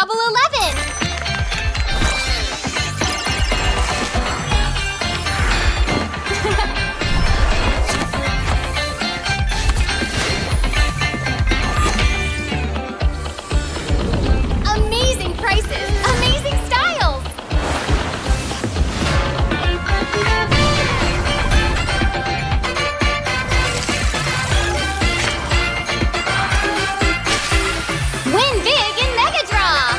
Double 11! Amazing prices! Amazing styles! Win big in Mega Draw!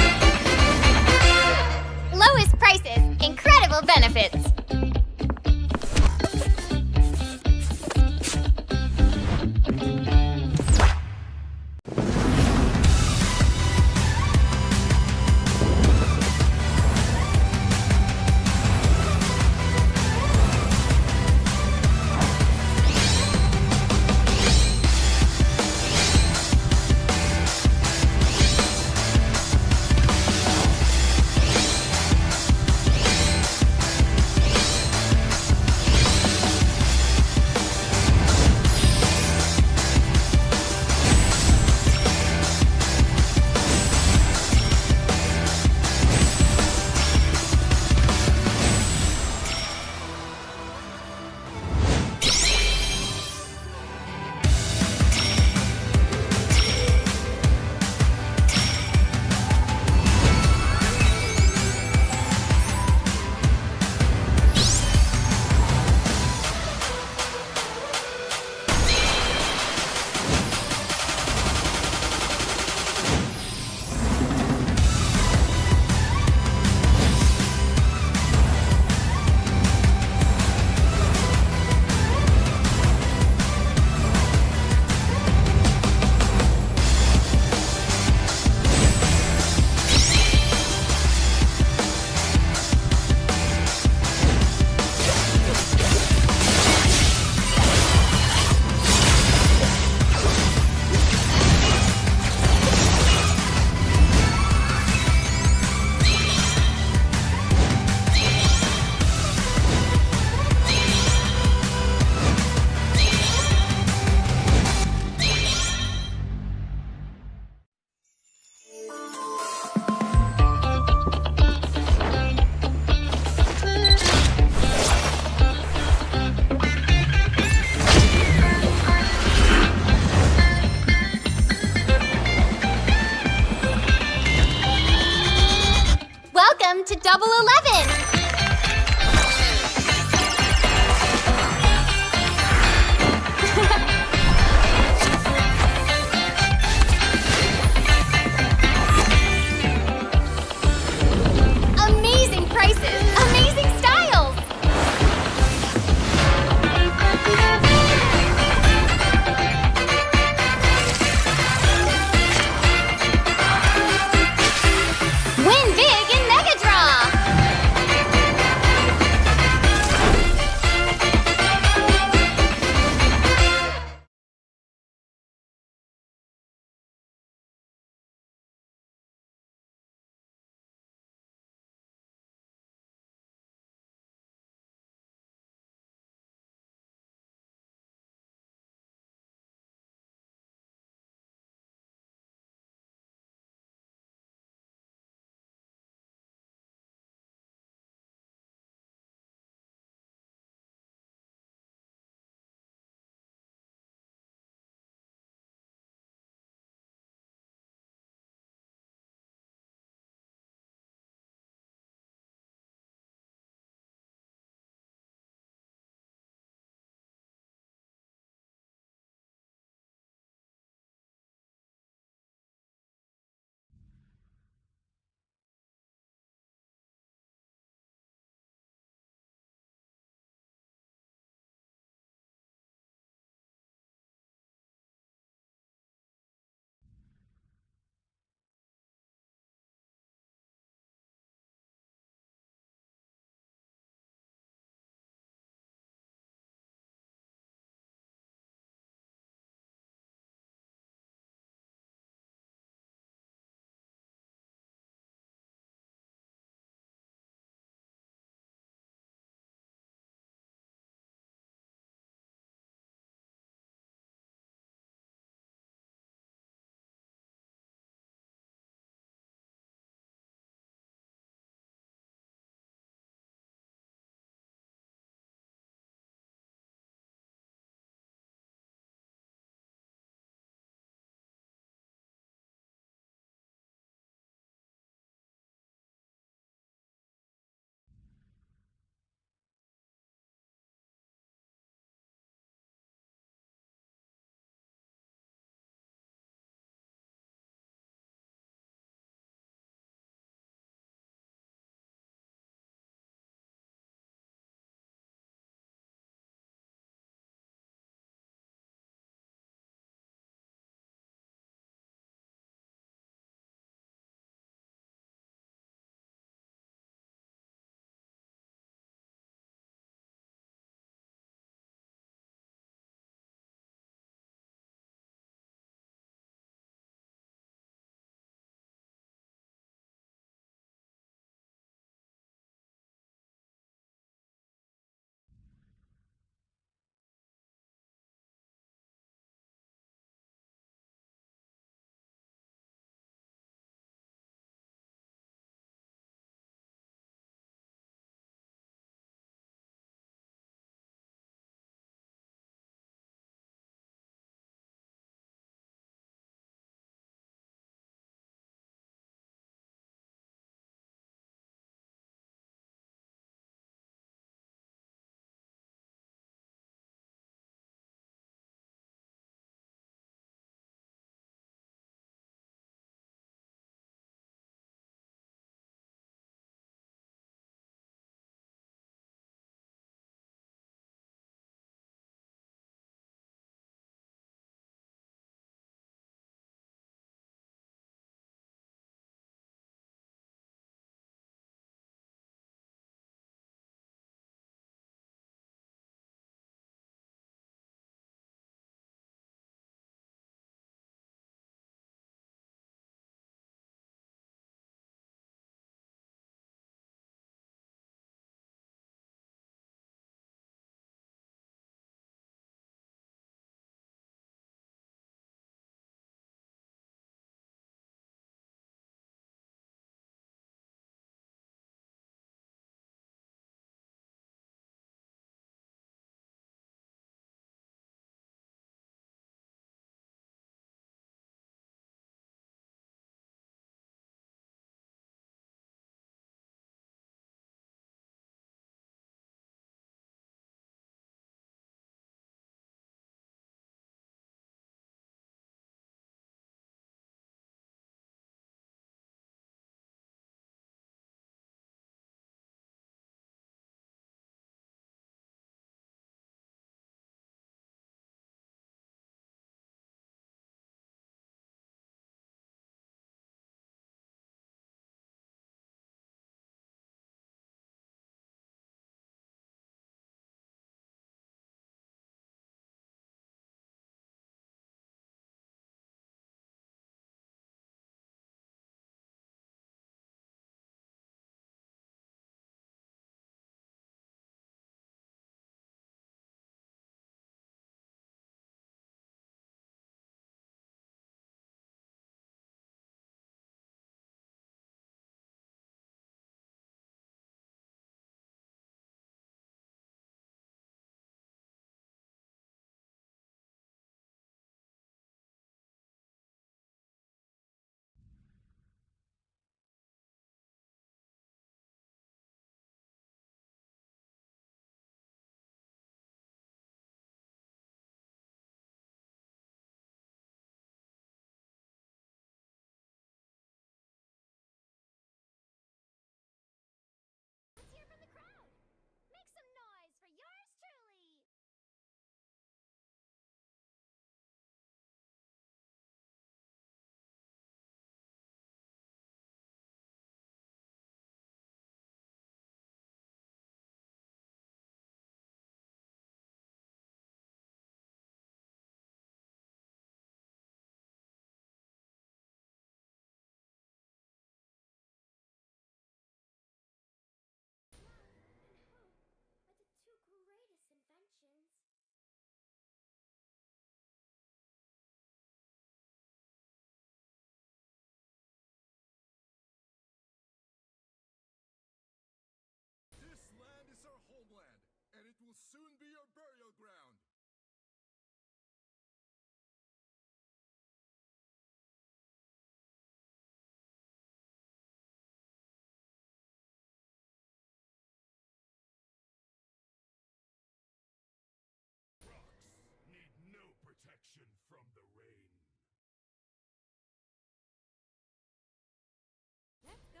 Let's go.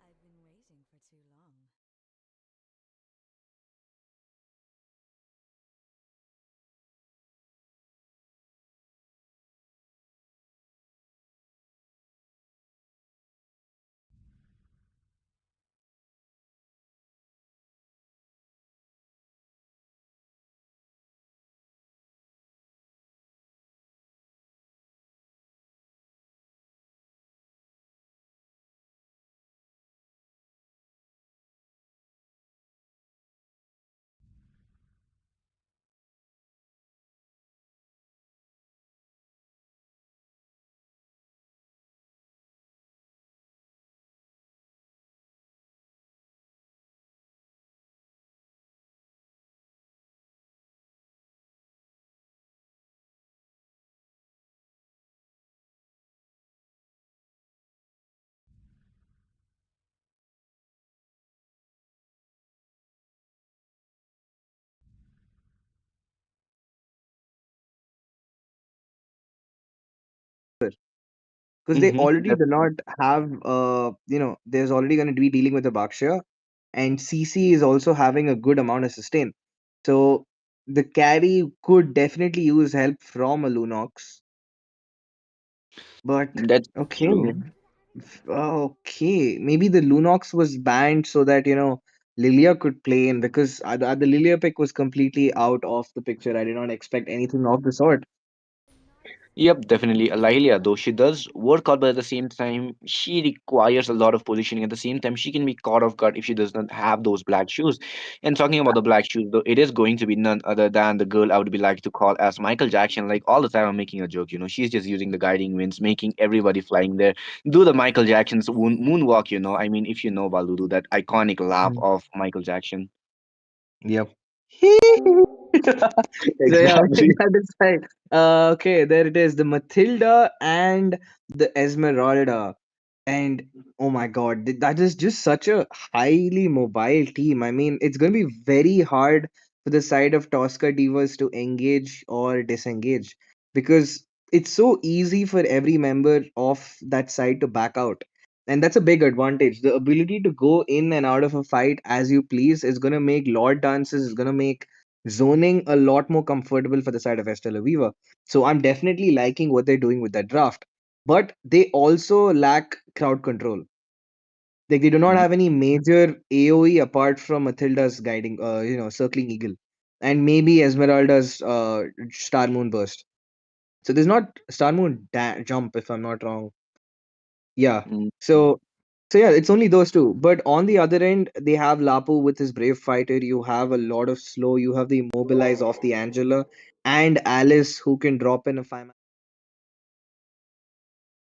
I've been waiting for too long. Because they Mm-hmm. already do not have there's already going to be dealing with the Bakshya, and CC is also having a good amount of sustain. So the carry could definitely use help from a Lunox, but That's okay. true. Okay, maybe the Lunox was banned so that Lilia could play in, because the Lilia pick was completely out of the picture. I did not expect anything of the sort. Yep, definitely. Lahilia, though she does work out, but at the same time, she requires a lot of positioning. At the same time, she can be caught off guard if she does not have those black shoes. And talking about the black shoes, though, it is going to be none other than the girl I would be like to call as Michael Jackson. Like all the time, I'm making a joke. She's just using the guiding winds, making everybody flying there. Do the Michael Jackson's moonwalk. I mean, if you know Baludu, that iconic laugh Mm. of Michael Jackson. Yep. So yeah, okay, Exactly. that is fine. Okay, there it is. The Matilda and the Esmeralda. And oh my god, that is just such a highly mobile team. I mean, it's going to be very hard for the side of Tosca Divas to engage or disengage, because it's so easy for every member of that side to back out. And that's a big advantage. The ability to go in and out of a fight as you please is going to make Lord dances, is going to make zoning a lot more comfortable for the side of Estella Viva. So I'm definitely liking what they're doing with that draft, but they also lack crowd control. Like they do not have any major AoE apart from Matilda's guiding, circling eagle, and maybe Esmeralda's Star Moon burst. So there's not Star Moon jump, if I'm not wrong. Yeah. Mhm. So yeah, it's only those two. But on the other end, they have Lapu with his brave fighter. You have a lot of slow. You have the immobilize of the Angela and Alice who can drop in a 5-man.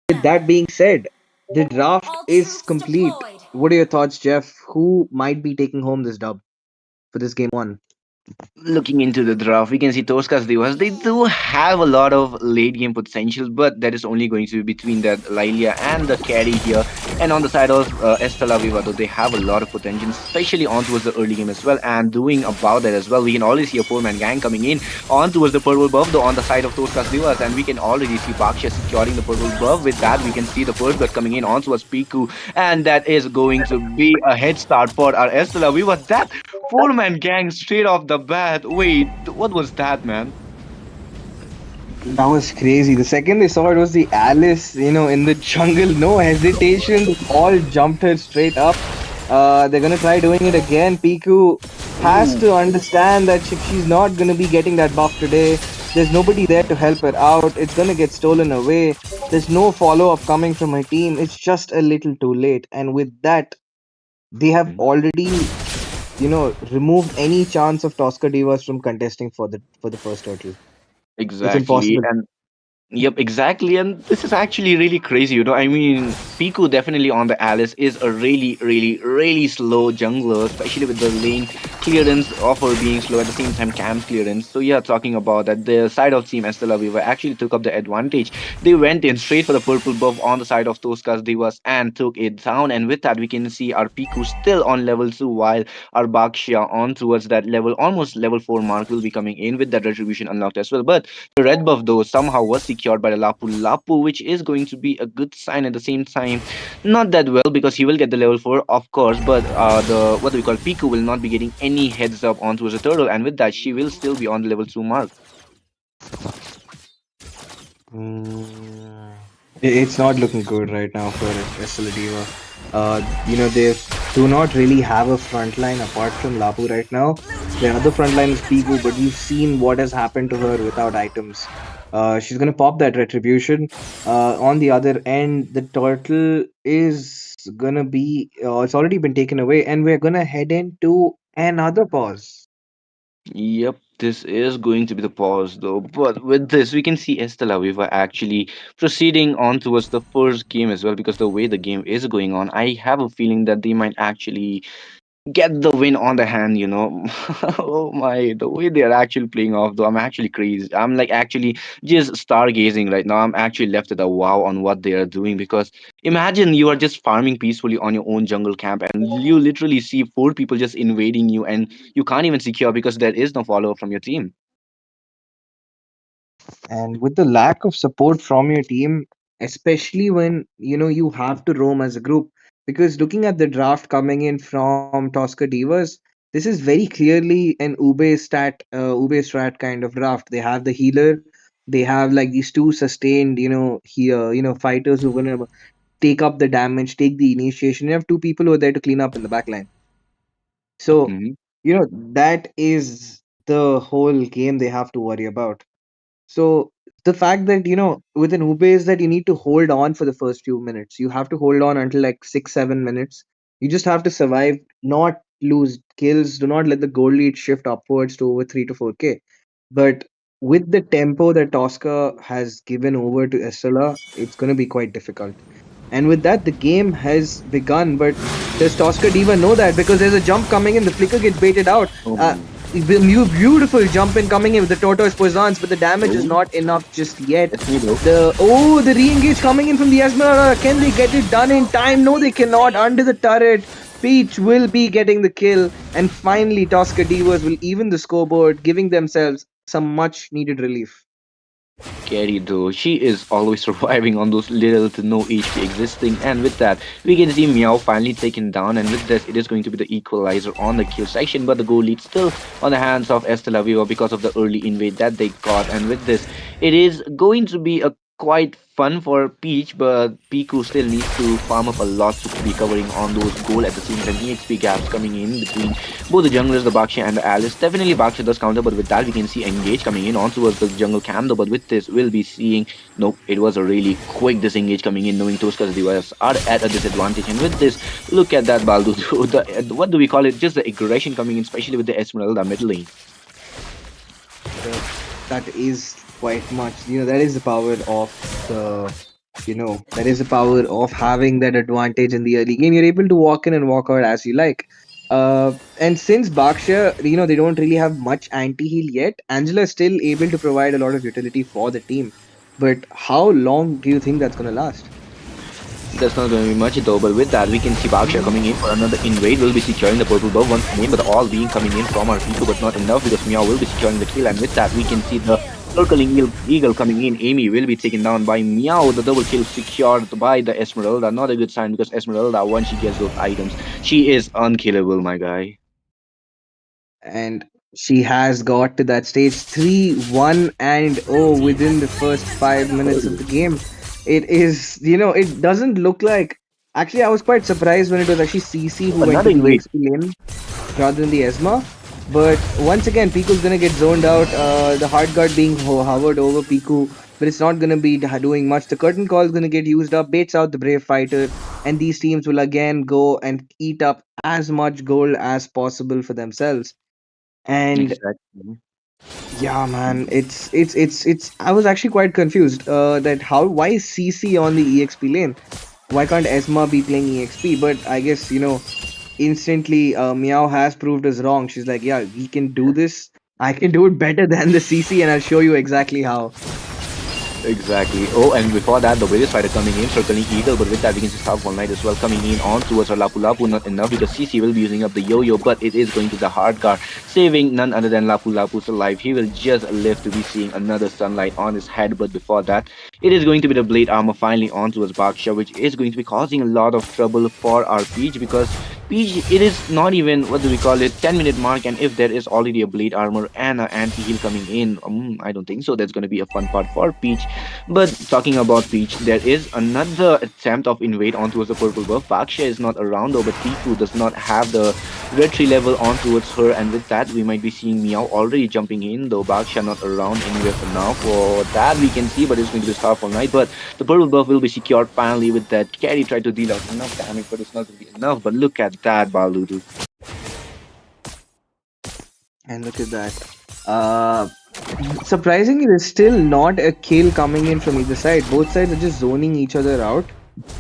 With that being said, the draft All is troops complete. deployed. What are your thoughts, Jeff? Who might be taking home this dub for this game one? Looking into the draft, we can see Tosca's Divas. They do have a lot of late game potential, but that is only going to be between that Lilia and the carry here. And on the side of Estela Viva, though, they have a lot of potential, especially on towards the early game as well. And doing about that as well, we can already see a 4-man gang coming in on towards the purple buff, though, on the side of Tosca's Divas. And we can already see Baksha securing the purple buff. With that, we can see the first blood coming in on towards Piku. And that is going to be a head start for our Estela Viva. That 4-man gang straight off the bat. Wait, what was that, man? That was crazy. The second they saw it was the Alice, in the jungle, no hesitation, they all jumped her straight up. They're gonna try doing it again. Piku has Ooh, to understand that if she's not gonna be getting that buff today, there's nobody there to help her out. It's gonna get stolen away. There's no follow up coming from her team. It's just a little too late. And with that, they have mhm, already, removed any chance of Tosca Divas from contesting for the first turtle. It's exactly. impossible. And yep, exactly. And this is actually really crazy, you know. I mean, Piku definitely on the Alice is a really, really, really slow jungler, especially with the lane clearance of her being slow at the same time camp clearance. So yeah, talking about that, the side of Team Estella Viva actually took up the advantage. They went in straight for the purple buff on the side of Tosca's Divas and took it down. And with that, we can see our Piku still on level 2 while our Bakshia on towards that level, almost level 4 mark will be coming in with that retribution unlocked as well. But the red buff, though, somehow was secured by the Lapu Lapu, which is going to be a good sign at the same time. Not that well because he will get the level 4, of course, but the what do we call Piku will not be getting any heads up onto the turtle, and with that, she will still be on the level 2 mark. Mm, it's not looking good right now for Estela Diva. They do not really have a front line apart from Lapu right now. Their other front line is Pigu, but we've seen what has happened to her without items. She's gonna pop that retribution. On the other end, the turtle is gonna be. It's already been taken away, and we're gonna head into another pause. Yep, this is going to be the pause though. But with this, we can see Estela Viva actually proceeding on towards the first game as well because the way the game is going on, I have a feeling that they might actually get the win on the hand, you know. Oh my, the way they are actually playing off, though, I'm actually crazy. I'm like actually just stargazing right now. I'm actually left at a wow on what they are doing because imagine you are just farming peacefully on your own jungle camp and you literally see four people just invading you and you can't even secure because there is no follow up from your team. And with the lack of support from your team, especially when you have to roam as a group, because looking at the draft coming in from Tosca Divas, this is very clearly an Ube strat kind of draft. They have the healer, they have like these two sustained, here, fighters who are gonna take up the damage, take the initiation. You have two people who are there to clean up in the backline. So, Hmm. that is the whole game they have to worry about. So the fact that with an Ube is that you need to hold on for the first few minutes. You have to hold on until like 6-7 minutes. You just have to survive, not lose kills. Do not let the goal lead shift upwards to over 3 to 4K. But with the tempo that Tosca has given over to Estella, it's going to be quite difficult. And with that, the game has begun. But does Tosca Diva know that? Because there's a jump coming in, the flicker gets baited out. Uh, Oh, Beautiful jump in coming in with the tortoise poisons, but the damage is no, not enough just yet. that's me though. The re-engage coming in from the Esmeralda. Can they get it done in time? No, they cannot. Under the turret, Peach will be getting the kill, and finally Tosca Divas will even the scoreboard, giving themselves some much needed relief. Carry though, she is always surviving on those little to no HP existing, and with that, we can see Meow finally taken down, and with this, it is going to be the equalizer on the kill section, but the goal lead still on the hands of Estela Viva because of the early invade that they got, and with this, it is going to be a quite fun for Peach, but Piku still needs to farm up a lot to be covering on those goal at the same time. EXP gaps coming in between both the junglers, the Bakshi and the Alice. Definitely Bakshi does counter, but with that we can see Engage coming in on towards the jungle camp though. But with this, we'll be seeing nope, it was a really quick disengage coming in, knowing Tosca's devices are at a disadvantage. And with this, look at that Baldu. What do we call it? Just the aggression coming in, especially with the Esmeralda mid lane. Uh, that is quite much. That is the power of the. That is the power of having that advantage in the early game. You're able to walk in and walk out as you like. And since Baksha, they don't really have much anti-heal yet, Angela is still able to provide a lot of utility for the team. But how long do you think that's gonna last? That's not going to be much though, but with that, we can see Baksha coming in for another invade. Will be securing the purple buff once again, but all being coming in from our Pico, but not enough because Meow will be securing the kill. And with that, we can see the circling eagle coming in. Amy will be taken down by Meow. The double kill secured by the Esmeralda. Not a good sign because Esmeralda, once she gets those items, she is unkillable, my guy. And she has got to that stage 3-1 and within the first 5 minutes of the game. It is, it doesn't look like Actually, I was quite surprised when it was actually CC who went Another to the invade. EXP lane rather than the Esma. But once again, Piku's gonna get zoned out. The hard guard being hovered over Piku, but it's not gonna be doing much. The curtain call is gonna get used up, baits out the brave fighter, and these teams will again go and eat up as much gold as possible for themselves. And Exactly. yeah, man, it's. I was actually quite confused. That how why is CC on the EXP lane? Why can't Esma be playing EXP? But I guess instantly Meow has proved us wrong. She's like, yeah, we can do this. I can do it better than the CC, and I'll show you exactly how. Exactly. Oh, and before that, the Village Fighter coming in, circling Eagle, but with that, we can just have One Night as well coming in on towards our Lapu Lapu. Not enough because CC will be using up the Yo-Yo, but it is going to the hard guard, saving none other than Lapu Lapu's alive. He will just live to be seeing another sunlight on his head, but before that, it is going to be the Blade Armor finally on towards Baksha, which is going to be causing a lot of trouble for our Peach because Peach, it is not even, what do we call it, 10-minute mark, and if there is already a Blade Armor and an anti-heal coming in, I don't think so. That's going to be a fun part for Peach. But talking about Peach, there is another attempt of invade on towards the purple buff. Baksha is not around though, but Piku does not have the red tree level on towards her, and with that, we might be seeing Meow already jumping in, though Baksha not around anywhere for now. For that, we can see, but it's going to be Starfall Knight. But the purple buff will be secured finally with that. Carry tried to deal out enough damage, but it's not going to be enough. But look at that, Baludu. And look at that. Uh, Surprisingly, there's still not a kill coming in from either side. Both sides are just zoning each other out,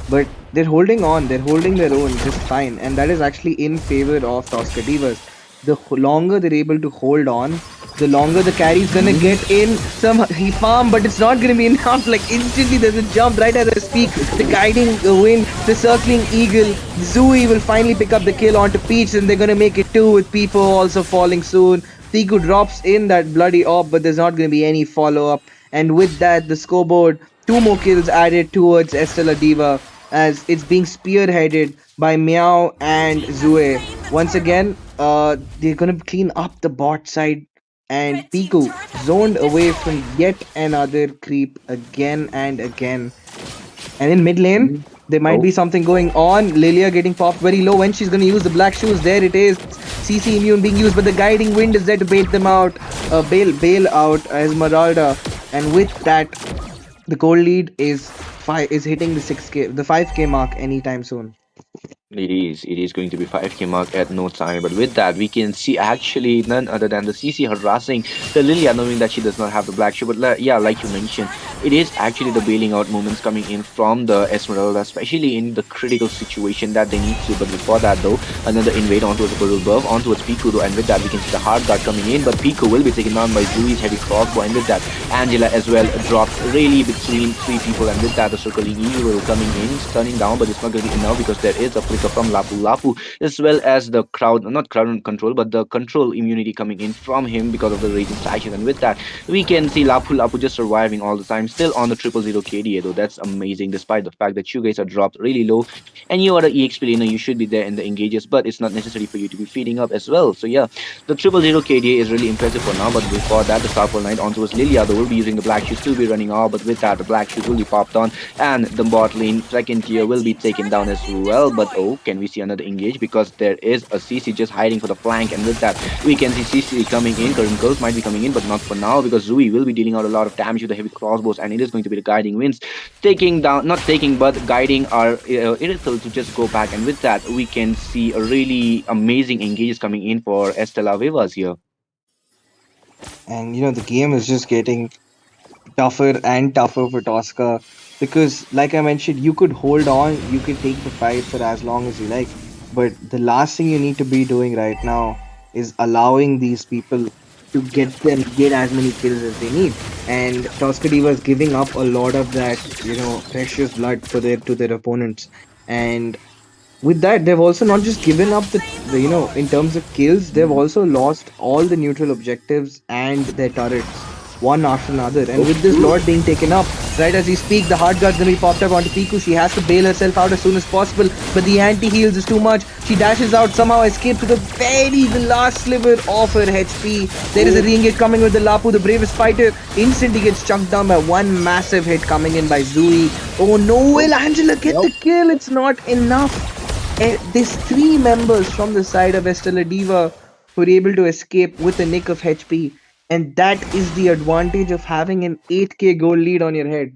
but they're holding on. They're holding their own just fine, and that is actually in favor of Tosca Divas. The longer they're able to hold on, the longer the carry's gonna get in some he farm, but it's not gonna be enough. Like instantly, there's a jump right as I speak. The guiding wind, the circling eagle, Zooey will finally pick up the kill onto Peach, and they're gonna make it two with Peepo also falling soon. Tiku drops in that bloody orb, but there's not gonna be any follow up. And with that, the scoreboard, two more kills added towards Estella Diva as it's being spearheaded by Meow and Zue. Once again, they're gonna clean up the bot side, and Piku zoned away from yet another creep again and again. And in mid lane, Mhm. there might Oh, be something going on. Lilia getting popped very low when she's gonna use the black shoes. There it is. CC immune being used, but the guiding wind is there to bait them out. Bail out Esmeralda. And with that, the goal lead is hitting the 6k, the 5k mark anytime soon. it is. It is going to be 5k mark at no time. But with that, we can see actually none other than the CC harassing the Lilia, knowing that she does not have the black shoe. But yeah, like you mentioned, it is actually the bailing out moments coming in from the Esmeralda, especially in the critical situation that they need to. But before that, though, another invade onto the Purple Buff, onto its Piku, though, and with that, we can see the hard guard coming in. But Piku will be taken down by Zui's heavy crossbow, and with that, Angela as well dropped really between three people, and with that, the circling evil coming in, stunning down, but it's not going to be enough because there is a flicker from Lapu Lapu, as well as the crowd, not crowd control, but the control immunity coming in from him because of the raging slashes, and with that, we can see Lapu Lapu just surviving all the time, still on the 000 KDA, though. That's amazing, despite the fact that you guys are dropped really low, and you are the EXP laner, you should be there in the engages, but it's not necessary for you to be feeding up as well. So yeah, the 000 KDA is really impressive for now, but before that, the Starfall Knight onto his Lilia, though, will be using the black shoes to be running off, but with that, the black shoes will be popped on, and the bot lane second tier will be taken down as well. But oh, can we see another engage? Because there is a CC just hiding for the flank, and with that, we can see CC coming in. Current girls might be coming in, but not for now because Zui will be dealing out a lot of damage with the heavy crossbows, and it is going to be the guiding winds taking down, not taking, but guiding our Irithel to just go back. And with that, we can see a really amazing engages coming in for Estella Vivas here. And the game is just getting tougher and tougher for Tosca because, like I mentioned, you could hold on, you could take the fight for as long as you like, but the last thing you need to be doing right now is allowing these people to get as many kills as they need. And Tosca Diva is giving up a lot of that, precious blood for their opponents. And with that, they've also not just given up in terms of kills, they've also lost all the neutral objectives and their turrets one after another. And with this Oh, lot being taken up, Right as we speak, the hard guard's gonna be popped up onto Piku. She has to bail herself out as soon as possible, but the anti-heals is too much. She dashes out, somehow escapes with the last sliver of her HP. There is a re-engage coming with the Lapu, the bravest fighter. Instantly gets chunked down by one massive hit coming in by Zui. Oh no, will Angela get the kill? It's not enough. There's three members from the side of Estella Diva who are able to escape with a nick of HP. And that is the advantage of having an 8k gold lead on your head.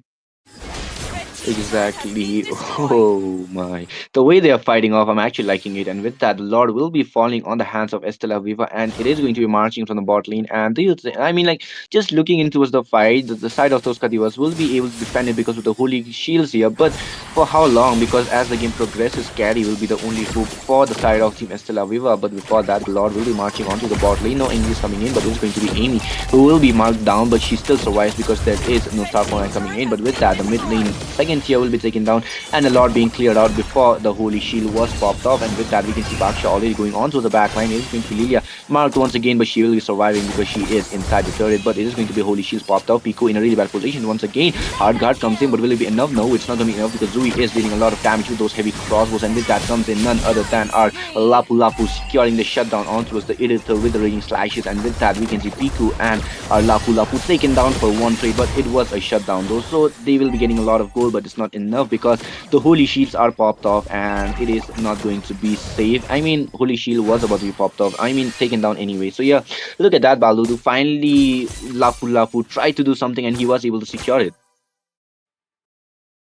Exactly. Oh my. The way they are fighting off, I'm actually liking it. And with that, the Lord will be falling on the hands of Estella Viva, and it is going to be marching from the bot lane. And do you think, I mean, like, just looking into the fight, the side of those Kadivas will be able to defend it because of the holy shields here. But for how long? Because as the game progresses, carry will be the only hope for the side of Team Estella Viva. But before that, the Lord will be marching onto the bot lane. No enemies coming in, but it's going to be Amy who will be marked down, but she still survives because there is no Star Line coming in. But with that, the mid lane second tier will be taken down, and a lot being cleared out before the holy shield was popped off. And with that, we can see Baksha already going on to the back line. It is going to be Lilia marked once again, but she will be surviving because she is inside the turret. But it is going to be holy shields popped off. Pico in a really bad position once again. Hard guard comes in, but will it be enough? No, it's not going to be enough because Zui is dealing a lot of damage with those heavy crossbows. And with that comes in none other than our Lapu Lapu securing the shutdown onto us, the editor with the raging slashes. And with that, we can see Piku and our Lapu Lapu taken down for one trade, but it was a shutdown though, so they will be getting a lot of gold, but it's not enough because the holy shields are popped off and it is not going to be safe. I mean, holy shield was about to be popped off, I mean taken down anyway. So yeah, look at that. Baludu finally, Lapu Lapu tried to do something and he was able to secure it.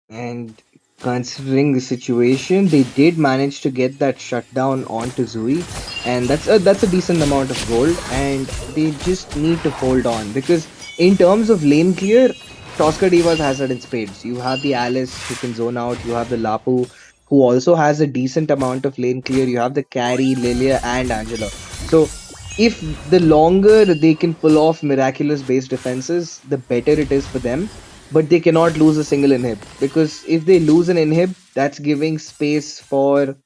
And considering the situation, they did manage to get that shutdown onto Zui, and that's a decent amount of gold. And they just need to hold on because in terms of lane clear, Tosca Divas has it in spades. You have the Alice who can zone out. You have the Lapu who also has a decent amount of lane clear. You have the carry Lilia and Angela. So if the longer they can pull off miraculous base defenses, the better it is for them, but they cannot lose a single inhib because if they lose an inhib, that's giving space for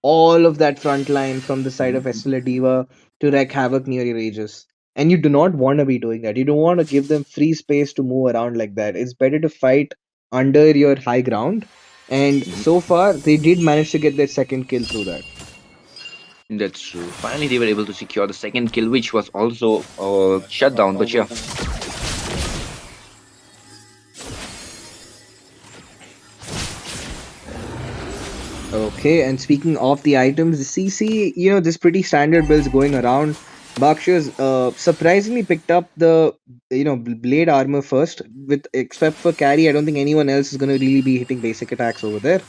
all of that front line from the side of Estella Diva to wreak havoc near your Aegis. And you do not want to be doing that. You don't want to give them free space to move around like that. It's better to fight under your high ground. And so far, they did manage to get their second kill through that. That's true. Finally, they were able to secure the second kill, which was also shut down. But yeah, Okay, and speaking of the items, the CC, there's pretty standard builds going around. Baksha's surprisingly picked up the blade armor first. With except for carry, I don't think anyone else is gonna really be hitting basic attacks over there.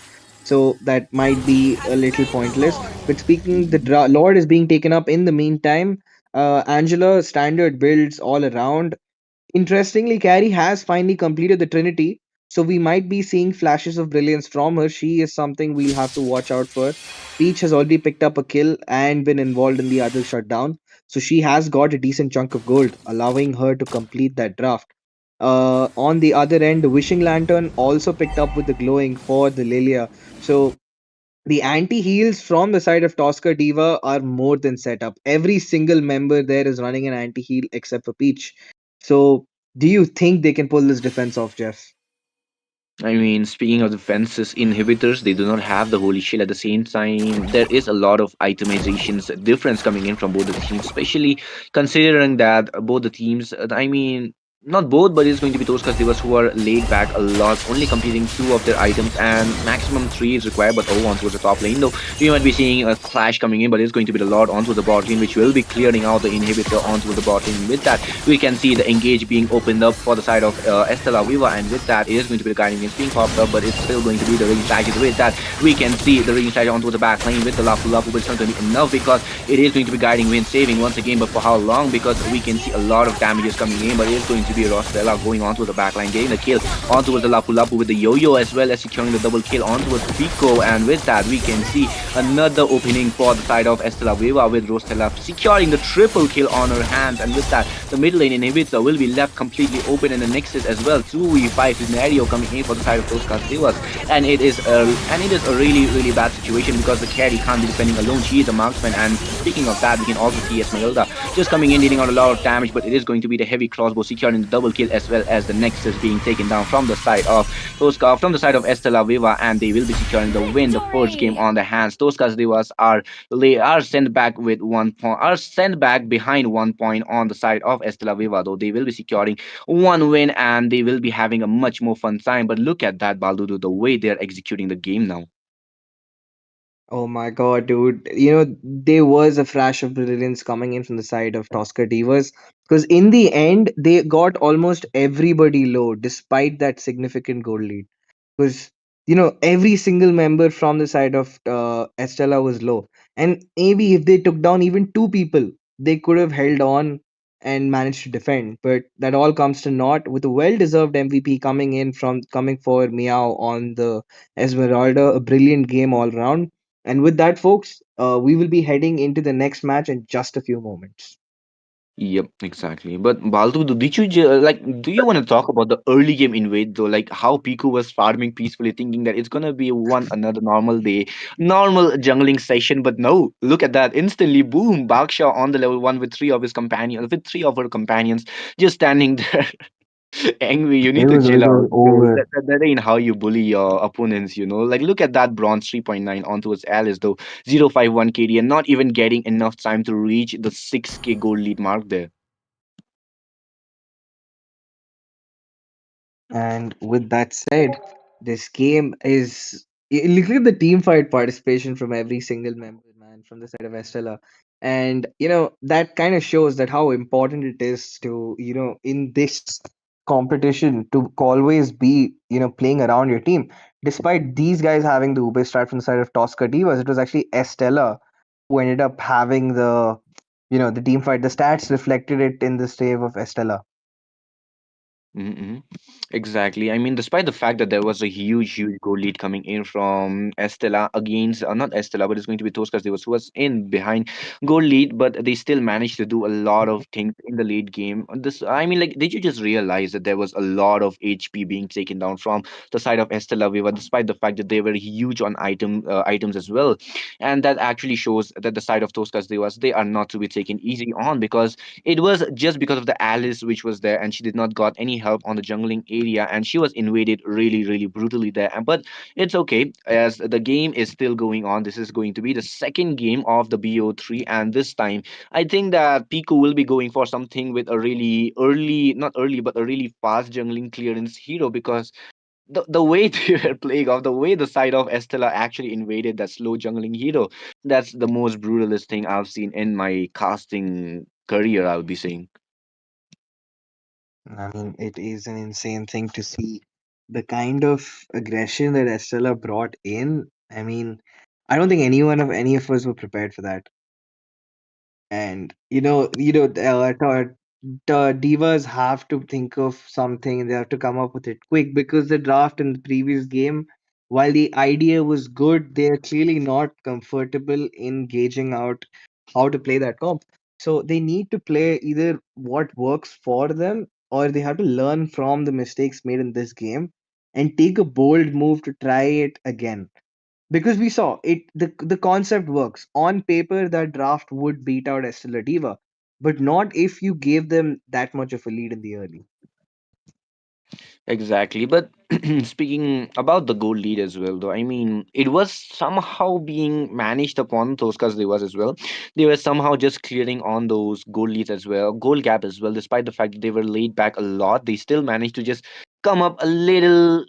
So that might be a little pointless. But speaking, the Lord is being taken up in the meantime. Angela standard builds all around. Interestingly, Carrie has finally completed the Trinity, so we might be seeing flashes of brilliance from her. She is something we'll have to watch out for. Peach has already picked up a kill and been involved in the other shutdown, so she has got a decent chunk of gold, allowing her to complete that draft. On the other end, the Wishing Lantern also picked up with the glowing for the Lilia. So the anti-heals from the side of Tosca Diva are more than set up. Every single member there is running an anti-heal except for Peach. So, do you think they can pull this defense off, Jeff? I mean, speaking of defenses inhibitors, they do not have the holy shield at the same time. There is a lot of itemizations difference coming in from both the teams, especially considering that both the teams, I mean, not both, but it's going to be those customers who are laid back a lot, only completing two of their items, and maximum three is required. But oh, onto the top lane, though, we might be seeing a clash coming in, but it's going to be the Lord onto the bot lane, which will be clearing out the inhibitor onto the bot lane. With that, we can see the engage being opened up for the side of Estella Viva, and with that, it is going to be the guiding against being popped up, but it's still going to be the raging slashes. With that, we can see the raging slash onto the back lane with the Lapu Lapu, but it's not going to be enough because it is going to be guiding wind saving once again. But for how long? Because we can see a lot of damages coming in, but it is going to be Rosella going onto the back line, getting the kill onto the Lapu Lapu with the yo-yo, as well as securing the double kill onto the Pico. And with that, we can see another opening for the side of Estella Viva with Rosella securing the triple kill on her hands. And with that, the mid lane inhibitor will be left completely open in the Nexus as well. 2v5 scenario coming in for the side of those Castillas, and it is a really bad situation because the carry can't be defending alone. She is a marksman, and speaking of that, we can also see Esmeralda just coming in, dealing out a lot of damage, but it is going to be the heavy crossbow securing the double kill as well as the Nexus being taken down from the side of Tosca, from the side of Estela Viva, and they will be securing the win. The first game Victory! on their hands. Tosca's Divas are sent back with 1 point, are sent back behind 1 point on the side of Estela Viva, though they will be securing one win and they will be having a much more fun time. But look at that, Baldudu, the way they're executing the game now. Oh my God, dude. There was a flash of brilliance coming in from the side of Tosca Divas because in the end, they got almost everybody low despite that significant goal lead. Because every single member from the side of Estella was low, and maybe if they took down even two people, they could have held on and managed to defend. But that all comes to naught with a well-deserved MVP coming for Meow on the Esmeralda, a brilliant game all round. And with that, folks, we will be heading into the next match in just a few moments. Yep, exactly. But Baldu, do you want to talk about the early game invade though? Like how Piku was farming peacefully, thinking that it's gonna be one another normal day, normal jungling session. But no, look at that! Instantly, boom! Baksha on the level one with three of his companions, with three of her companions, just standing there. Angry, you It need to was chill out, over. bro. Over. That ain't how you bully your opponents, you know. Like, look at that bronze 3.9 onto his Alice, though 051 KD, and not even getting enough time to reach the 6K gold lead mark there. And with that said, this game is look at the team fight participation from every single member, man, from the side of Estella. And that kind of shows that how important it is to, in this competition to always be, playing around your team. Despite these guys having the Uber start from the side of Tosca Divas, it was actually Estella who ended up having the team fight. The stats reflected it in the save of Estella. Mm-hmm. Exactly. I mean, despite the fact that there was a huge goal lead coming in from Estela against, not Estela, but it's going to be Toscas Divas, who was in behind goal lead, but they still managed to do a lot of things in the late game. I mean, like, did you just realize that there was a lot of HP being taken down from the side of Estela Viva, despite the fact that they were huge on items as well, and that actually shows that the side of Toscas Divas, they are not to be taken easy on because it was just because of the Alice which was there, and she did not got any help on the jungling area, and she was invaded really brutally there. But it's okay as the game is still going on. This is going to be the second game of the BO3, and this time I think that Pico will be going for something with a really early, not early, but a really fast jungling clearance hero because the way they were playing off, the way the side of Estella actually invaded that slow jungling hero, that's the most brutalist thing I've seen in my casting career, I'll be saying. I mean, it is an insane thing to see the kind of aggression that Estella brought in. I mean, I don't think any of us were prepared for that. And the divas have to think of something. They have to come up with it quick because the draft in the previous game, while the idea was good, they're clearly not comfortable in gauging out how to play that comp. So they need to play either what works for them, or they have to learn from the mistakes made in this game and take a bold move to try it again, because we saw it, the concept works on paper. That draft would beat out Estella Diva, but not if you gave them that much of a lead in the early. Exactly. But speaking about the goal lead as well, though, I mean, it was somehow being managed upon Toscas Devas as well. They were somehow just clearing on those goal leads as well, goal gap as well, despite the fact that they were laid back a lot. They still managed to just come up a little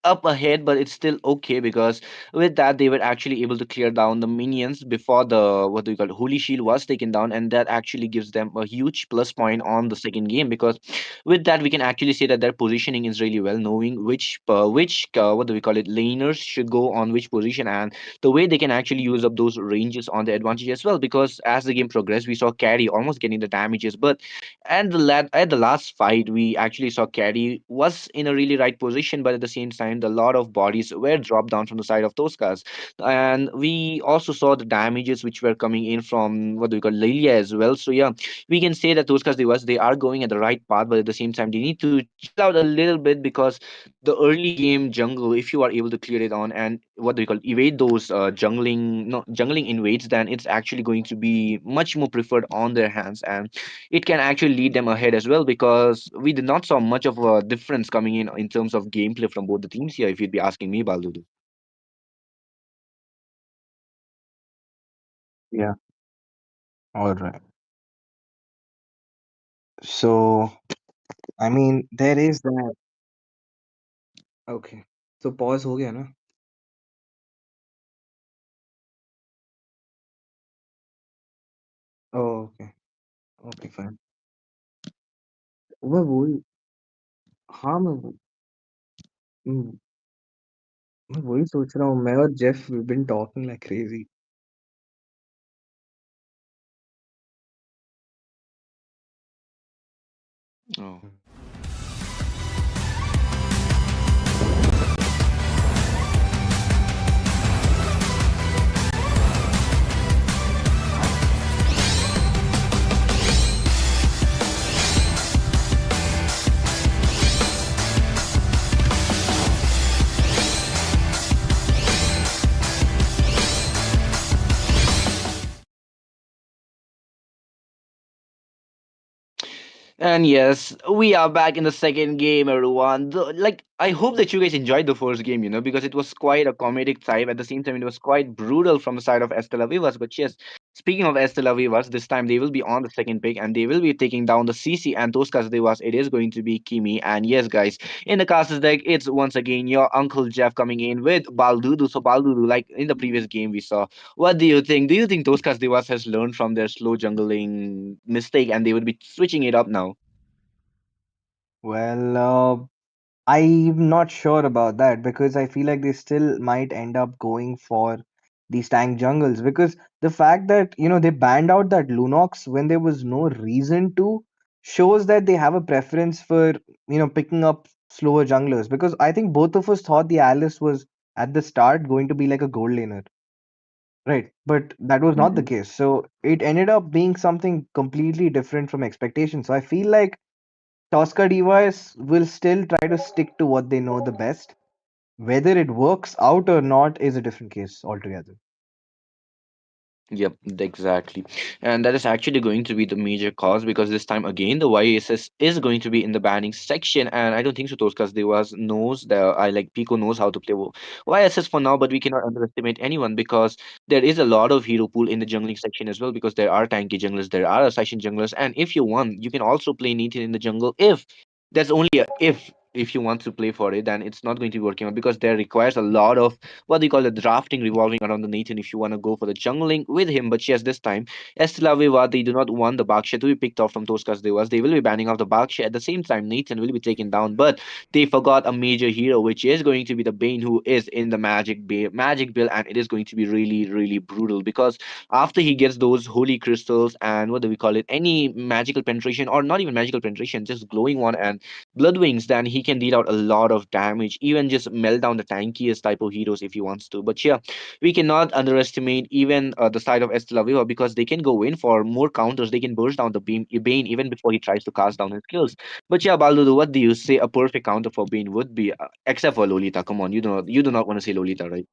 up ahead, but it's still okay because with that they were actually able to clear down the minions before the, what do you call it, holy shield was taken down, and that actually gives them a huge plus point on the second game because with that we can actually say that their positioning is really well, knowing which what do we call it, laners should go on which position, and the way they can actually use up those ranges on the advantage as well, because as the game progressed we saw carry almost getting the damages, but at the last fight we actually saw carry was in a really right position, but at the same time, a lot of bodies were dropped down from the side of Toscas. And we also saw the damages which were coming in from what do we call Lilia as well. So yeah, we can say that Toscas Devas, they are going at the right path, but at the same time, they need to chill out a little bit because the early game jungle, if you are able to clear it on and what do you call evade those jungling no jungling invades, then it's actually going to be much more preferred on their hands, and it can actually lead them ahead as well because we did not saw much of a difference coming in terms of gameplay from both the teams here. If you'd be asking me, Baldudu. Yeah. All right. So, I mean, there is that. Okay. So pause हो गया ना? Oh, okay. Okay, fine. मैं वही हाँ, मैं मैं वही सोच रहा हूँ मैं और Jeff we've been talking like crazy. Oh. And yes, we are back in the second game, everyone. Like, I hope that you guys enjoyed the first game, because it was quite a comedic type. At the same time, it was quite brutal from the side of Estela Vivas. But yes, speaking of Estela Vivas, this time they will be on the second pick and they will be taking down the CC and Toscas Devas. It is going to be Kimi. And yes, guys, in the casters deck, it's once again your Uncle Jeff coming in with Baldudu. So, Baldudu, like in the previous game we saw, what do you think? Do you think Toscas Devas has learned from their slow jungling mistake and they would be switching it up now? Well, I'm not sure about that because I feel like they still might end up going for these tank jungles because the fact that they banned out that Lunox when there was no reason to shows that they have a preference for picking up slower junglers because I think both of us thought the Alice was at the start going to be like a gold laner, right? But that was not the case. So it ended up being something completely different from expectations. So I feel like Tosca Divas will still try to stick to what they know the best. Whether it works out or not is a different case altogether. Yep, exactly. And that is actually going to be the major cause because this time again the YSS is going to be in the banning section, and I don't think so Toskas Devas knows that I like Pico knows how to play YSS for now, but we cannot underestimate anyone because there is a lot of hero pool in the jungling section as well because there are tanky junglers, there are assassin junglers, and if you want, you can also play Nathan in the jungle if that's only a if you want to play for it, then it's not going to be working out because there requires a lot of what do you call the drafting revolving around the Nathan if you want to go for the jungling with him. But yes, this time, Estela Viva, they do not want the Baksha to be picked off from Toskas Devas. They will be banning off the Baksha. At the same time, Nathan will be taken down. But they forgot a major hero, which is going to be the Bane, who is in the Magic Bill, and it is going to be really, really brutal because after he gets those holy crystals and what do we call it, any magical penetration or not even magical penetration, just glowing one and blood wings, then he can deal out a lot of damage, even just melt down the tankiest type of heroes if he wants to. But yeah, we cannot underestimate even the side of Estela Viva because they can go in for more counters. They can burst down the Bane even before he tries to cast down his skills. But yeah, Baldudu, what do you say a perfect counter for Bane would be? Except for Lolita. Come on, you do not want to say Lolita, right?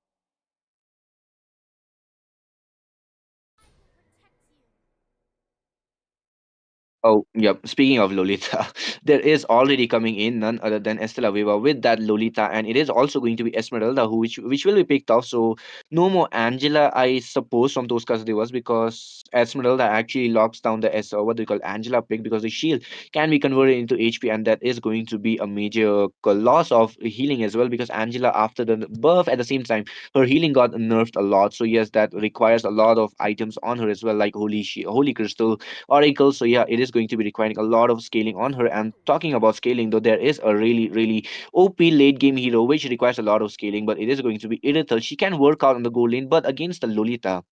Oh, yep. Speaking of Lolita, there is already coming in none other than Estela Viva with that Lolita, and it is also going to be Esmeralda, which will be picked off. So no more Angela, I suppose, from those Devas because Esmeralda actually locks down the what do you call Angela pick because the shield can be converted into HP, and that is going to be a major loss of healing as well because Angela after the buff at the same time her healing got nerfed a lot. So yes, that requires a lot of items on her as well, like Holy Crystal Oracle. So yeah, it is going to be requiring a lot of scaling on her. And talking about scaling, though, there is a really, really OP late game hero which requires a lot of scaling, but it is going to be Irithel. She can work out on the gold lane, but against the Lolita,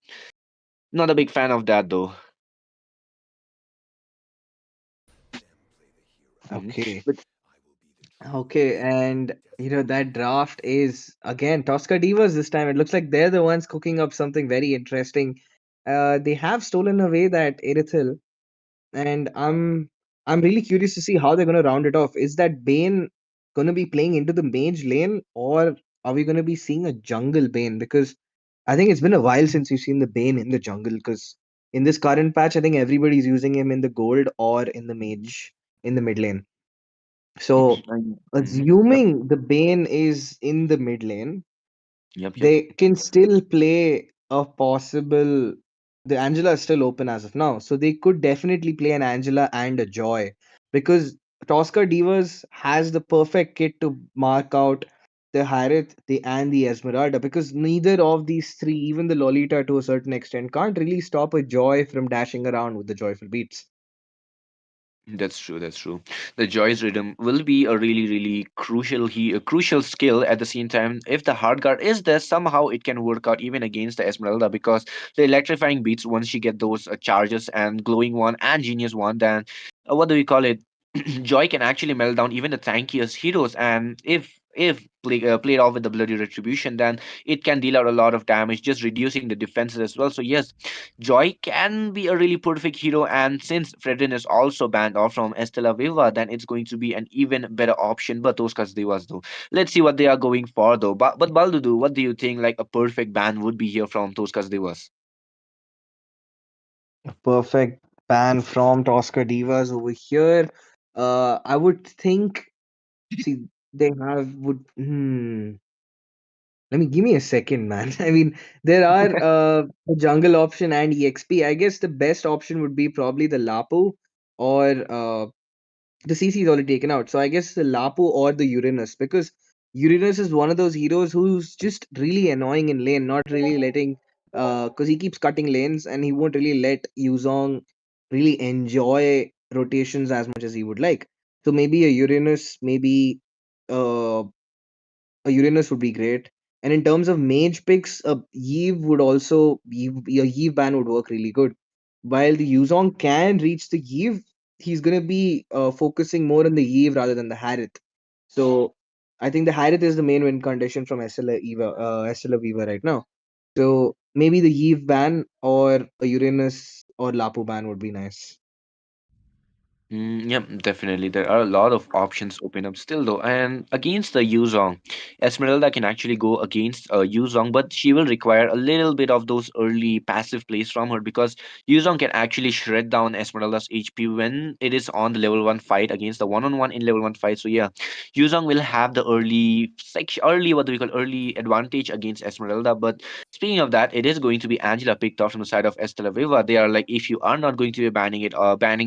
not a big fan of that though. Mhm. Okay. But Okay, and that draft is again Tosca Divas this time. It looks like they're the ones cooking up something very interesting. They have stolen away that Irithil, and I'm really curious to see how they're gonna round it off. Is that Bane gonna be playing into the mage lane, or are we gonna be seeing a jungle Bane? Because I think it's been a while since we've seen the Bane in the jungle. Because in this current patch, I think everybody's using him in the gold or in the mage in the mid lane. So, Yep, assuming the Bane is in the mid lane, yep, yep. they can still play a possible. The Angela is still open as of now, so they could definitely play an Angela and a Joy because Tosca Divas has the perfect kit to mark out the Harith, and the Esmeralda because neither of these three, even the Lolita to a certain extent, can't really stop a Joy from dashing around with the joyful beats. That's true. That's true. The Joy's rhythm will be a really, really a crucial skill. At the same time, if the hard guard is there, somehow it can work out even against the Esmeralda because the electrifying beats once she get those charges and glowing one and genius one, then what do we call it? Joy can actually melt down even the tankiest heroes, and if played off with the bloody retribution, then it can deal out a lot of damage, just reducing the defenses as well. So yes, Joy can be a really perfect hero, and since Fredrin is also banned off from Estella Viva, then it's going to be an even better option. But Toskas Devas though, let's see what they are going for though. But Baldudu, what do you think like a perfect ban would be here from Toskas Devas? A perfect ban from Tosca Divas over here. I would think. See, they have would. Let me give me a second, man. I mean, there are the jungle option and EXP. I guess the best option would be probably the Lapu or the CC is already taken out. So I guess the Lapu or the Uranus because Uranus is one of those heroes who's just really annoying in lane, not really letting because he keeps cutting lanes and he won't really let Yuzong really enjoy rotations as much as he would like. So maybe a Uranus, maybe uh a Uranus would be great. And in terms of mage picks, a Yeve ban would work really good. While the Yuzong can reach the Yeve, he's gonna be focusing more on the Yeve rather than the Harith. So I think the Harith is the main win condition from SLA Viva right now. So maybe the Yeve ban or a Uranus or Lapu ban would be nice. Yep, definitely. There are a lot of options open up still though. And against the Yuzong, Esmeralda can actually go against Yuzong, but she will require a little bit of those early passive plays from her because Yuzong can actually shred down Esmeralda's HP when it is on the level 1 fight against the one-on-one in level 1 fight. So yeah, Yuzong will have the early what do we call early advantage against Esmeralda. But speaking of that, it is going to be Angela picked off from the side of Estella Viva. They are like, if you are not going to be banning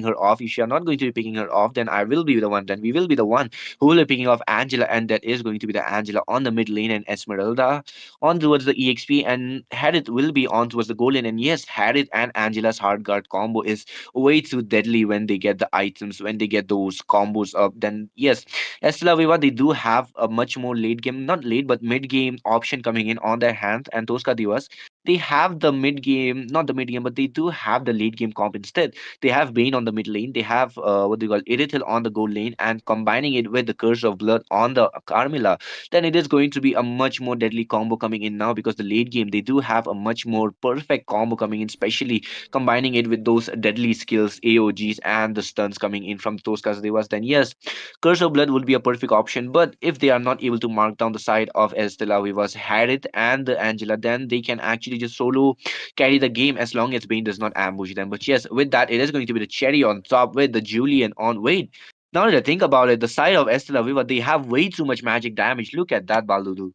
her off, if you are not going to be picking her off, then I will be the one. Then we will be the one who will be picking off Angela, and that is going to be the Angela on the mid lane and Esmeralda on towards the EXP, and Harith will be on towards the goal lane. And yes, Harith and Angela's hard guard combo is way too deadly when they get the items, when they get those combos up. Then yes, Estella Viva, they do have a much more late game, not late, but mid game option coming in on their hands. And Tosca Divas, they have the mid game, not the mid game, but they do have the late game comp instead. They have Bane on the mid lane, they have what do you call Irithil on the gold lane, and combining it with the Curse of Blood on the Carmilla, then it is going to be a much more deadly combo coming in now because the late game they do have a much more perfect combo coming in, especially combining it with those deadly skills, AOGs, and the stuns coming in from Tosca Divas. Then yes, Curse of Blood would be a perfect option, but if they are not able to mark down the side of Estella Viva's Harith and the Angela, then they can actually just solo carry the game as long as Bane does not ambush them. But yes, with that, it is going to be the cherry on top with the Julian on. Wait, now that I think about it, the side of Estella Viva, they have way too much magic damage. Look at that, Baldudu.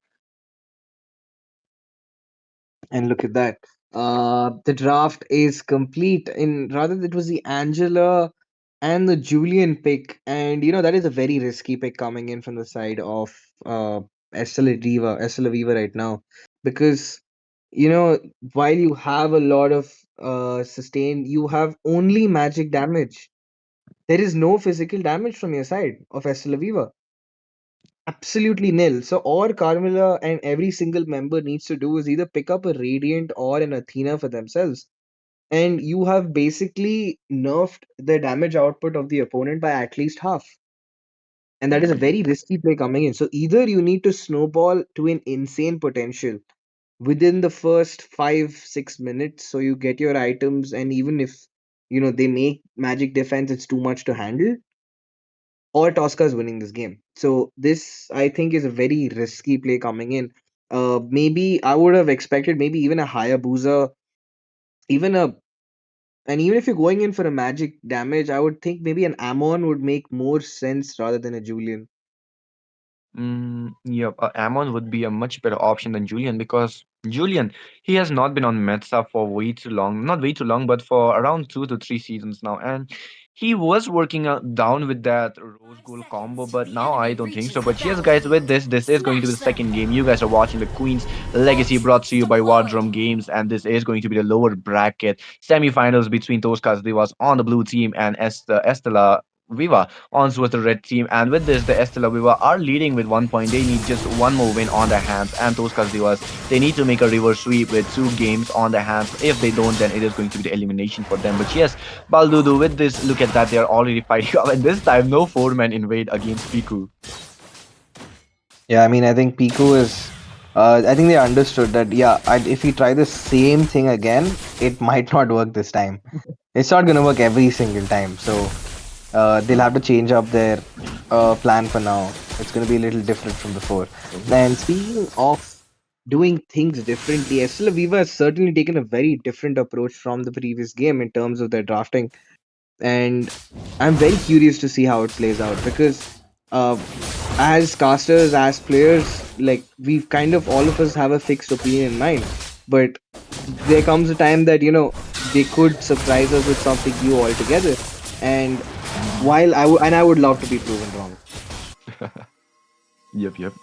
And look at that. The draft is complete. In rather, it was the Angela and the Julian pick, and that is a very risky pick coming in from the side of Estela Viva right now, because you know while you have a lot of sustain, you have only magic damage. There is no physical damage from your side of Estela Viva. Absolutely nil. So all Carmilla and every single member needs to do is either pick up a Radiant or an Athena for themselves. And you have basically nerfed the damage output of the opponent by at least half. and that is a very risky play coming in. So either you need to snowball to an insane potential within the first 5 6 minutes, so you get your items, and even if they make magic defense, it's too much to handle, or Tosca's winning this game. So this, I think, is a very risky play coming in. Maybe I would have expected maybe even a higher boozer, even a and even if you're going in for a magic damage, I would think maybe an Amon would make more sense rather than a Julian. Yep, Amon would be a much better option than Julian because Julian, he has not been on Meta for way too long. Not way too long, but for around 2 to 3 seasons now. And he was working down with that Rose Gold combo, but now I don't think so. But yes, guys, with this is going to be the second game. You guys are watching the Queen's Legacy brought to you by Wardrum Games, and this is going to be the lower bracket semifinals between Toscas Divas on the blue team and Estela Viva on with the red team. And with this, the Estela Viva are leading with 1 point. They need just one more win on their hands. And Toscas Divas, they need to make a reverse sweep with 2 games on their hands. If they don't, then it is going to be the elimination for them. But yes, Baldudu, with this, look at that. They are already fighting up. And this time, no 4-man invade against Piku. Yeah, I mean, I think Piku is. I think they understood that. Yeah, if we try the same thing again, it might not work this time. It's not gonna work every single time. So they'll have to change up their plan for now. It's gonna be a little different from before. And speaking of doing things differently, Estela Viva has certainly taken a very different approach from the previous game in terms of their drafting, and I'm very curious to see how it plays out because uh, as casters, as players, like we've kind of all of us have a fixed opinion in mind, but there comes a time that they could surprise us with something new altogether. And while I would love to be proven wrong. Yep.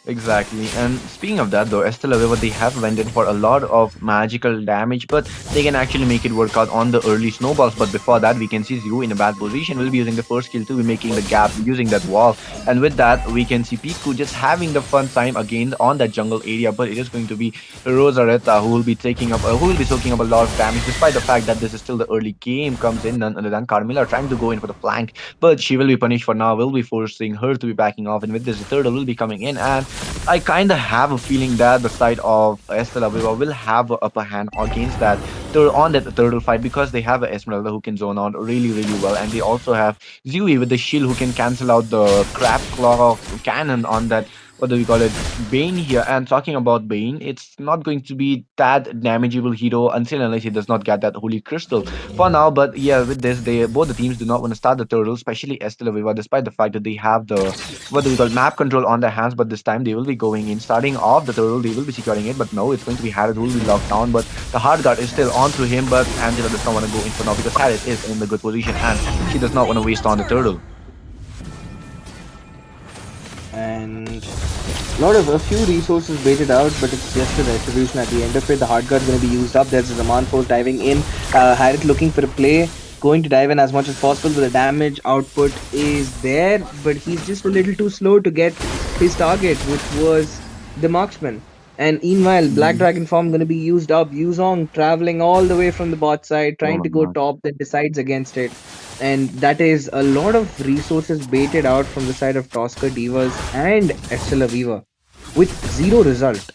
Exactly. And speaking of that, though, Estelle Viva, they have went in for a lot of magical damage, but they can actually make it work out on the early snowballs. But before that, we can see Zero in a bad position. We'll be using the first skill to be making the gap using that wall. And with that, we can see Piku just having the fun time again on that jungle area. But it is going to be Rosaretta who will be who will be soaking up a lot of damage, despite the fact that this is still the early game. Comes in none other than Carmilla trying to go in for the flank, but she will be punished for now. Will be forcing her to be backing off, and with this, the turtle will be coming in. And I kind of have a feeling that the side of Estela Viva will have an upper hand against that on that turtle fight because they have a Esmeralda who can zone out really well, and they also have Zui with the shield who can cancel out the crab claw cannon on that. What do we call it? Bane here. And talking about Bane, it's not going to be that damageable hero until unless he does not get that holy crystal for now. But yeah, with this, they both the teams do not want to start the turtle, especially Estela Viva, despite the fact that they have the what do we call map control on their hands. But this time they will be going in, starting off the turtle, they will be securing it. But no, it's going to be Harris who will be locked down. But the hard guard is still on to him. But Angela does not want to go in for now because Harris is in the good position and she does not want to waste on the turtle. And a few resources baited out, but it's just a retribution at the end of it. The hard guard's going to be used up. There's a Zaman force diving in. Harith looking for a play, going to dive in as much as possible, but the damage output is there, but he's just a little too slow to get his target, which was the marksman. And meanwhile, Black Dragon form going to be used up. Yuzong traveling all the way from the bot side, Oh trying my to go god. top, then decides against it. And that is a lot of resources baited out from the side of Tosca Divas and Estela Viva with zero result.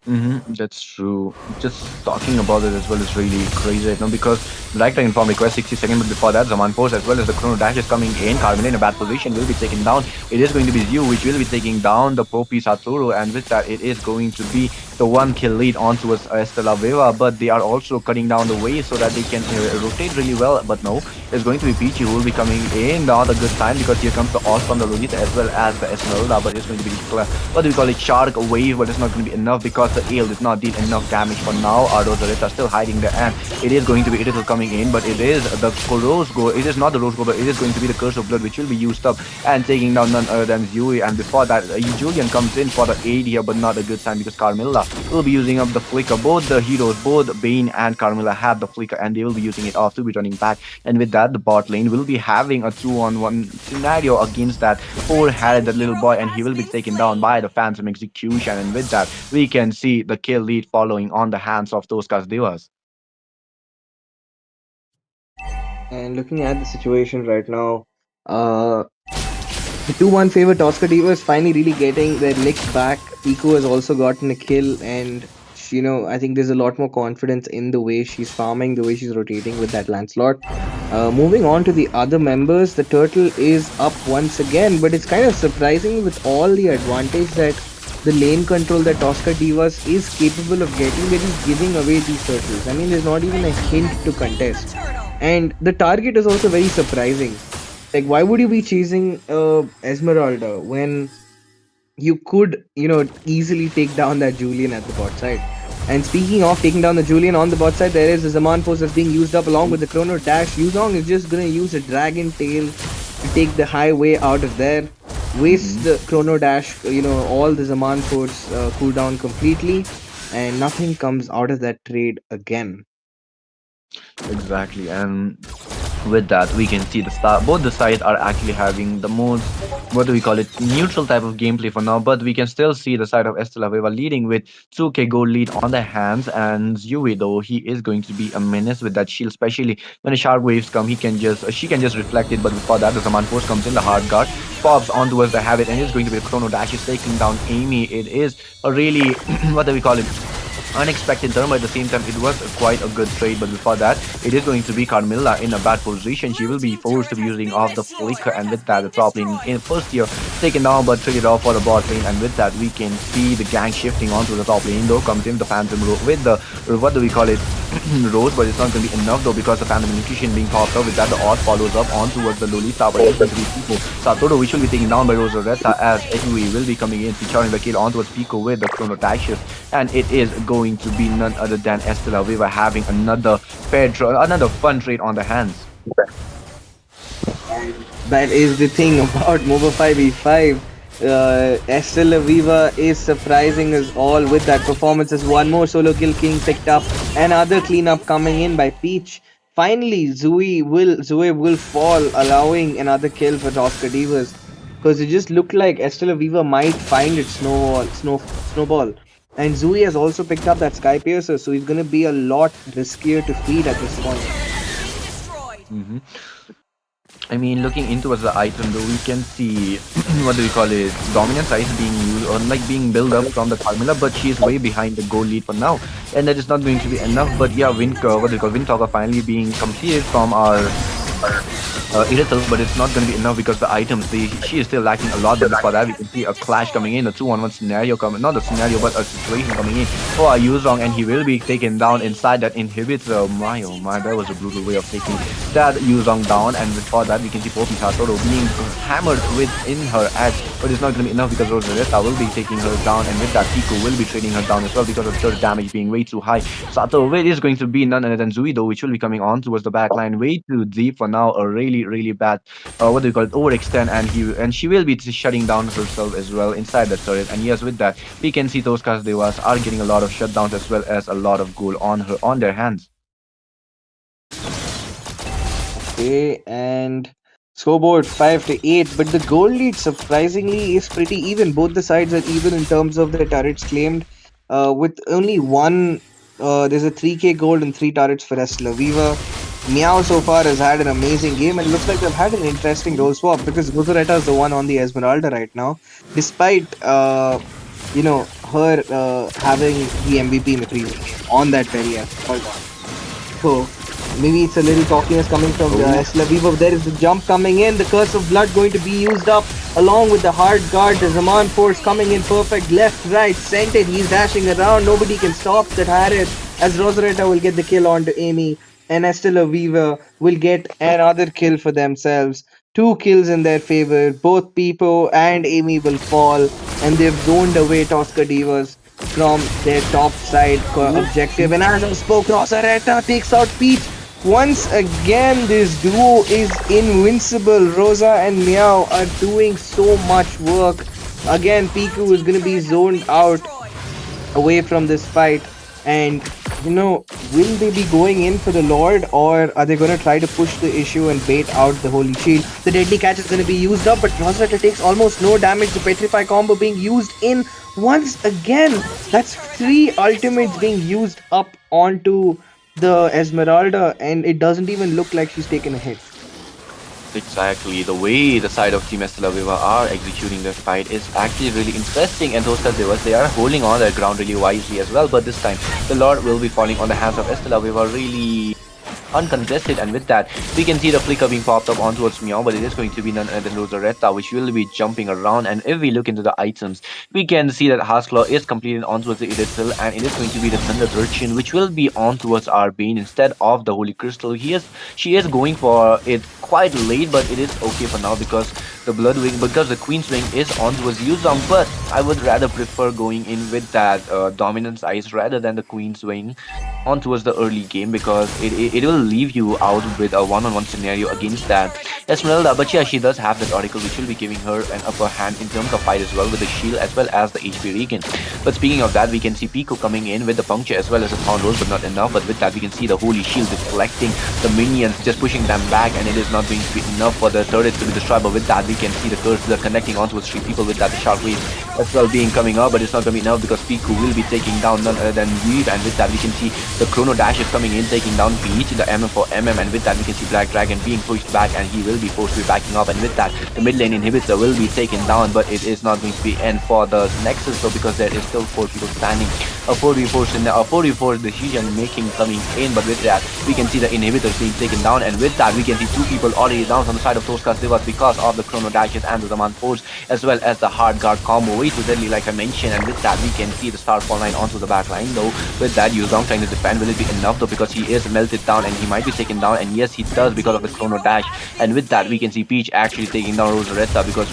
That's true. Just talking about it as well is really crazy right now because Black Dragon Farm requires 60 seconds, but before that, Zaman Force as well as the Chrono Dash is coming in. Carmen in a bad position will be taken down. It is going to be Zio which will be taking down the Poppy Satoru, and with that, it is going to be the one kill lead on towards Estela Viva, but they are also cutting down the way so that they can rotate really well. But no, it's going to be Peachy who will be coming in. Not a good time because here comes the ult from the Lolita as well as the Esmeralda, but it's going to be what do we call it, Shark Wave, but it's not going to be enough because the Ale did not deal enough damage for now. Our Rosaretta still hiding there, and it is going to be Irithel coming in, but it is the Rose Gold. It is not the Rose Gold, but it is going to be the Curse of Blood, which will be used up and taking down none other than Zui. And before that, Julian comes in for the aid here, but not a good time because Carmilla will be using up the flicker. Both the heroes, both Bane and Carmilla, have the flicker, and they will be using it off to be running back. And with that, the bot lane will be having a 2-on-1 scenario against that poor Harry, that little boy, and he will be taken down by the Phantom Execution. And with that, we can see the kill lead following on the hands of those Divas. And looking at the situation right now, uh, The 2-1 favor Tosca Diva is finally really getting their licks back. Pico has also gotten a kill, and I think there's a lot more confidence in the way she's farming, the way she's rotating with that Lancelot. Moving on to the other members, the turtle is up once again, but it's kind of surprising with all the advantage that the lane control that Tosca Divas is capable of getting. They're just giving away these turtles. I mean, there's not even a hint to contest. And the target is also very surprising. Like, why would you be chasing Esmeralda when you could, easily take down that Julian at the bot side? And speaking of taking down the Julian on the bot side, there is a Zaman force that's being used up along with the Chrono Dash. Yuzong is just gonna use a Dragon Tail to take the highway out of there. Waste the Chrono Dash, all the Zaman force cooldown completely, and nothing comes out of that trade again. Exactly, and with that we can see the start both the sides are actually having the most, what do we call it, neutral type of gameplay for now, but we can still see the side of Estela Veva leading with 2k gold lead on their hands. And Yui, though, he is going to be a menace with that shield, especially when the sharp waves come. She can just reflect it, but before that the Zaman force comes in, the hard guard pops on towards the habit, and it's going to be a chrono dash is taking down Amy. It is a really what do we call it, unexpected turn, but at the same time it was quite a good trade. But before that, it is going to be Carmilla in a bad position. She will be forced to be using off the flicker, and with that the top lane in first tier taken down but traded off for the bot lane. And with that we can see the gang shifting onto the top lane, though comes in the Phantom with the what do we call it, Rose, but it's not going to be enough though, because the Phantom Nutrition being popped up. With that the odd follows up on towards the Lolita, but it's going to be Pico Satoru, which will be taken down by Rosaretta, as Edui will be coming in, featuring the kill on towards Pico with the Chrono Dashes. And it is going to be none other than Estela Viva having another another fun trade on the hands. That is the thing about MOBA 5v5. Estela Viva is surprising us all with that performance. As one more solo kill king picked up, another cleanup coming in by Peach. Finally, Zoe will fall, allowing another kill for Oscar Divas. Because it just looked like Estela Viva might find its snowball. And Zui has also picked up that Sky Piercer, so he's gonna be a lot riskier to feed at this point. hmm I mean, looking into the item though, we can see what do we call it, dominance ice being used or like being built up from the Carmilla, but she is way behind the goal lead for now, and that is not going to be enough. But yeah, what do we call Windtalker finally being completed from our Irithel, but it's not going to be enough because the items, she is still lacking a lot. But for that, we can see a clash coming in, a 2-on-1 scenario coming, not a scenario, but a situation coming in for Yuzong, and he will be taken down inside that inhibitor. Oh my, that was a brutal way of taking that Yuzong down. And before that, we can see Poppy Satoru being hammered within her edge, but it's not going to be enough because Rosaretta will be taking her down, and with that, Pico will be trading her down as well because of third damage being way too high. Satoru is going to be none other than Zuido, which will be coming on towards the back line way too deep for now. A really bad what do you call it, overextend, and she will be shutting down herself as well inside the turret. And yes, with that we can see those Devas are getting a lot of shutdowns as well as a lot of goal on their hands. Okay, and scoreboard 5-8, but the goal lead surprisingly is pretty even. Both the sides are even in terms of the turrets claimed. With only one, there's a 3k gold and 3 turrets for Estela Viva. Meow so far has had an amazing game, and looks like they've had an interesting role swap because Guzaretta is the one on the Esmeralda right now, despite her having the MVP in the previous game on that very Esmeralda. So maybe it's a little cockiness coming from Estela Viva. There is the jump coming in, the Curse of Blood going to be used up along with the hard guard. The Zaman force coming in perfect, left, right, center. He's dashing around. Nobody can stop that Harris, as Rosaretta will get the kill onto Amy, and Estela Viva will get another kill for themselves. 2 kills in their favor. Both Pipo and Amy will fall, and they've zoned away Tosca Divas from their top side objective. And as I spoke, Rosaretta takes out Peach. Once again, this duo is invincible. Rosa and Meow are doing so much work. Again, Piku is going to be zoned out away from this fight. And will they be going in for the Lord, or are they going to try to push the issue and bait out the Holy Shield? The Deadly Catch is going to be used up, but Rosaretta takes almost no damage. The Petrify combo being used in once again. That's 3 ultimates being used up onto the Esmeralda, and it doesn't even look like she's taken a hit. Exactly. The way the side of Team Estela Viva are executing their fight is actually really interesting. And those Devas, they are holding on their ground really wisely as well. But this time, the Lord will be falling on the hands of Estela Viva really uncontested, and with that we can see the flicker being popped up on towards Meow, but it is going to be none other than Rosaretta, which will be jumping around. And if we look into the items, we can see that Haskell is completed on towards the Idril, and it is going to be the Thunder Urchin, which will be on towards our Bane instead of the Holy Crystal. She is going for it quite late, but it is okay for now because the Queen's Wing is on towards Yuzong, but I would rather prefer going in with that Dominance Ice rather than the Queen's Wing on towards the early game, because it will leave you out with a one-on-one scenario against that Esmeralda. But yeah, she does have that Oracle, which will be giving her an upper hand in terms of fight as well, with the shield as well as the HP regen. But speaking of that, we can see Pico coming in with the puncture as well as a Pound Rose, but not enough. But with that, we can see the Holy Shield deflecting the minions, just pushing them back, and it is not going to be enough for the turret to be destroyed. But with that, we can see the Curse Blood connecting onto three people, with that the Sharp Wave as well being coming up, but it's not going to be enough because Pico will be taking down none other than Weave. And with that, we can see the Chrono Dash is coming in, taking down Peach, the MM for MM, and with that we can see Black Dragon being pushed back, and he will be forced to be backing up. And with that, the mid lane inhibitor will be taken down, but it is not going to be end for the Nexus though, because there is still 4 people standing. A 4v4 in a 4v4 decision making coming in, but with that we can see the inhibitors being taken down, and with that we can see 2 people already down on the side of Tosca's Divas because of the Chrono Dashes and the Zaman Force, as well as the Hard Guard combo, way too deadly like I mentioned. And with that we can see the Starfall line onto the back line though. With that, Yuzong trying to defend, will it be enough though, because he is melted down and he might be taken down, and yes he does because of the Chrono Dash. And with that we can see Peach actually taking down Rosaretta because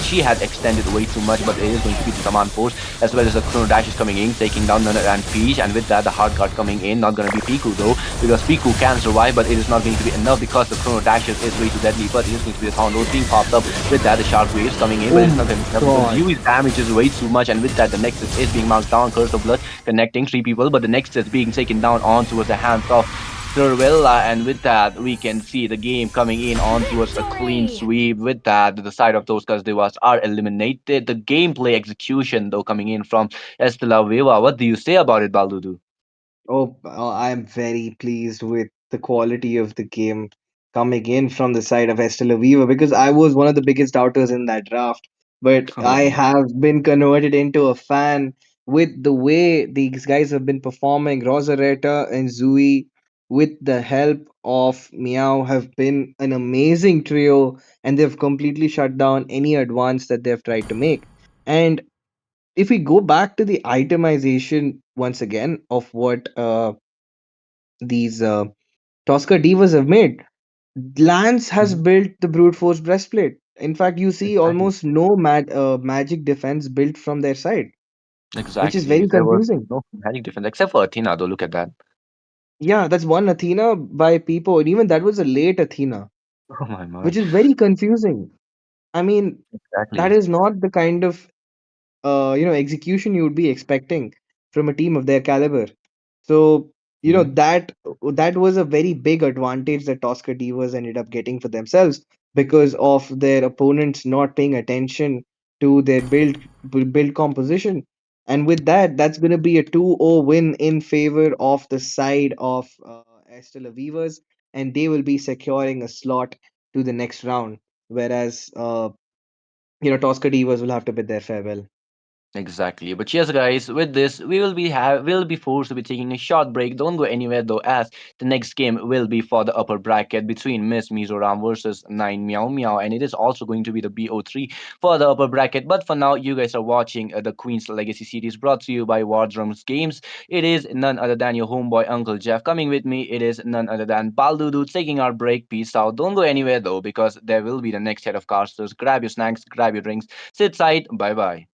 she had extended way too much, but it is going to be the Zaman Force as well as the Chrono Dash is coming in, taking down Nana and Peach. And with that, the Hard Guard coming in, not gonna be Piku though, because Piku can survive, but it is not going to be enough because the Chrono Dash is way too deadly. But it is going to be the Pound Rose being popped up. With that, the Sharp Waves coming in, but it's not going to be enough because Yui's damage is way too much. And with that, the Nexus is being marked down, Curse of Blood connecting 3 people, but the Nexus being taken down on towards the hands of Cervella. And with that, we can see the game coming in on towards a clean sweep. With that, the side of those Devas are eliminated. The gameplay execution, though, coming in from Estela Viva. What do you say about it, Baldudu? I am very pleased with the quality of the game coming in from the side of Estela Viva, because I was one of the biggest doubters in that draft. But I Oh, have been converted into a fan with the way these guys have been performing. Rosaretta and Zui, with the help of Meow, have been an amazing trio, and they've completely shut down any advance that they've tried to make. And if we go back to the itemization once again of what these Tosca Divas have made, Lance has mhm. built the brute force breastplate. In fact, you see Exactly. almost no magic defense built from their side, which is Exactly. very There was confusing. no magic difference except for Athena, though. Look at that. Yeah, that's one Athena by Peepo, and even that was a late Athena, Oh my. which is very confusing. I mean, that Exactly. is not the kind of execution you would be expecting from a team of their caliber. So, Mhm. that was a very big advantage that Tosca Divas ended up getting for themselves, because of their opponents not paying attention to their build composition. And with that, that's going to be a 2-0 win in favor of the side of Estela Vivas, and they will be securing a slot to the next round. Whereas, Tosca Divas will have to bid their farewell. Exactly. But yes, guys, with this, we'll be forced to be taking a short break. Don't go anywhere though, as the next game will be for the upper bracket between Miss Mizoram versus 9 Meow Meow, and it is also going to be the BO3 for the upper bracket. But for now, you guys are watching the Queen's Legacy series brought to you by Wardrum's Games. It is none other than your homeboy Uncle Jeff. Coming with me, it is none other than Baldudu taking our break. Peace out. Don't go anywhere though, because there will be the next set of casters. Grab your snacks, grab your drinks, sit tight. Bye bye.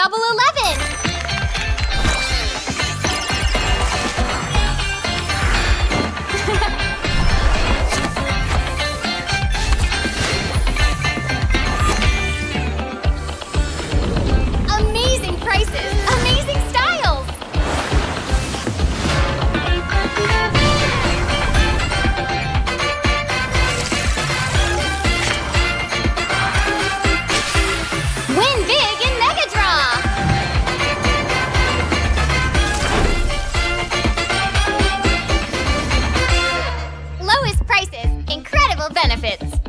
Double 11! Amazing prices! Amazing styles! Win big in Mega Draw! Lowest prices, incredible benefits!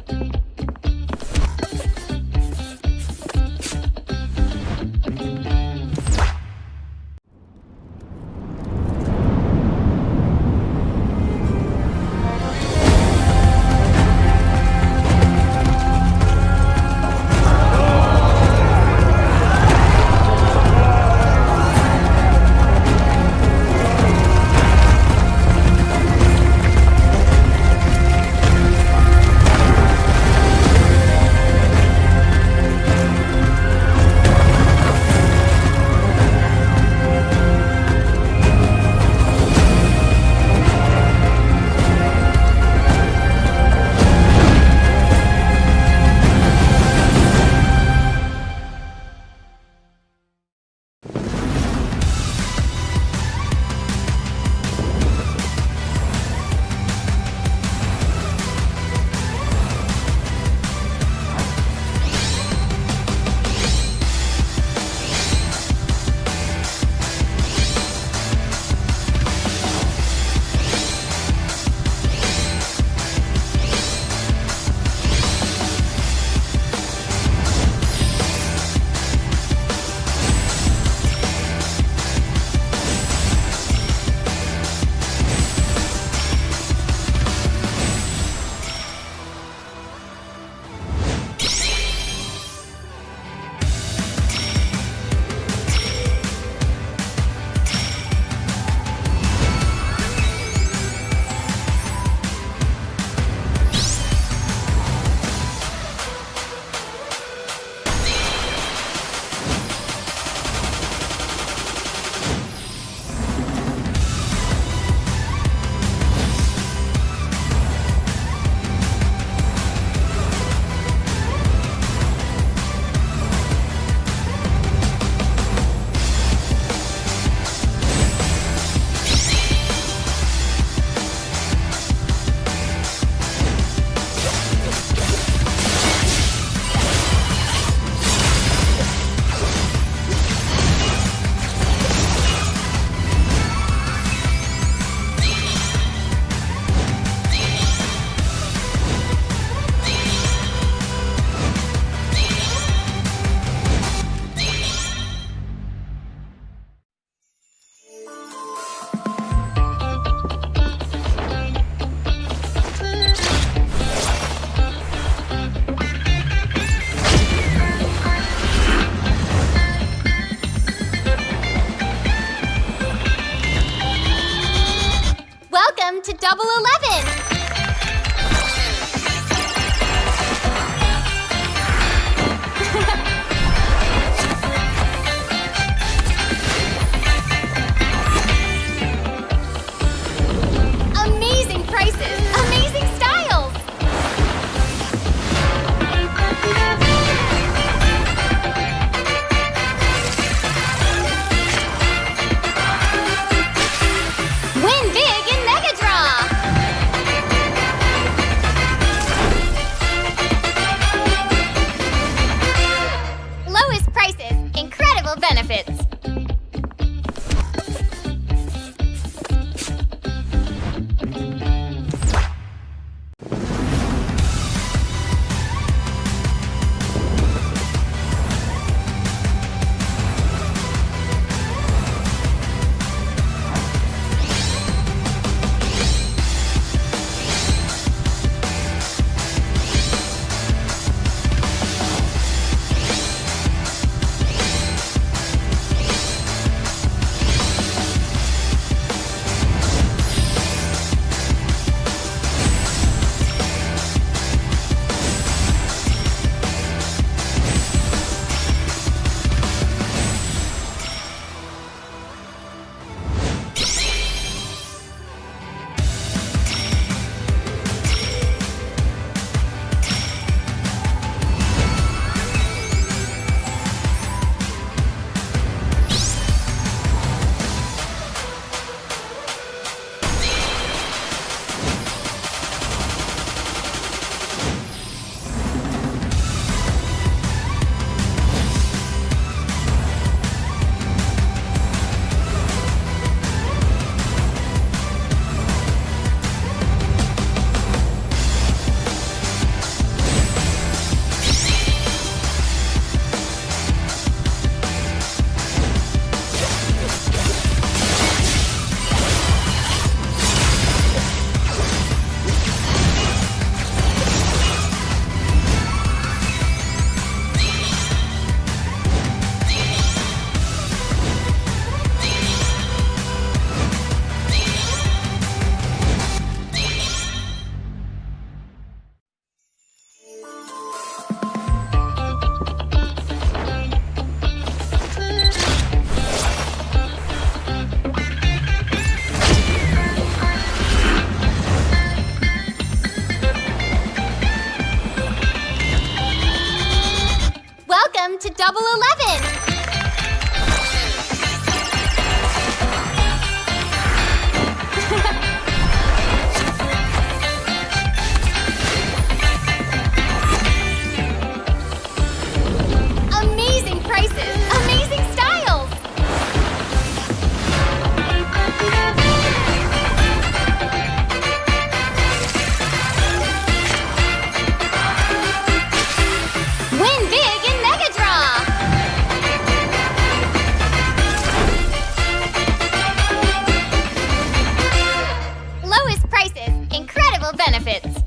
To Double 11! Amazing prices! Amazing styles! Win big in Mega Draw! to Double 11! Amazing prices, amazing styles! Win big in Mega Draw! Lowest prices, incredible benefits.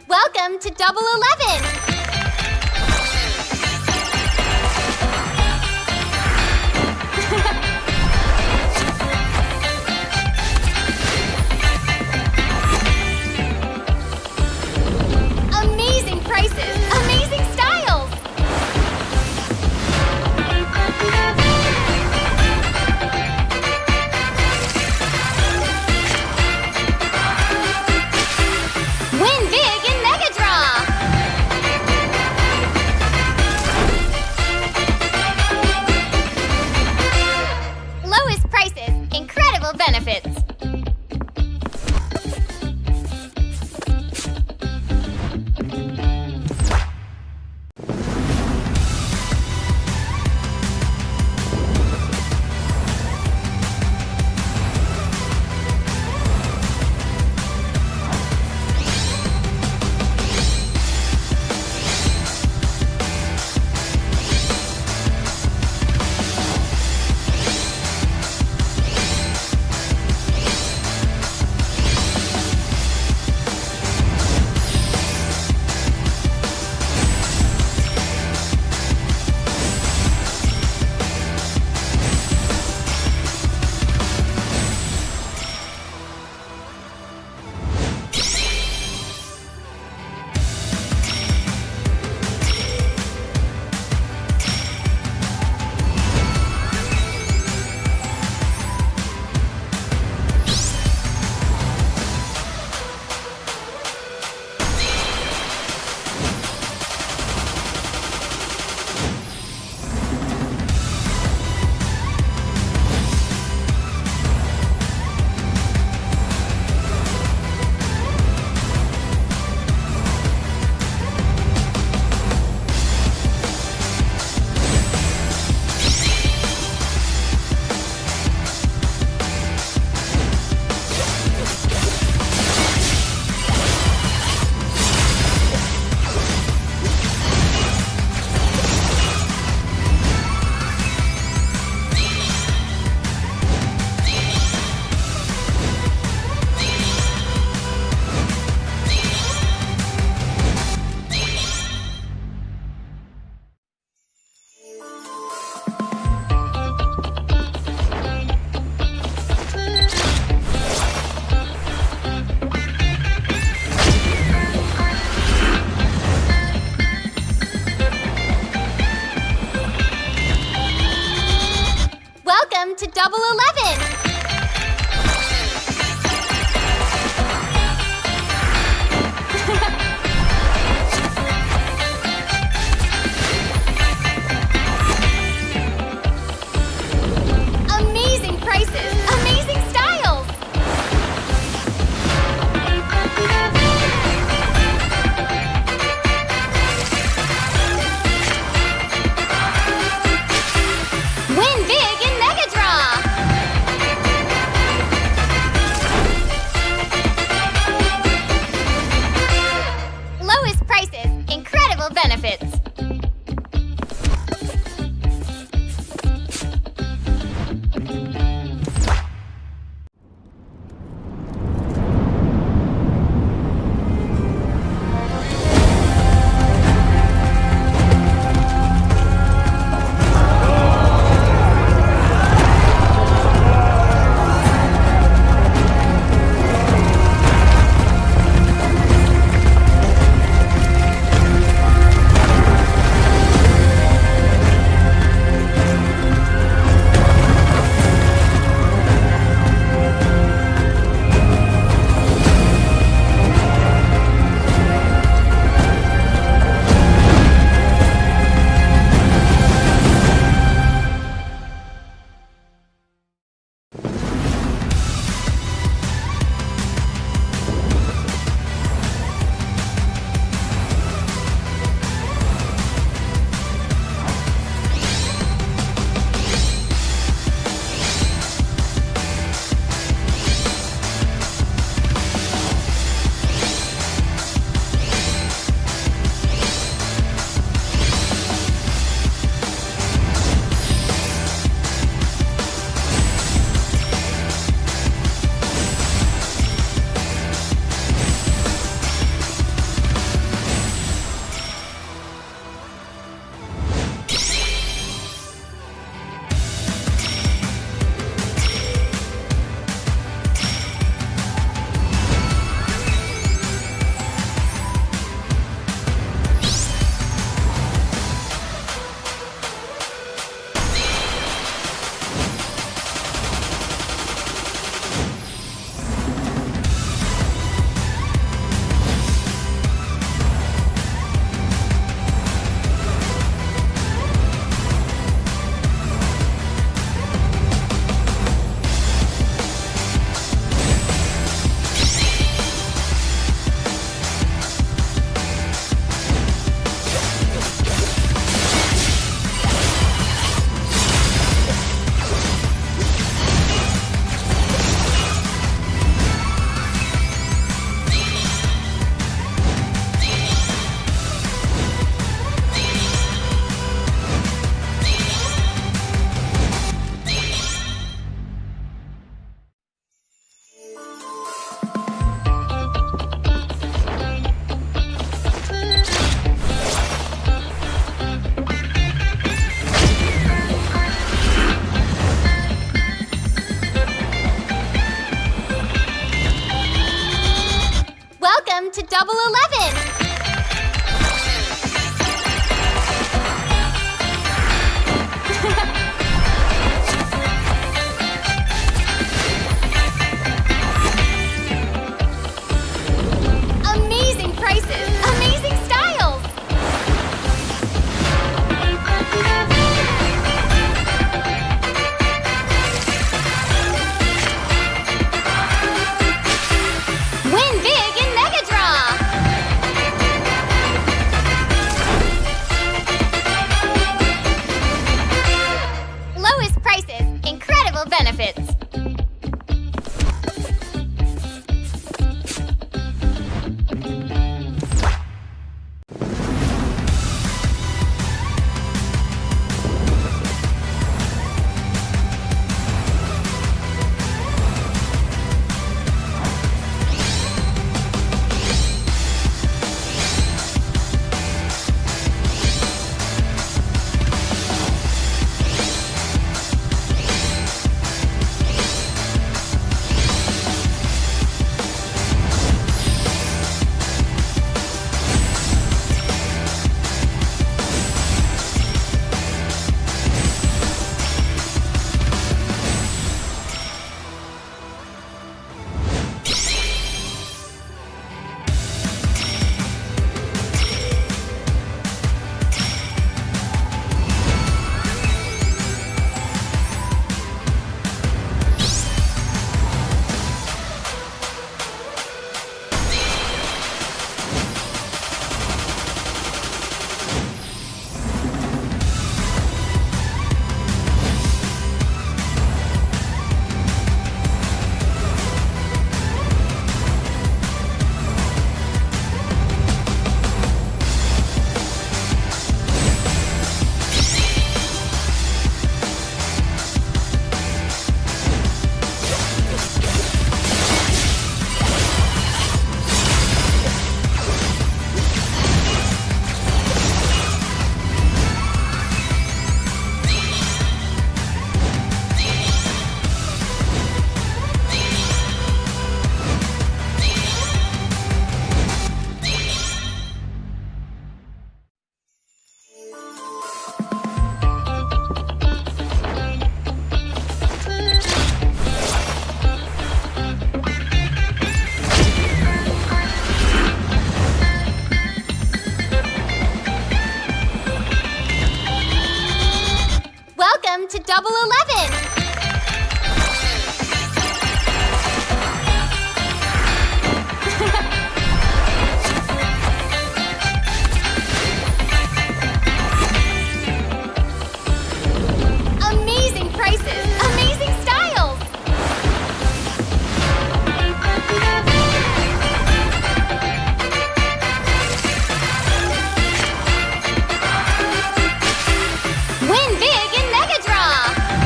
Welcome to Double 11! Amazing prices, amazing styles! Win big in Mega Draw! Welcome to Double 11! Amazing prices, amazing styles! Win big in Mega Draw! Lowest prices, incredible benefits. Welcome to Double 11! Amazing prices, amazing styles! Win big in Mega Draw! Lowest prices, incredible benefits. Double 11. Amazing prices, amazing styles. Win big in Mega Draw.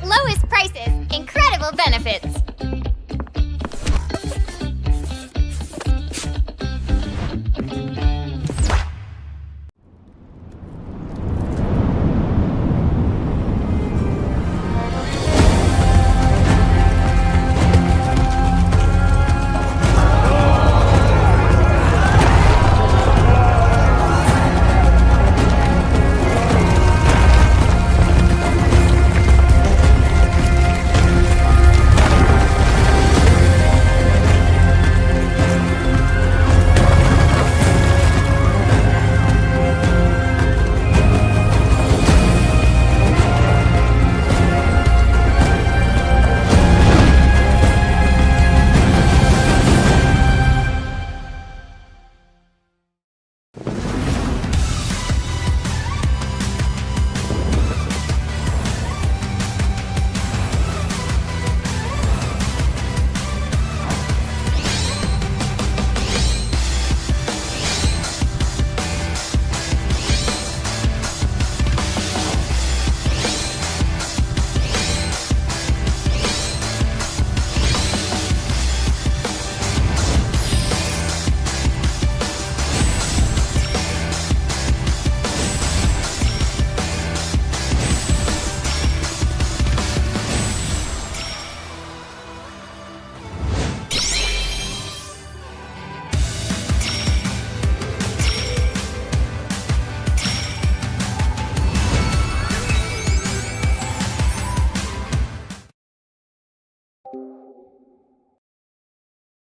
Lowest prices, incredible benefits.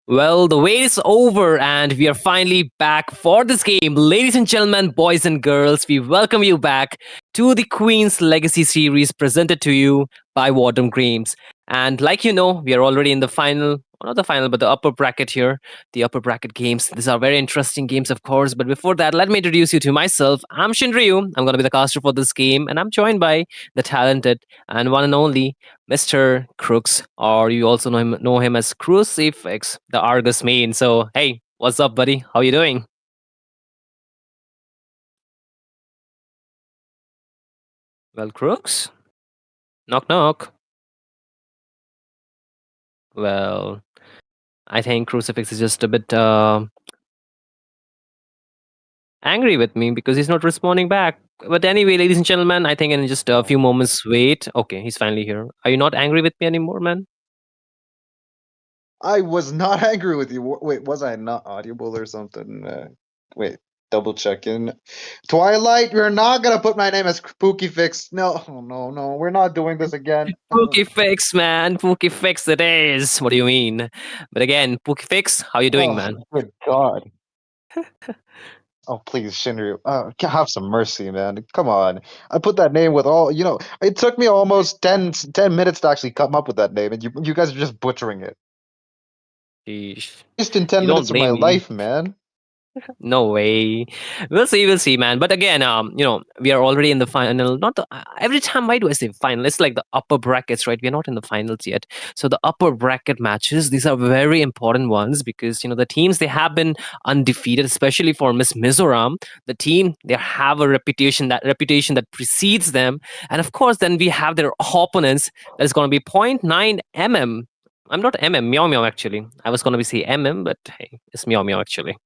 Well, the wait is over and we are finally back for this game. Ladies and gentlemen, boys and girls, we welcome you back to the Queen's Legacy series presented to you by Wardom Games. And like you know, we are already in the final, well, not the final, but the upper bracket here, the upper bracket games. These are very interesting games, of course. But before that, let me introduce you to myself. I'm Shinryu. I'm going to be the caster for this game, and I'm joined by the talented and one and only Mr. Crooks, or you also know him as Crucifix, the Argus main. So, hey, what's up, buddy? How you doing? Well, Crooks? Knock, knock. Well, I think Crucifix is just a bit angry with me because he's not responding back. But anyway, ladies and gentlemen, I think in just a few moments, wait. Okay, he's finally here. Are you not angry with me anymore, man? I was not angry with you. Wait, was I not audible or something? Wait, double checking. Twilight, you're not gonna put my name as Pookie Fix. No, no, no, we're not doing this again. Pookie Fix, man. Pookie Fix it is. What do you mean? But again, Pookie Fix, how you doing, Oh, man? good God. Oh, please, Shinryu, have some mercy, man. Come on. I put that name with all, it took me almost 10 minutes to actually come up with that name, and you guys are just butchering it. Sheesh. Wasting 10 You don't minutes of my blame me. life, man. No way. We'll see, man. But again, we are already in the final. Not the, every time. Why do I say final? It's like the upper brackets, right? We're not in the finals yet. So the upper bracket matches, these are very important ones because the teams they have been undefeated, especially for Miss Mizoram. The team they have a reputation that precedes them, and of course, then we have their opponents. That is going to be point 0.9 mm. I'm not mm, meow meow actually. I was going to be say mm, but hey, it's meow meow actually.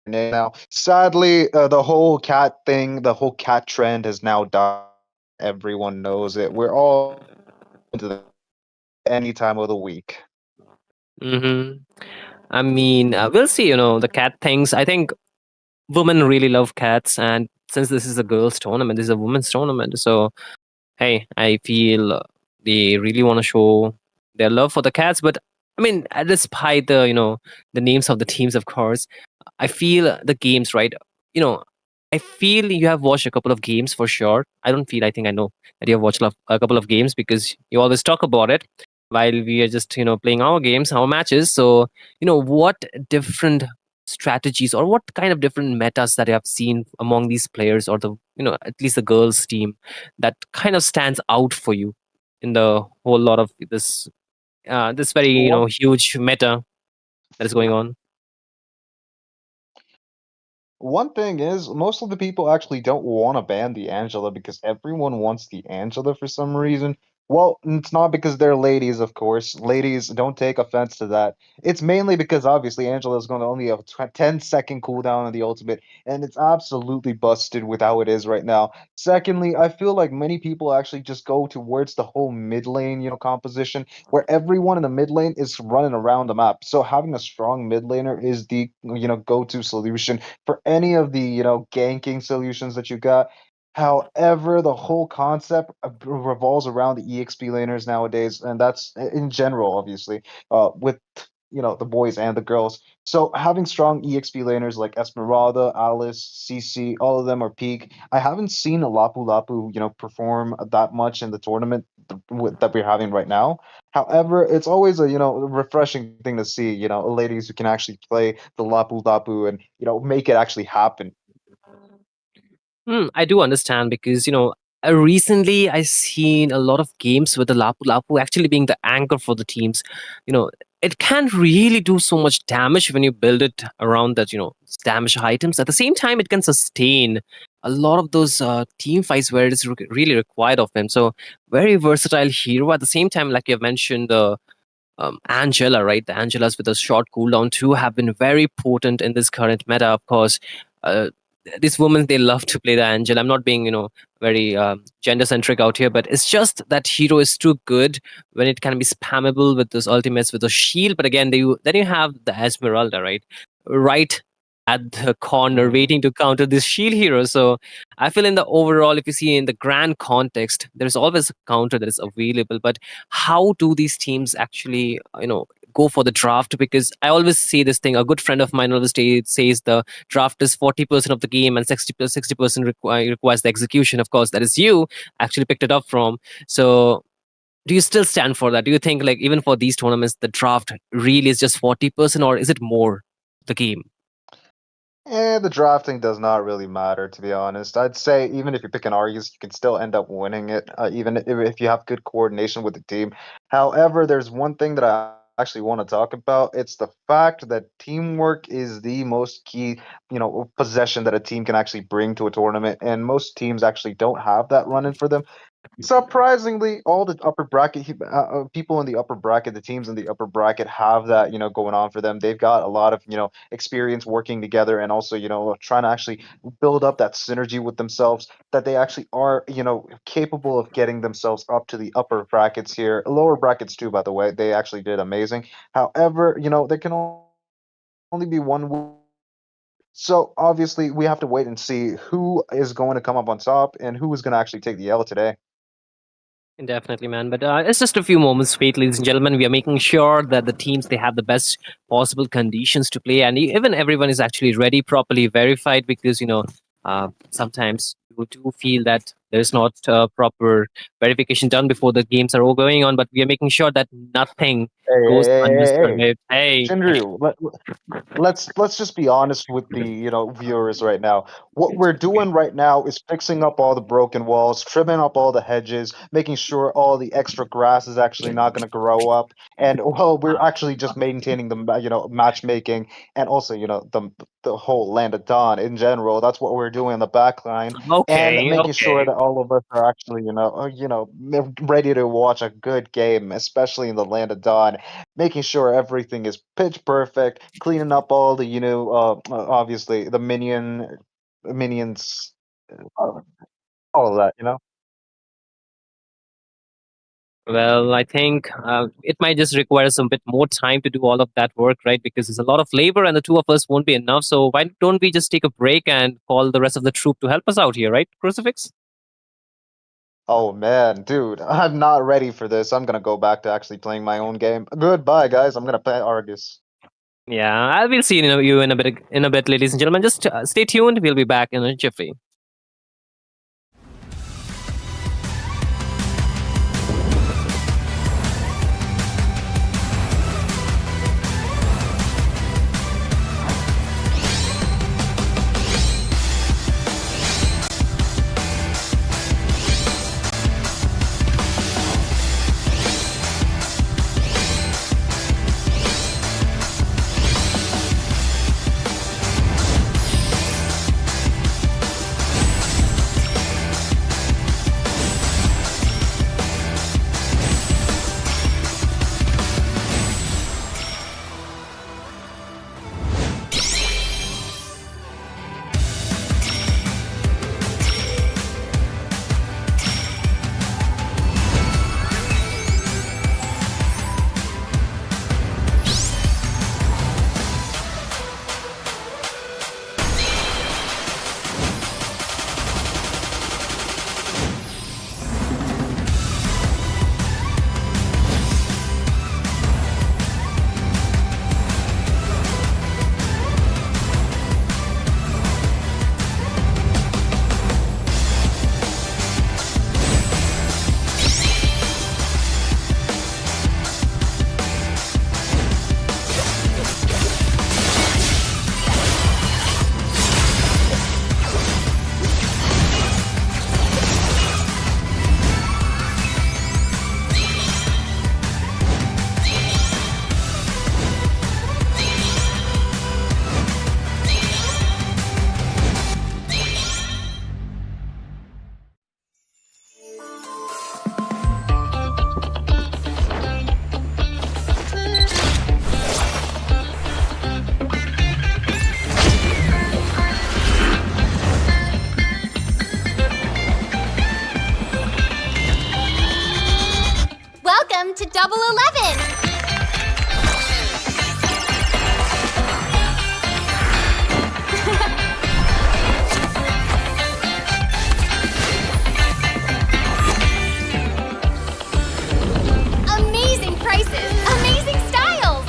Now, sadly, the whole cat thing, the whole cat trend has now died. Everyone knows it. We're all into the any time of the week. Mm-hmm. I mean, we'll see. The cat things. I think women really love cats, and since this is a girls' tournament, this is a women's tournament. So hey, I feel they really want to show their love for the cats. But I mean, despite the the names of the teams, of course, I feel the games, right? You know, I feel you have watched a couple of games for sure. I don't feel. I think I know that you have watched a couple of games because you always talk about it while we are just playing our games, our matches. So what different strategies or what kind of different metas that you have seen among these players or the at least the girls team that kind of stands out for you in the whole lot of this very One huge meta that is going on. One thing is, most of the people actually don't want to ban the Angela because everyone wants the Angela for some reason. Well, it's not because they're ladies, of course. Ladies, don't take offense to that. It's mainly because obviously Angela is going to only have a 10-second cooldown on the ultimate, and it's absolutely busted with how it is right now. Secondly, I feel like many people actually just go towards the whole mid lane, composition, where everyone in the mid lane is running around the map. So having a strong mid laner is the, go-to solution for any of the ganking solutions that you got. However, the whole concept revolves around the EXP laners nowadays, and that's in general, obviously, with the boys and the girls. So having strong EXP laners like Esmeralda, Alice, CC, all of them are peak. I haven't seen a Lapu Lapu, perform that much in the tournament that we're having right now. However, it's always a refreshing thing to see, ladies who can actually play the Lapu Lapu and make it actually happen. I do understand because recently I seen a lot of games with the Lapu Lapu actually being the anchor for the teams. You know, it can't really do so much damage when you build it around that damage items. At the same time, it can sustain a lot of those team fights where it is really required of him. So very versatile hero. At the same time, like you have mentioned, the Angela, right? The Angelas with a short cooldown too have been very potent in this current meta. Of course, uh, these women they love to play the Angela. I'm not being very gender centric out here, but it's just that hero is too good when it can be spammable with those ultimates with a shield. But again, then you have the Esmeralda, right? Right at the corner, Mhm. waiting to counter this shield hero. So I feel in the overall, if you see in the grand context, there's always a counter that is available. But how do these teams actually go for the draft? Because I always say this thing, a good friend of mine always says the draft is 40% of the game and 60% requires the execution. Of course, that is you actually picked it up from. So do you still stand for that? Do you think like even for these tournaments the draft really is just 40% or is it more the game? The drafting does not really matter, to be honest. I'd say even if you pick an Argus, you can still end up winning it, even if you have good coordination with the team. However, there's one thing that I actually want to talk about. It's the fact that teamwork is the most key, possession that a team can actually bring to a tournament, and most teams actually don't have that running for them. Surprisingly, all the upper bracket people in the upper bracket, the teams in the upper bracket have that, going on for them. They've got a lot of, experience working together and also, trying to actually build up that synergy with themselves that they actually are, capable of getting themselves up to the upper brackets here. Lower brackets too, by the way. They actually did amazing. However, there can only be one winner. So obviously, we have to wait and see who is going to come up on top and who is going to actually take the L today. Definitely, man. But it's just a few moments wait, ladies and gentlemen. We are making sure that the teams they have the best possible conditions to play, and even everyone is actually ready, properly verified. Because sometimes you do feel that there's not proper verification done before the games are all going on. But we are making sure that nothing Hey, hey, goes hey, hey, hey. undisturbed. Hey, Shinryu, let's just be honest with the viewers right now. What we're doing right now is fixing up all the broken walls, trimming up all the hedges, making sure all the extra grass is actually not going to grow up, and well, we're actually just maintaining the matchmaking and also the whole Land of Dawn in general. That's what we're doing in the back line, and okay, making sure okay. that all of us are actually ready to watch a good game, especially in the Land of Dawn, making sure everything is pitch perfect, cleaning up all the obviously the minions, uh, all of that. Well, I think it might just require some bit more time to do all of that work, right? Because it's a lot of labor and the two of us won't be enough. So why don't we just take a break and call the rest of the troop to help us out here, right, Crucifix? Oh man, dude, I'm not ready for this. I'm gonna go back to actually playing my own game. Goodbye, guys. I'm gonna play Argus. Yeah, I will see you in a bit, ladies and gentlemen. Just stay tuned. We'll be back in a jiffy. Welcome to Double 11! Amazing prices, amazing styles!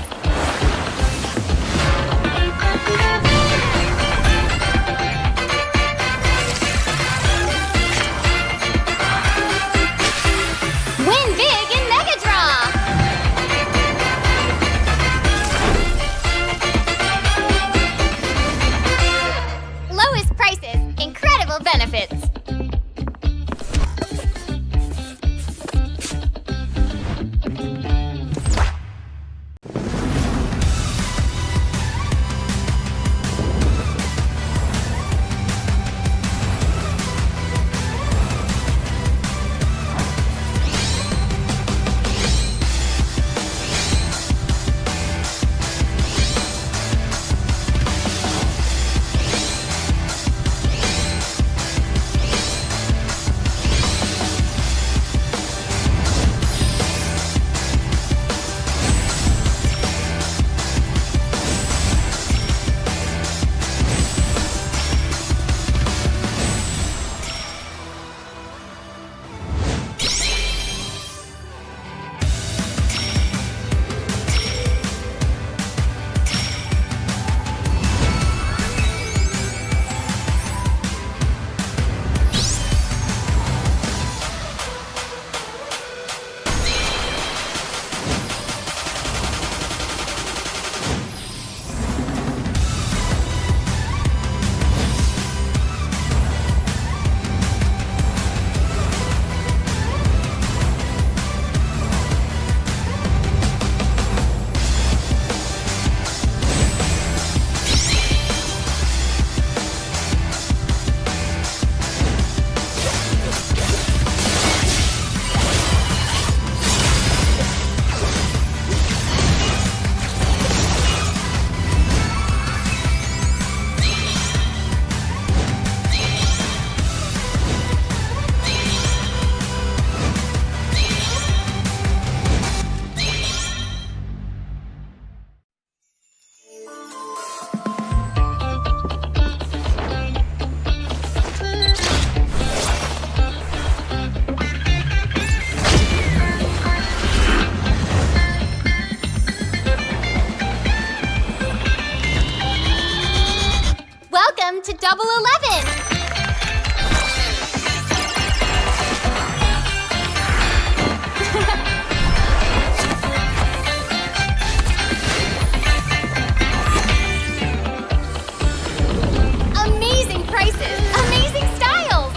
Win big in Mega Draw! to Double 11! Amazing prices, amazing styles!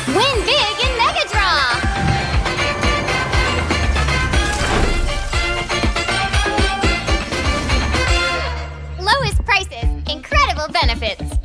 Win big in Mega Draw! Lowest prices, incredible benefits.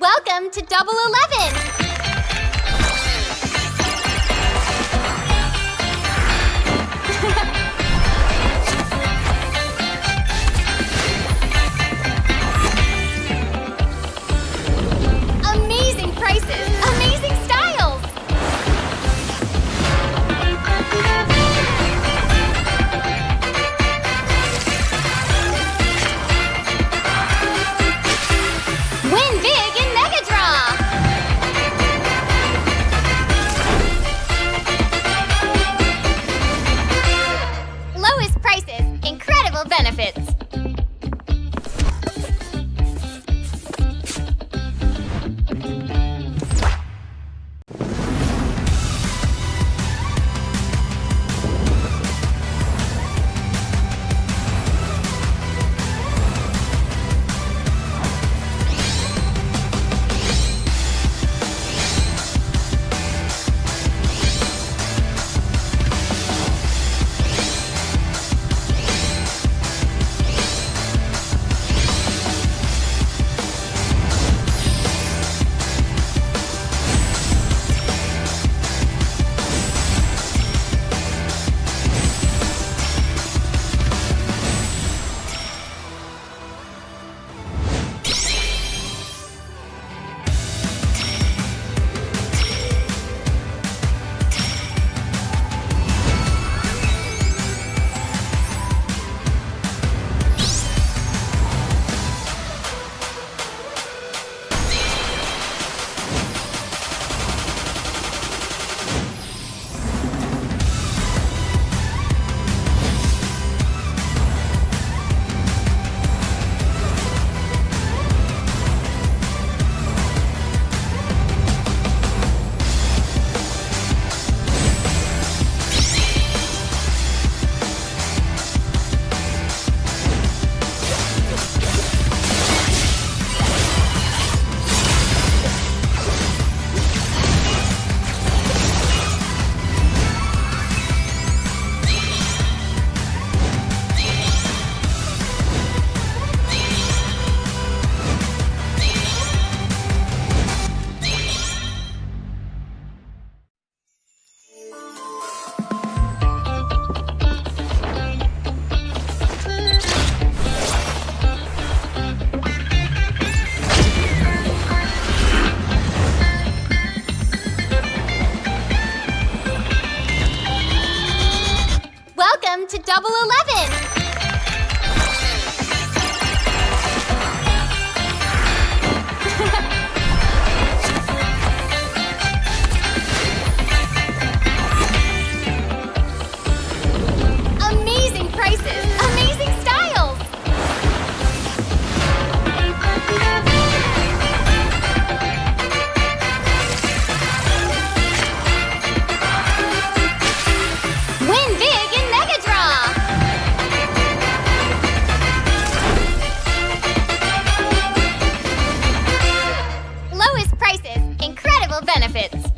Welcome to Double 11! Amazing prices, amazing styles! Win big in Mega Draw! Double 11. Amazing prices, amazing styles. Win big in Mega Draw. Lowest prices, incredible benefits.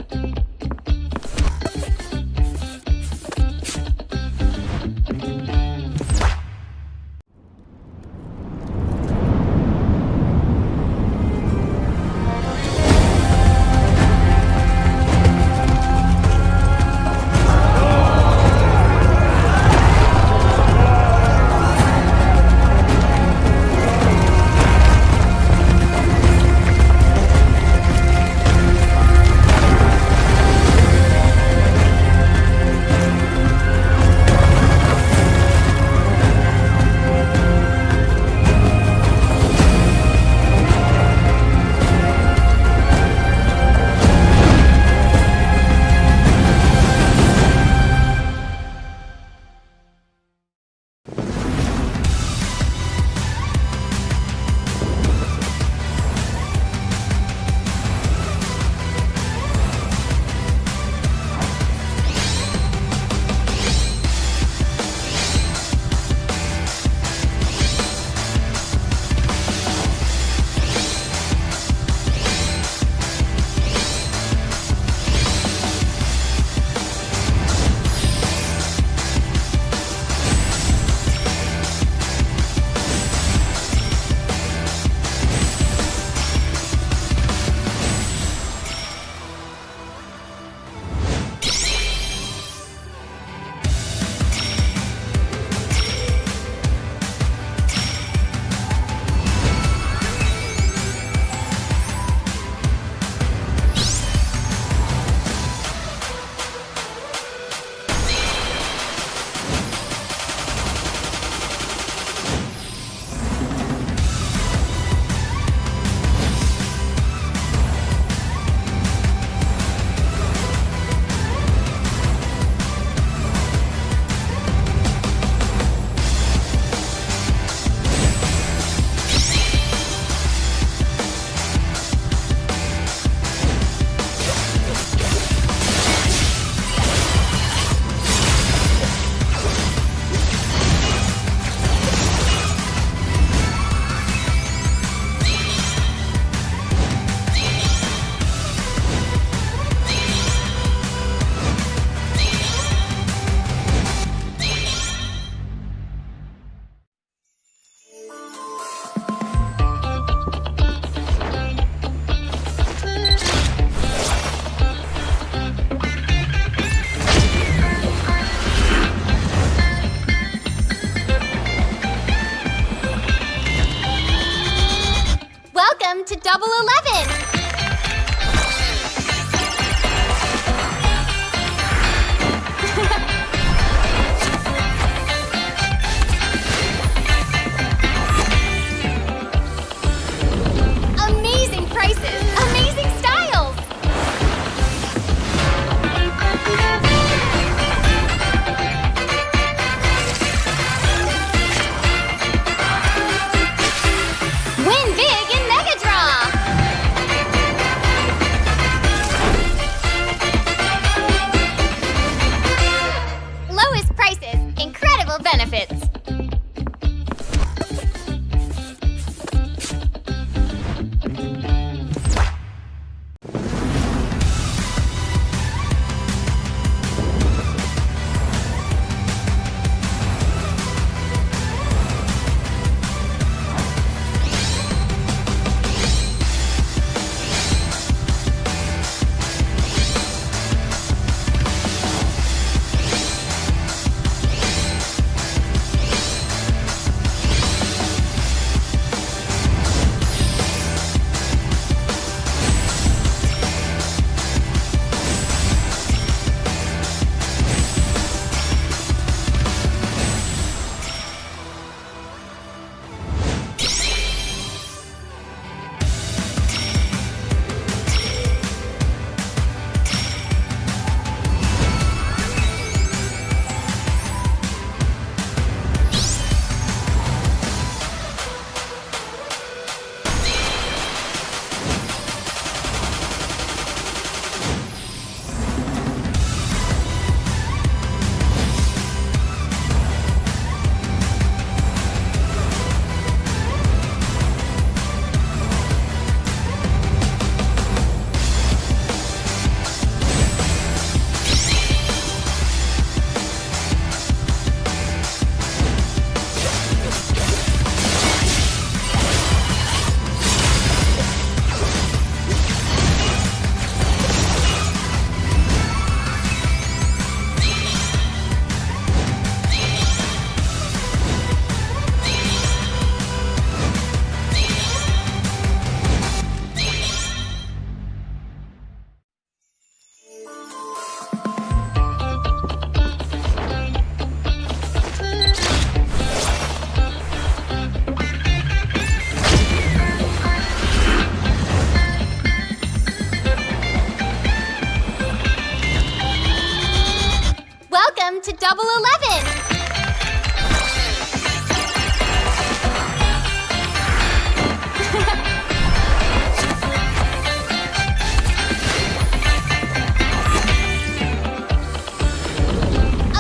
Double 11.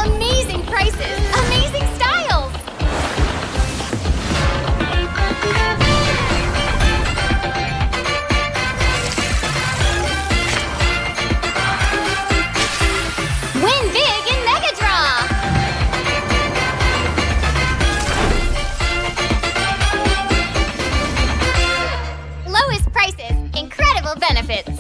Amazing prices, amazing styles. Win big in Mega Draw. Lowest prices, incredible benefits.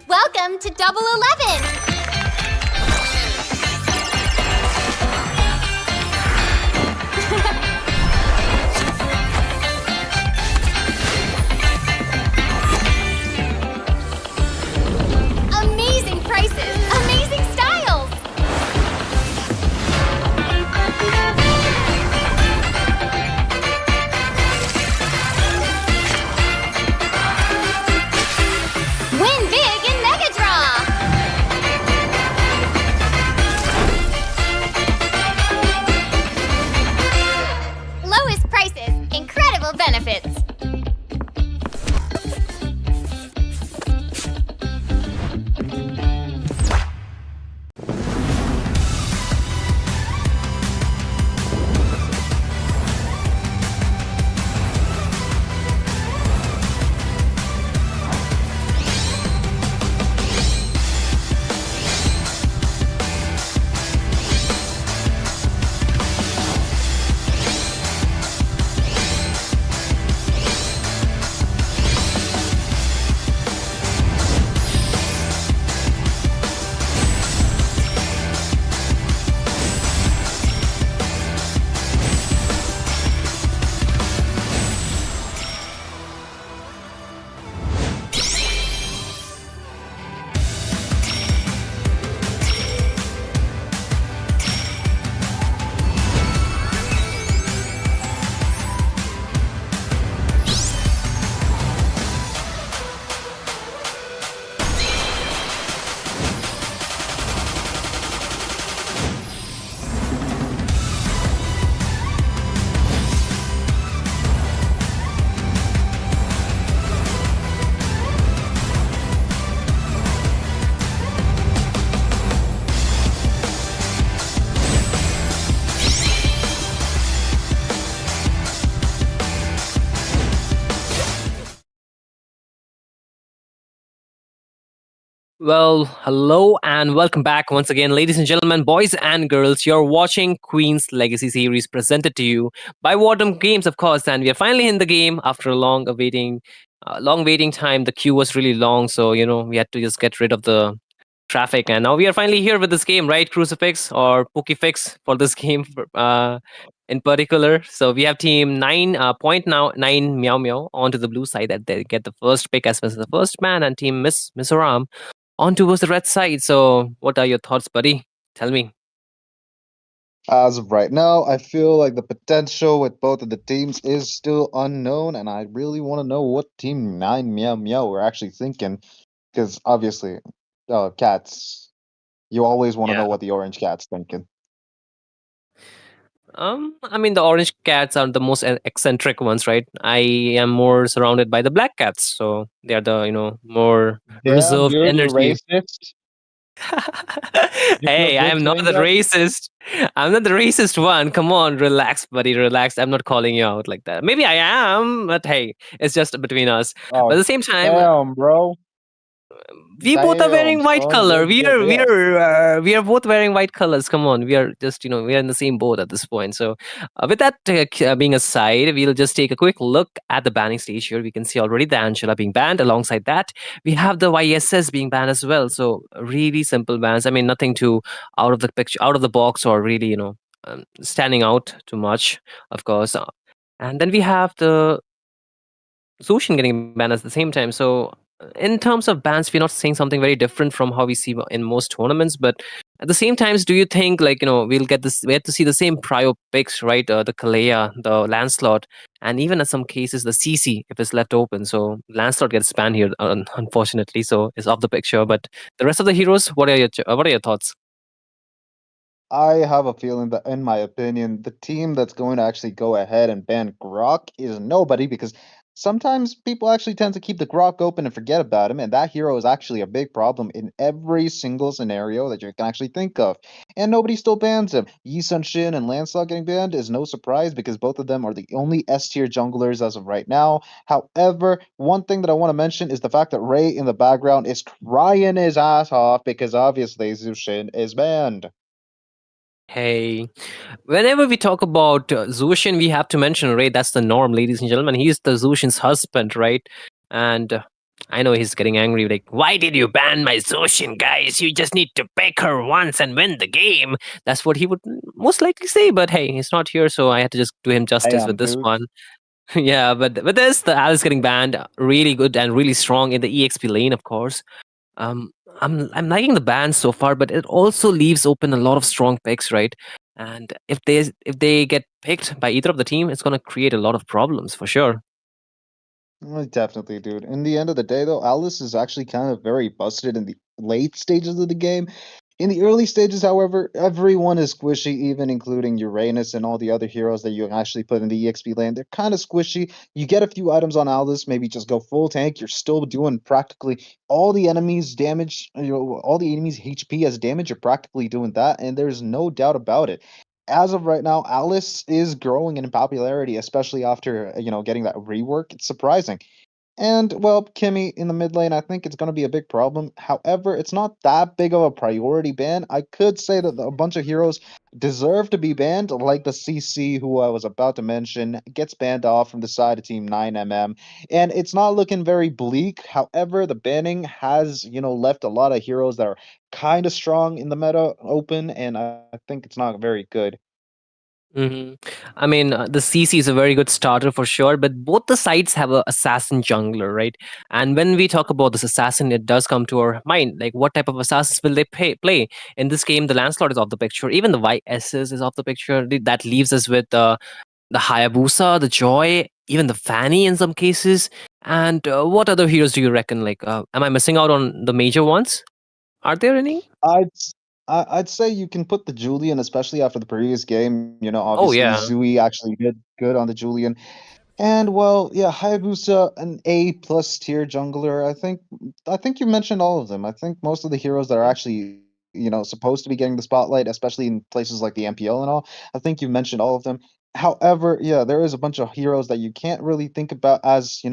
Welcome to Double 11. Amazing prices, amazing styles. Win big in Mega Draw. Well, hello and welcome back once again, ladies and gentlemen, boys and girls. You're watching Queen's Legacy series presented to you by Wardom Games, of course, and we are finally in the game after a long waiting time. The queue was really long, so we had to just get rid of the traffic, and now we are finally here with this game, right? Crucifix or Pokefix for this game, in particular. So we have team nine point now nine Meow Meow onto the blue side that they get the first pick as well as the first man, and team Miss Aram on towards the red side. So, what are your thoughts, buddy? Tell me. As of right now, I feel like the potential with both of the teams is still unknown, and I really want to know what Team 9 Meow Meow we're actually thinking. Because obviously, cats, you always want to know Yeah. what the orange cat's thinking. I mean, the orange cats are the most eccentric ones, right? I am more surrounded by the black cats, so they are the more Damn, reserved dude, you're energy. racist. You feel Hey, I good am not saying the that? racist. I'm not the racist one. Come on, relax, buddy, relax. I'm not calling you out like that. Maybe I am, but hey, it's just between us. Oh, But at the same time, damn, bro. we both are Damn, wearing white son. color. Yeah, We yeah, are we yeah. are we are both wearing white colors. Come on, we are just we are in the same boat at this point. So, with that being aside, we'll just take a quick look at the banning stage here. We can see already the Angela being banned. Alongside that, we have the YSS being banned as well. So, really simple bans. I mean, nothing too out of the picture, out of the box, or really standing out too much. Of course, and then we have the Zushin getting banned at the same time. So, in terms of bans, we're not seeing something very different from how we see in most tournaments. But at the same times, do you think we'll get this? We have to see the same prio picks, right? The Kalea, the Lancelot, and even in some cases the CC if it's left open. So Lancelot gets banned here, unfortunately. So it's off the picture. But the rest of the heroes, what are your thoughts? I have a feeling that, in my opinion, the team that's going to actually go ahead and ban Grok is nobody because sometimes people actually tend to keep the Grok open and forget about him, and that hero is actually a big problem in every single scenario that you can actually think of. And nobody still bans him. Yi Sun Shin and Lancelot getting banned is no surprise because both of them are the only S tier junglers as of right now. However, one thing that I want to mention is the fact that Ray in the background is crying his ass off because obviously Zushin is banned. Hey, whenever we talk about Zushin, we have to mention Ray. That's the norm, ladies and gentlemen. He's the Zushin's husband, right? And I know he's getting angry. Like, why did you ban my Zushin, guys? You just need to pick her once and win the game. That's what he would most likely say. But hey, he's not here, so I had to just do him justice with Damn, this dude. one. Yeah, but with this, the Alice getting banned, really good and really strong in the EXP lane, of course. Um, I'm liking the band so far, but it also leaves open a lot of strong picks, right? And if they get picked by either of the team, it's gonna create a lot of problems for sure. Definitely, dude. In the end of the day, though, Alice is actually kind of very busted in the late stages of the game. In the early stages, however, everyone is squishy, even including Uranus and all the other heroes that you actually put in the EXP lane. They're kind of squishy. You get a few items on Alice, maybe just go full tank. You're still doing practically all the enemies' damage, all the enemies' HP as damage. You're practically doing that, and there's no doubt about it. As of right now, Alice is growing in popularity, especially after getting that rework. It's surprising. And well, Kimmy in the mid lane, I think it's going to be a big problem. However, it's not that big of a priority ban. I could say that a bunch of heroes deserve to be banned, like the CC, who I was about to mention, gets banned off from the side of Team 9MM. And it's not looking very bleak. However, the banning has, left a lot of heroes that are kind of strong in the meta open, and I think it's not very good. hmm I mean, the CC is a very good starter for sure, but both the sides have a assassin jungler, right? And when we talk about this assassin, it does come to our mind, like what type of assassins will they play? In this game, the Lancelot is off the picture, even the YSS is off the picture. That leaves us with the Hayabusa, the Joy, even the Fanny in some cases. And what other heroes do you reckon? Like, am I missing out on the major ones? Are there any? I'd s- I'd say you can put the Julian, especially after the previous game. Oh Obviously yeah. Zui actually did good on the Julian, and well, yeah, Hayabusa, an A plus tier jungler. I think you mentioned all of them. I think most of the heroes that are actually supposed to be getting the spotlight, especially in places like the MPL and all. I think you mentioned all of them. However, yeah, there is a bunch of heroes that you can't really think about as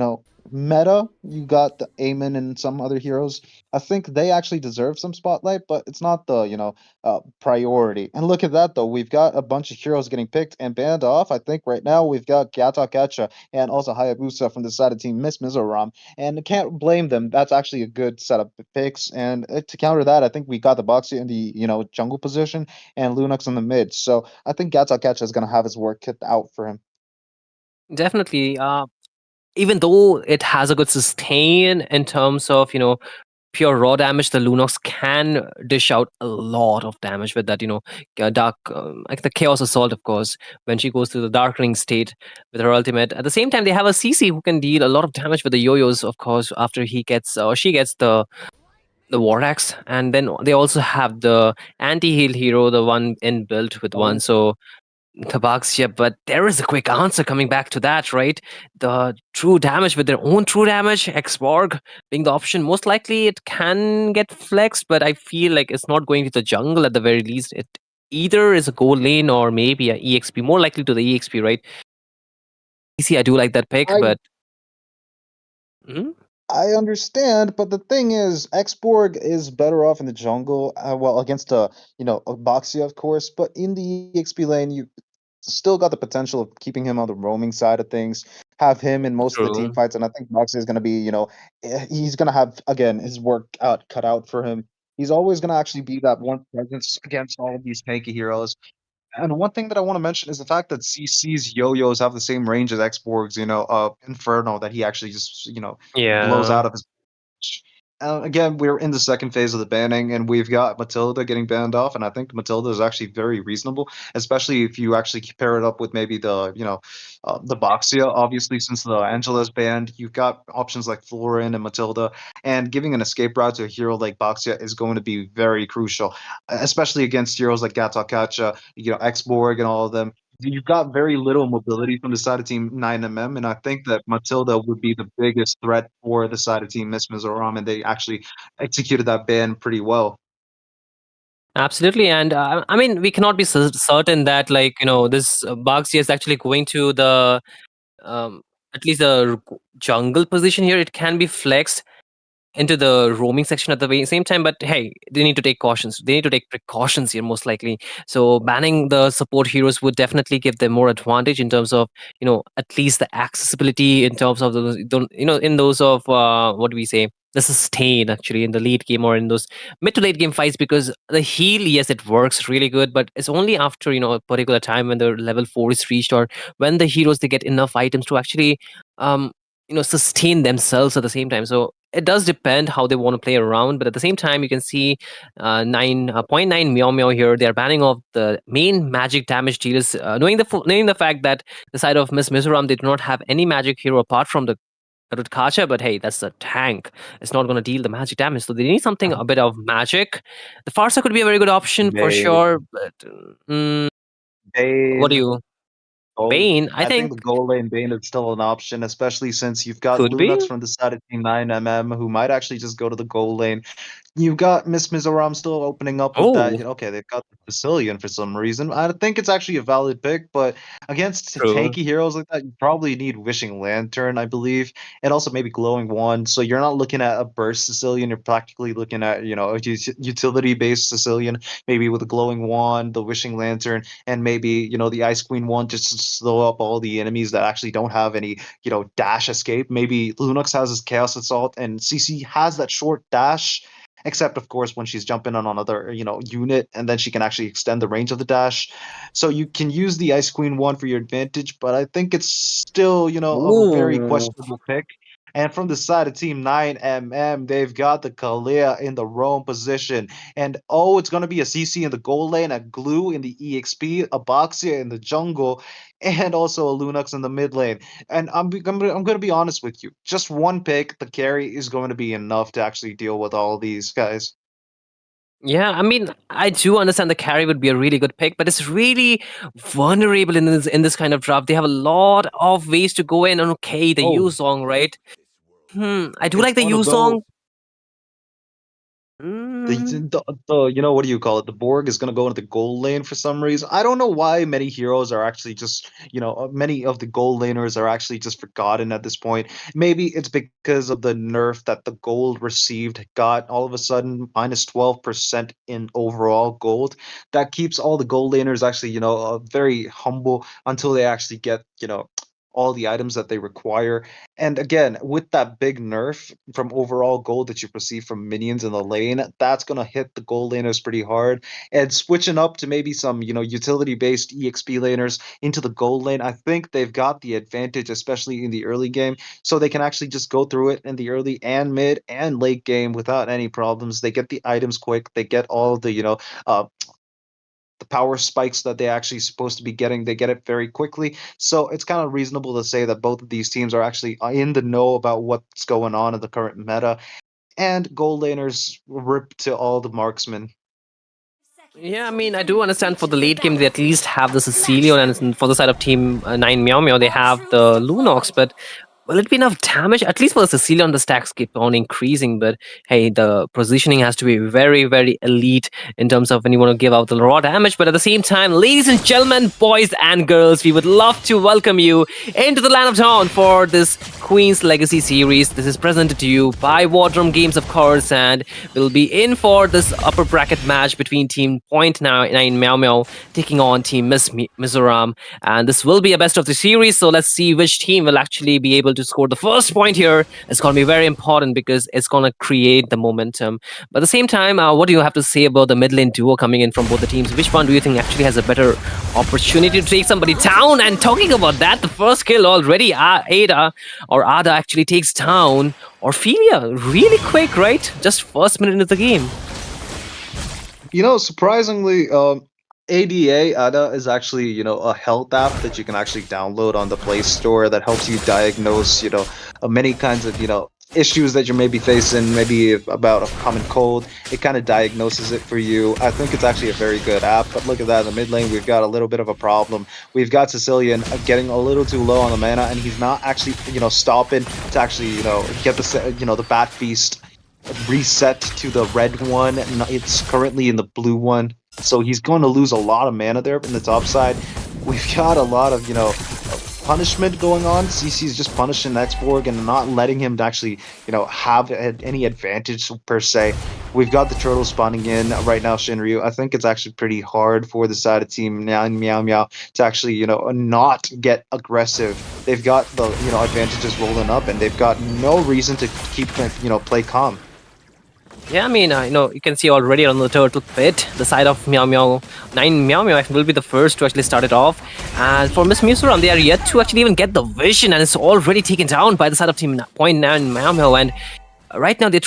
meta, you got the Aemon and some other heroes. I think they actually deserve some spotlight, but it's not the priority. And look at that though, we've got a bunch of heroes getting picked and banned off. I think right now we've got Gato Gacha and also Hayabusa from the side of Team Miss Mizoram, and can't blame them. That's actually a good set of picks. And to counter that, I think we got the Boxy in the jungle position and Lunox in the mid. So I think Gato Gacha is gonna have his work cut out for him. Definitely. Even though it has a good sustain in terms of pure raw damage, the Lunox can dish out a lot of damage with that dark, like the Chaos Assault, of course, when she goes to the Darkening state with her ultimate. At the same time, they have a CC who can deal a lot of damage with the yo-yos, of course, after he gets or she gets the War Axe, and then they also have the anti-heal hero, the one inbuilt with one. Oh, So Tabaxia, but there is a quick answer coming back to that, right? The true damage with their own true damage, Xborg being the option. Most likely it can get flexed, but I feel like it's not going to the jungle at the very least. It either is a gold lane or maybe a EXP, more likely to the EXP, right? EC, I do like that pick, I but Mhm. I understand, but the thing is, Xborg is better off in the jungle. Well, against a Boxia, of course, but in the EXP lane, you still got the potential of keeping him on the roaming side of things. Have him in most of the team True. fights, and I think Boxia is going to be, he's going to have again his work out cut out for him. He's always going to actually be that one presence against all of these tanky heroes. And one thing that I want to mention is the fact that CC's yo-yos have the same range as Xborg's, Inferno that he actually just, blows Yeah. out of his. Again, we're in the second phase of the banning, and we've got Matilda getting banned off, and I think Matilda is actually very reasonable, especially if you actually pair it up with maybe the Boxia. Obviously, since the Angela's banned, you've got options like Florin and Matilda, and giving an escape route to a hero like Boxia is going to be very crucial, especially against heroes like Gatakacha, Xborg, and all of them. You've got very little mobility from the side of Team 9MM, and I think that Matilda would be the biggest threat for the side of Team Miss Mizoram, and they actually executed that ban pretty well. Absolutely, and I mean, we cannot be certain that this Baxi is actually going to the um, at least the jungle position here. It can be flexed into the roaming section at the same time, but hey, they need to take cautions, they need to take precautions here, most likely. So banning the support heroes would definitely give them more advantage in terms of at least the accessibility, in terms of those in those of what do we say, the sustain actually in the late game or in those mid to late game fights, because the heal, yes, it works really good, but it's only after a particular time when the level 4 is reached, or when the heroes they get enough items to actually um sustain themselves at the same time. So it does depend how they want to play around, but at the same time you can see 9.9 meow meow here. They're banning off the main magic damage dealers, knowing the fact that the side of Miss Mizoram, they do not have any magic hero apart from the Kacha, but hey, that's a tank. It's not going to deal the magic damage, so they need something a bit of magic. The Farsa could be a very good option for Bane, sure, but what do Bane, you, Gold. Bane? I I think think the goal lane Bane is still an option, especially since you've got could be. Lunox from the side of Team 9MM who might actually just go to the goal lane. You've got Miss Mizoram still opening up with that. Oh, Okay, they've got the Sicilian for some reason. I think it's actually a valid pick, but against true. tanky heroes like that, you probably need Wishing Lantern, I believe, and also maybe Glowing Wand. So you're not looking at a burst Sicilian. You're practically looking at a utility-based Sicilian, maybe with a Glowing Wand, the Wishing Lantern, and maybe the Ice Queen one just to slow up all the enemies that actually don't have any dash escape. Maybe Lunox has his Chaos Assault, and CC has that short dash, except of course when she's jumping on another unit, and then she can actually extend the range of the dash. So you can use the Ice Queen one for your advantage, but I think it's still a very Ooh. questionable pick. And from the side of Team 9MM, they've got the Kalia in the roam position. And oh, it's going to be a CC in the goal lane, a Glue in the EXP, a Boxia in the jungle, and also a Lunox in the mid lane. And I'm going to be honest with you. Just one pick, the carry is going to be enough to actually deal with all these guys. Yeah, I mean, I do understand the carry would be a really good pick, but it's really vulnerable in this kind of draft. They have a lot of ways to go in, and okay, the Oh, U song, right? I do it's like the going to U go. song. Mm, You know, what do you call it? The Borg is going to go into the gold lane for some reason. I don't know why many heroes are actually just, many of the gold laners are actually just forgotten at this point. Maybe it's because of the nerf that the gold received got all of a sudden minus 12% in overall gold. That keeps all the gold laners actually, very humble until they actually get, all the items that they require. And again, with that big nerf from overall gold that you receive from minions in the lane, that's gonna hit the gold laners pretty hard. And switching up to maybe some, utility-based EXP laners into the gold lane, I think they've got the advantage, especially in the early game, so they can actually just go through it in the early and mid and late game without any problems. They get the items quick, they get all uh, the power spikes that they actually supposed to be getting, they get it very quickly. So it's kind of reasonable to say that both of these teams are actually in the know about what's going on in the current meta. And gold laners rip to all the marksmen. yeah, I mean, I do understand for the late game they at least have the Cecilion, and for the side of Team 9 Meow Meow they have the Lunox, but will it be enough damage? At least for the Cecilion, the stacks keep on increasing, but hey, the positioning has to be very, very elite in terms of when you want to give out the raw damage. But at the same time, ladies and gentlemen, boys and girls, we would love to welcome you into the Land of Dawn for this Queen's Legacy series. This is presented to you by Wardroom Games, of course, and we'll be in for this upper bracket match between Team Point 9 Meow Meow taking on Team Mizoram. And this will be a best of the series, so let's see which team will actually be able to score the first point here. It's going to be very important because it's going to create the momentum. But at the same time, what do you have to say about the mid lane duo coming in from both the teams? Which one do you think actually has a better opportunity to take somebody down? And talking about that, the first kill already, Ada actually takes down Orphelia really quick, right? Just first minute into the game. Surprisingly, Ada is actually, a health app that you can actually download on the Play Store that helps you diagnose, many kinds of, issues that you may be facing, maybe about a common cold. It kind of diagnoses it for you. I think it's actually a very good app, but look at that. In the mid lane, we've got a little bit of a problem. We've got Sicilian getting a little too low on the mana, and he's not actually, stopping to actually, get the Bat Feast reset to the red one. It's currently in the blue one, so he's going to lose a lot of mana there in the top side. We've got a lot of punishment going on. CC's just punishing Xborg and not letting him actually have any advantage per se. We've got the turtle spawning in right now, Shinryu. I think it's actually pretty hard for the side of Team Meow Meow to actually not get aggressive. They've got the advantages rolling up, and they've got no reason to keep play calm. Yeah, I mean, you can see already on the turtle pit, the side of 9 Meow Meow will be the first to actually start it off. And for Miss Musuram, they are yet to actually even get the vision, and it's already taken down by the side of Team Point 9 Meow Meow. And right now they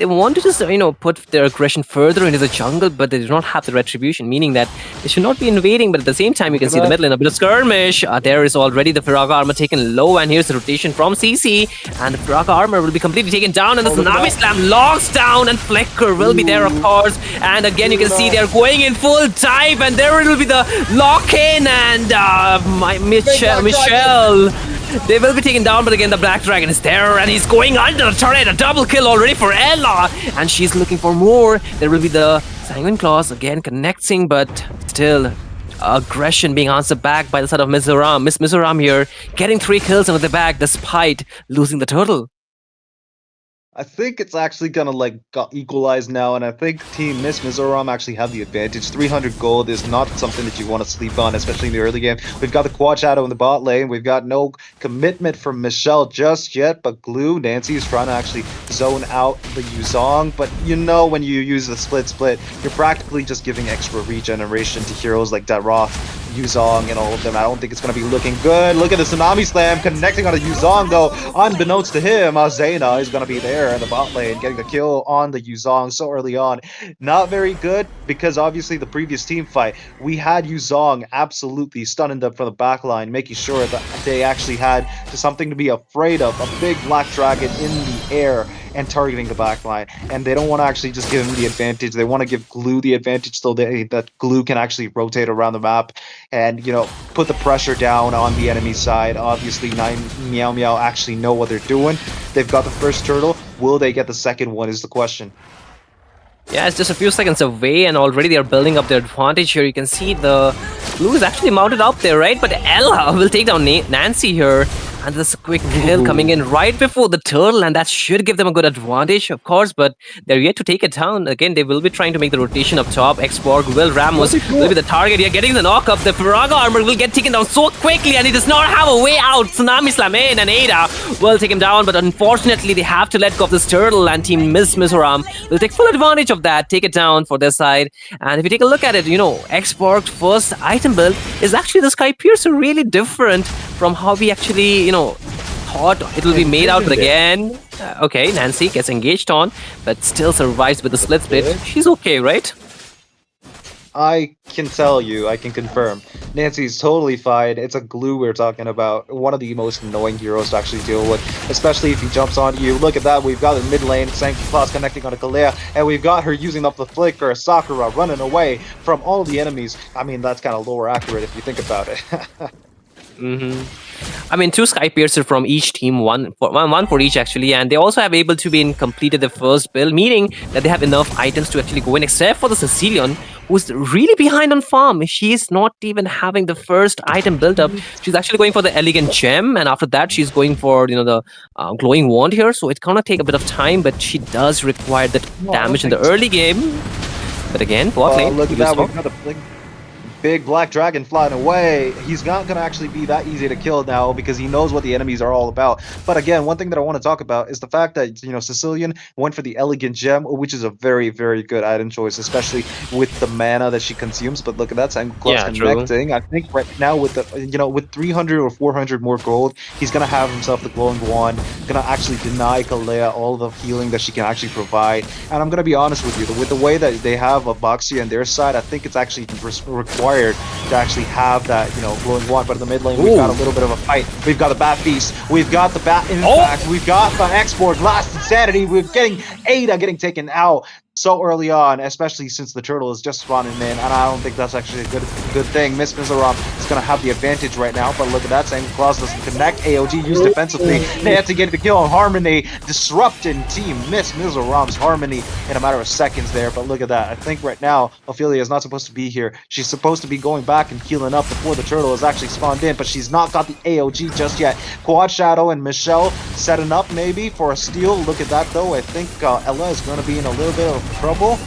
want to just put their aggression further into the jungle, but they do not have the retribution, meaning that they should not be invading. But at the same time, you can see the middle in a bit of skirmish. There is already the Firaga armor taken low, and here's the rotation from CC, and the Firaga armor will be completely taken down, and the Tsunami Slam locks down, and Flicker will be there, of course. And again, you can see they're going in full dive, and there will be the lock-in, and Michelle. They will be taken down, but again, the Black Dragon is there, and he's going under the turret. A double kill already for Ella, and she's looking for more. There will be the Sanguine Claws again connecting, but still aggression being answered back by the side of Mizoram. Miss Mizoram here getting 3 kills under the bag despite losing the turtle. I think it's actually gonna got equalized now, and I think Team Miss Mizoram actually have the advantage. 300 gold is not something that you want to sleep on, especially in the early game. We've got the Quad Shadow in the bot lane. We've got no commitment from Michelle just yet, but Glue, Nancy is trying to actually zone out the Yuzong. But when you use the split, you're practically just giving extra regeneration to heroes like Daroth, Yuzong, and all of them. I don't think it's going to be looking good. Look at the Tsunami Slam connecting on a Yuzong, though. Unbeknownst to him, Zayna is going to be there in the bot lane, getting the kill on the Yuzong so early on. Not very good, because obviously the previous team fight, we had Yuzong absolutely stunning them from the back line, making sure that they actually had something to be afraid of, a big black dragon in the air and targeting the back line. And they don't want to actually just give him the advantage. They want to give Glue the advantage so that Glue can actually rotate around the map and, put the pressure down on the enemy side. Obviously, 9 Meow Meow actually know what they're doing. They've got the first turtle. Will they get the second one is the question. Yeah, it's just a few seconds away, and already they are building up their advantage here. You can see the blue is actually mounted up there, right? But Ella will take down Nancy here. And there's a quick kill coming in right before the turtle, and that should give them a good advantage, of course. But they're yet to take it down. Again, they will be trying to make the rotation up top. Xborg, Will Ramos will be the target here, getting the knock up. The Firaga armor will get taken down so quickly, and he does not have a way out. Tsunami Slam in, and Ada will take him down. But unfortunately, they have to let go of this turtle, and Team Miss Mizoram will take full advantage of that, take it down for their side. And if you take a look at it, Xborg's first item build is actually the Sky Piercer, really different from how we actually, thought it will be made out. But again, okay, Nancy gets engaged on, but still survives with the split. She's okay, right? I can tell you, I can confirm. Nancy's totally fine. It's a glue we're talking about. One of the most annoying heroes to actually deal with, especially if he jumps on you. Look at that. We've got the mid lane, Sankey Claus connecting on a Kalea, and we've got her using up the flicker, Sakura running away from all the enemies. I mean, that's kind of lower accurate if you think about it. I mean, 2 Sky Piercer from each team, one for each actually, and they also have able to be completed the first build, meaning that they have enough items to actually go in, except for the Sicilian, who's really behind on farm. She's not even having the first item built up. She's actually going for the Elegant Gem, and after that, she's going for the Glowing Wand here. So it's gonna take a bit of time, but she does require that damage in the early game. But again, bot lane. Look at that. We've got a big black dragon flying away. He's not going to actually be that easy to kill now because he knows what the enemies are all about. But again, one thing that I want to talk about is the fact that, Sicilian went for the Elegant Gem, which is a very, very good item choice, especially with the mana that she consumes. But look at that, Sangclaws connecting. I think right now with the, with 300 or 400 more gold, he's going to have himself the Glowing Wand, going to actually deny Kalea all the healing that she can actually provide. And I'm going to be honest with you, with the way that they have Abaxia on their side, I think it's actually required to actually have that, Glowing Wand. But in the mid lane, we've got a little bit of a fight. We've got the Bat Beast. We've got the Bat Impact. We've got the Xborg Last Insanity. We're getting Ada getting taken out so early on, especially since the turtle is just spawning in, and I don't think that's actually a good thing. Miss Mizoram is going to have the advantage right now, but look at that, Claus doesn't connect. AOG used defensively. They have to get the kill on Harmony, disrupting Team Miss Mizoram's Harmony in a matter of seconds there, but look at that. I think right now, Ophelia is not supposed to be here. She's supposed to be going back and healing up before the turtle is actually spawned in, but she's not got the AOG just yet. Quad Shadow and Michelle setting up maybe for a steal. Look at that though. I think Ella is going to be in a little bit of trouble,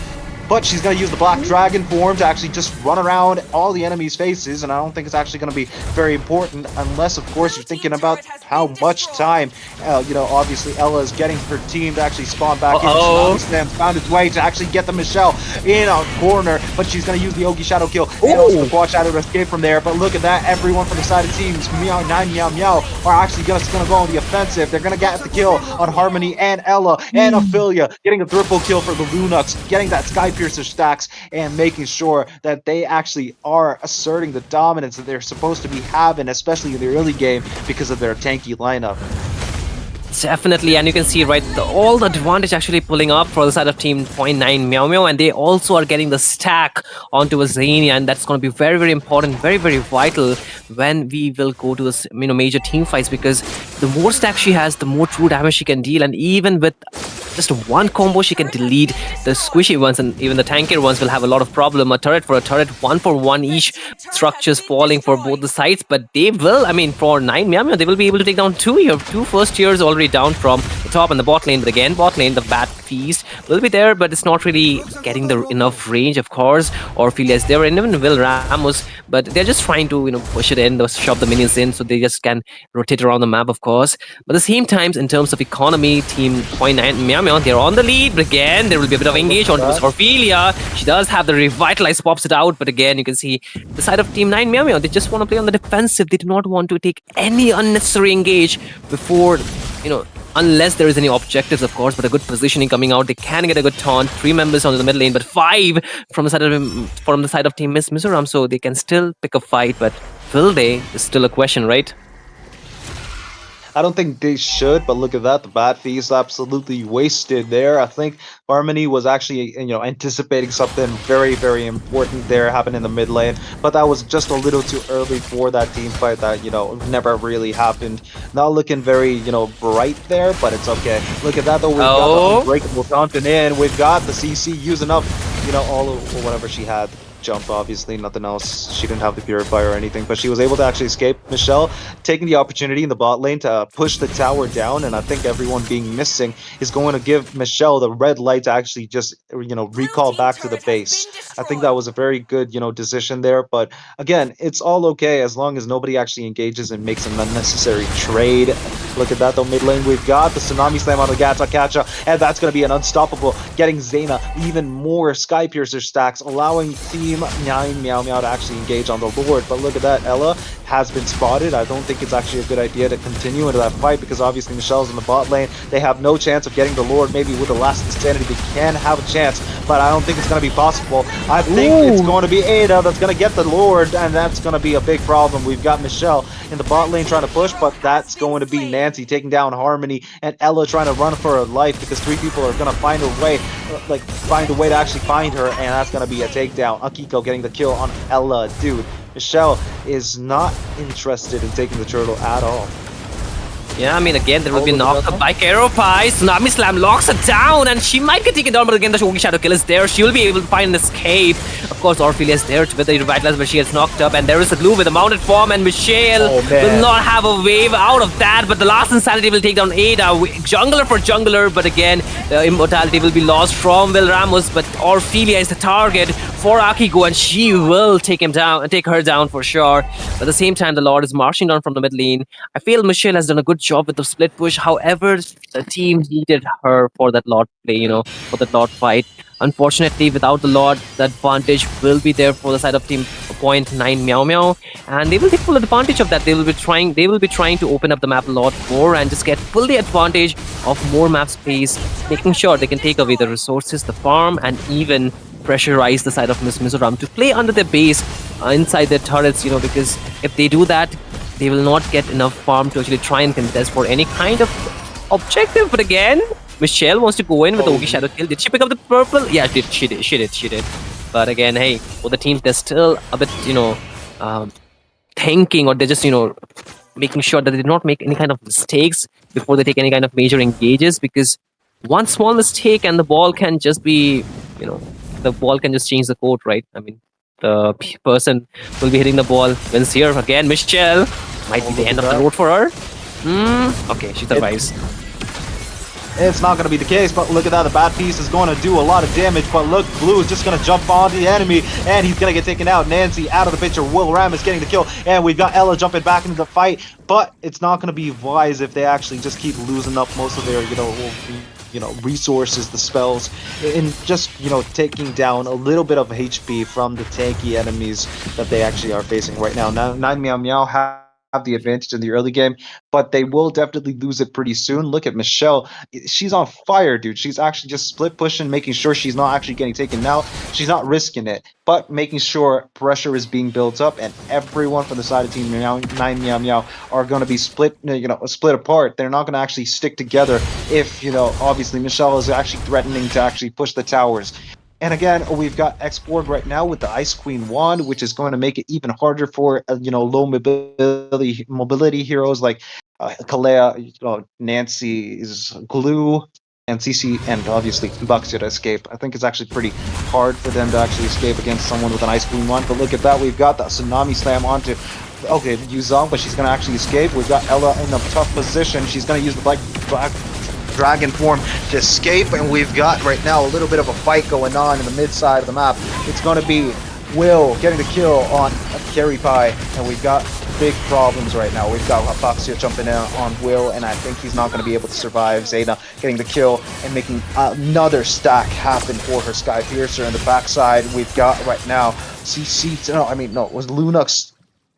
but she's going to use the Black Dragon form to actually just run around all the enemies' faces, and I don't think it's actually going to be very important unless, of course, you're thinking about how much time, obviously Ella is getting her team to actually spawn back in. Tsunami found its way to actually get the Michelle in a corner, but she's going to use the Ogi Shadow kill and also the Quad Shadow to escape from there. But look at that, everyone from the side of teams, Meow, Nine, Meow, Meow, are actually just going to go on the offensive. They're going to get the kill on Harmony and Ella and Ophelia, getting a triple kill for the Lunox, getting that Sky Piercer stacks, and making sure that they actually are asserting the dominance that they're supposed to be having, especially in the early game, because of their tanky lineup. Definitely, and you can see all the advantage actually pulling up for the side of team 0.9 Meow Meow, and they also are getting the stack onto a Zania, and that's going to be very, very important, very, very vital when we will go to this major team fights, because the more stack she has, the more true damage she can deal, and even with just one combo she can delete the squishy ones, and even the tankier ones will have a lot of problem. A turret for a turret, 1-for-1 each, structures falling for both the sides, but they will, for 9 Meow Meow, they will be able to take down two first tiers already down from the top and the bot lane. But again, bot lane, the Bat Feast will be there, but it's not really getting the enough range, of course. Orphelia is there, and even Will Ramos, but they're just trying to push it in, shove the minions in, so they just can rotate around the map, of course. But at the same time, in terms of economy, team 0.9 Meow Meow, they're on the lead, but again, there will be a bit of engage on Orphelia. She does have the Revitalize, pops it out, but again, you can see the side of team 9 Meow Meow, they just want to play on the defensive. They do not want to take any unnecessary engage before, unless there is any objectives, of course, but a good positioning coming out. They can get a good taunt. 3 members onto the mid lane, but 5 from the side of team Miss Mizoram, so they can still pick a fight, but will they? Is still a question, right? I don't think they should, but look at that. The Bat Feast absolutely wasted there. I think Harmony was actually, anticipating something very, very important there happen in the mid lane, but that was just a little too early for that team fight that, never really happened. Not looking very, bright there, but it's okay. Look at that though. We've got the Oh, Unbreakable Fountain in. We've got the CC using up, all of whatever she had. Jump, obviously, nothing else. She didn't have the purifier or anything, but she was able to actually escape. Michelle taking the opportunity in the bot lane to push the tower down, and I think everyone being missing is going to give Michelle the red light to actually just, recall back to the base. I think that was a very good, decision there, but again, it's all okay as long as nobody actually engages and makes an unnecessary trade. Look at that though, mid lane, we've got the Tsunami Slam on the Gacha, and that's going to be an unstoppable, getting Zaina even more Sky Piercer stacks, allowing Team 9 Meow Meow to actually engage on the Lord. But look at that, Ella has been spotted. I don't think it's actually a good idea to continue into that fight because obviously Michelle's in the bot lane. They have no chance of getting the Lord. Maybe with the last insanity they can have a chance, but I don't think it's going to be possible. I think it's going to be Ada that's going to get the Lord, and that's going to be a big problem. We've got Michelle in the bot lane trying to push, but that's going to be Nancy taking down Harmony, and Ella trying to run for her life because 3 people are going to find a way, find a way to actually find her, and that's going to be a takedown. Akiko getting the kill on Ella. Dude, Michelle is not interested in taking the turtle at all. yeah, I mean, again, there will be knocked up by Pie. Tsunami Slam locks her down, and she might get taken down, but again, the Shogi Shadow Kill is there. She will be able to find an escape. Of course, Orphelia is there with the Revitalize, but she gets knocked up, and there is a glue with a mounted form, and Michelle will not have a wave out of that, but the last Insanity will take down Ada. Jungler for jungler, but again, the Immortality will be lost from Will Ramos, but Orphelia is the target for Akiko, and she will take her down for sure. But at the same time, the Lord is marching down from the mid lane. I feel Michelle has done a good job with the split push. However, the team needed her for that Lord play, for that Lord fight. Unfortunately, without the Lord, the advantage will be there for the side of Team Point 9 Meow Meow, and they will take full advantage of that. They will be trying to open up the map a lot more and just get fully advantage of more map space, making sure they can take away the resources, the farm, and even pressurize the side of Miss Mizoram to play under their base inside their turrets, because if they do that, they will not get enough farm to actually try and contest for any kind of objective. But again, Michelle wants to go in with the Ogi Shadow Kill. Did she pick up the purple? Yeah, she did. But again, hey, for the team, they're still a bit, thinking, or they're just, making sure that they do not make any kind of mistakes before they take any kind of major engages, because one small mistake and the ball can just be, the ball can just change the court, right? I mean, the person will be hitting the ball wins here. Again, Michelle might be the end of the road for her. Okay, she survives. It's not going to be the case, but look at that. The Bat Piece is going to do a lot of damage, but look, Blue is just going to jump on the enemy, and he's going to get taken out. Nancy out of the picture. Will Ram is getting the kill, and we've got Ella jumping back into the fight, but it's not going to be wise if they actually just keep losing up most of their, resources, the spells, and just, taking down a little bit of HP from the tanky enemies that they actually are facing right now. Now, 9 Meow Meow have the advantage in the early game, but they will definitely lose it pretty soon. Look at Michelle. She's on fire, dude. She's actually just split pushing, making sure she's not actually getting taken out. She's not risking it, but making sure pressure is being built up, and everyone from the side of Team 9 Meow Meow are going to be split apart. They're not going to actually stick together if, obviously Michelle is actually threatening to actually push the towers. And again, we've got X-Board right now with the Ice Queen wand, which is going to make it even harder for low mobility heroes like Kalea, Nancy's Glue, and CC, and obviously Buxia to escape. I think it's actually pretty hard for them to actually escape against someone with an Ice Queen wand. But look at that, we've got the Tsunami Slam onto Yuzong, but she's going to actually escape. We've got Ella in a tough position. She's going to use the Black Dragon form to escape, and we've got right now a little bit of a fight going on in the mid side of the map. It's going to be Will getting the kill on Carry Pie, and we've got big problems right now. We've got Apoxia jumping in on Will, and I think he's not going to be able to survive. Zayna getting the kill and making another stack happen for her Sky Piercer in the backside. We've got right now was Lunux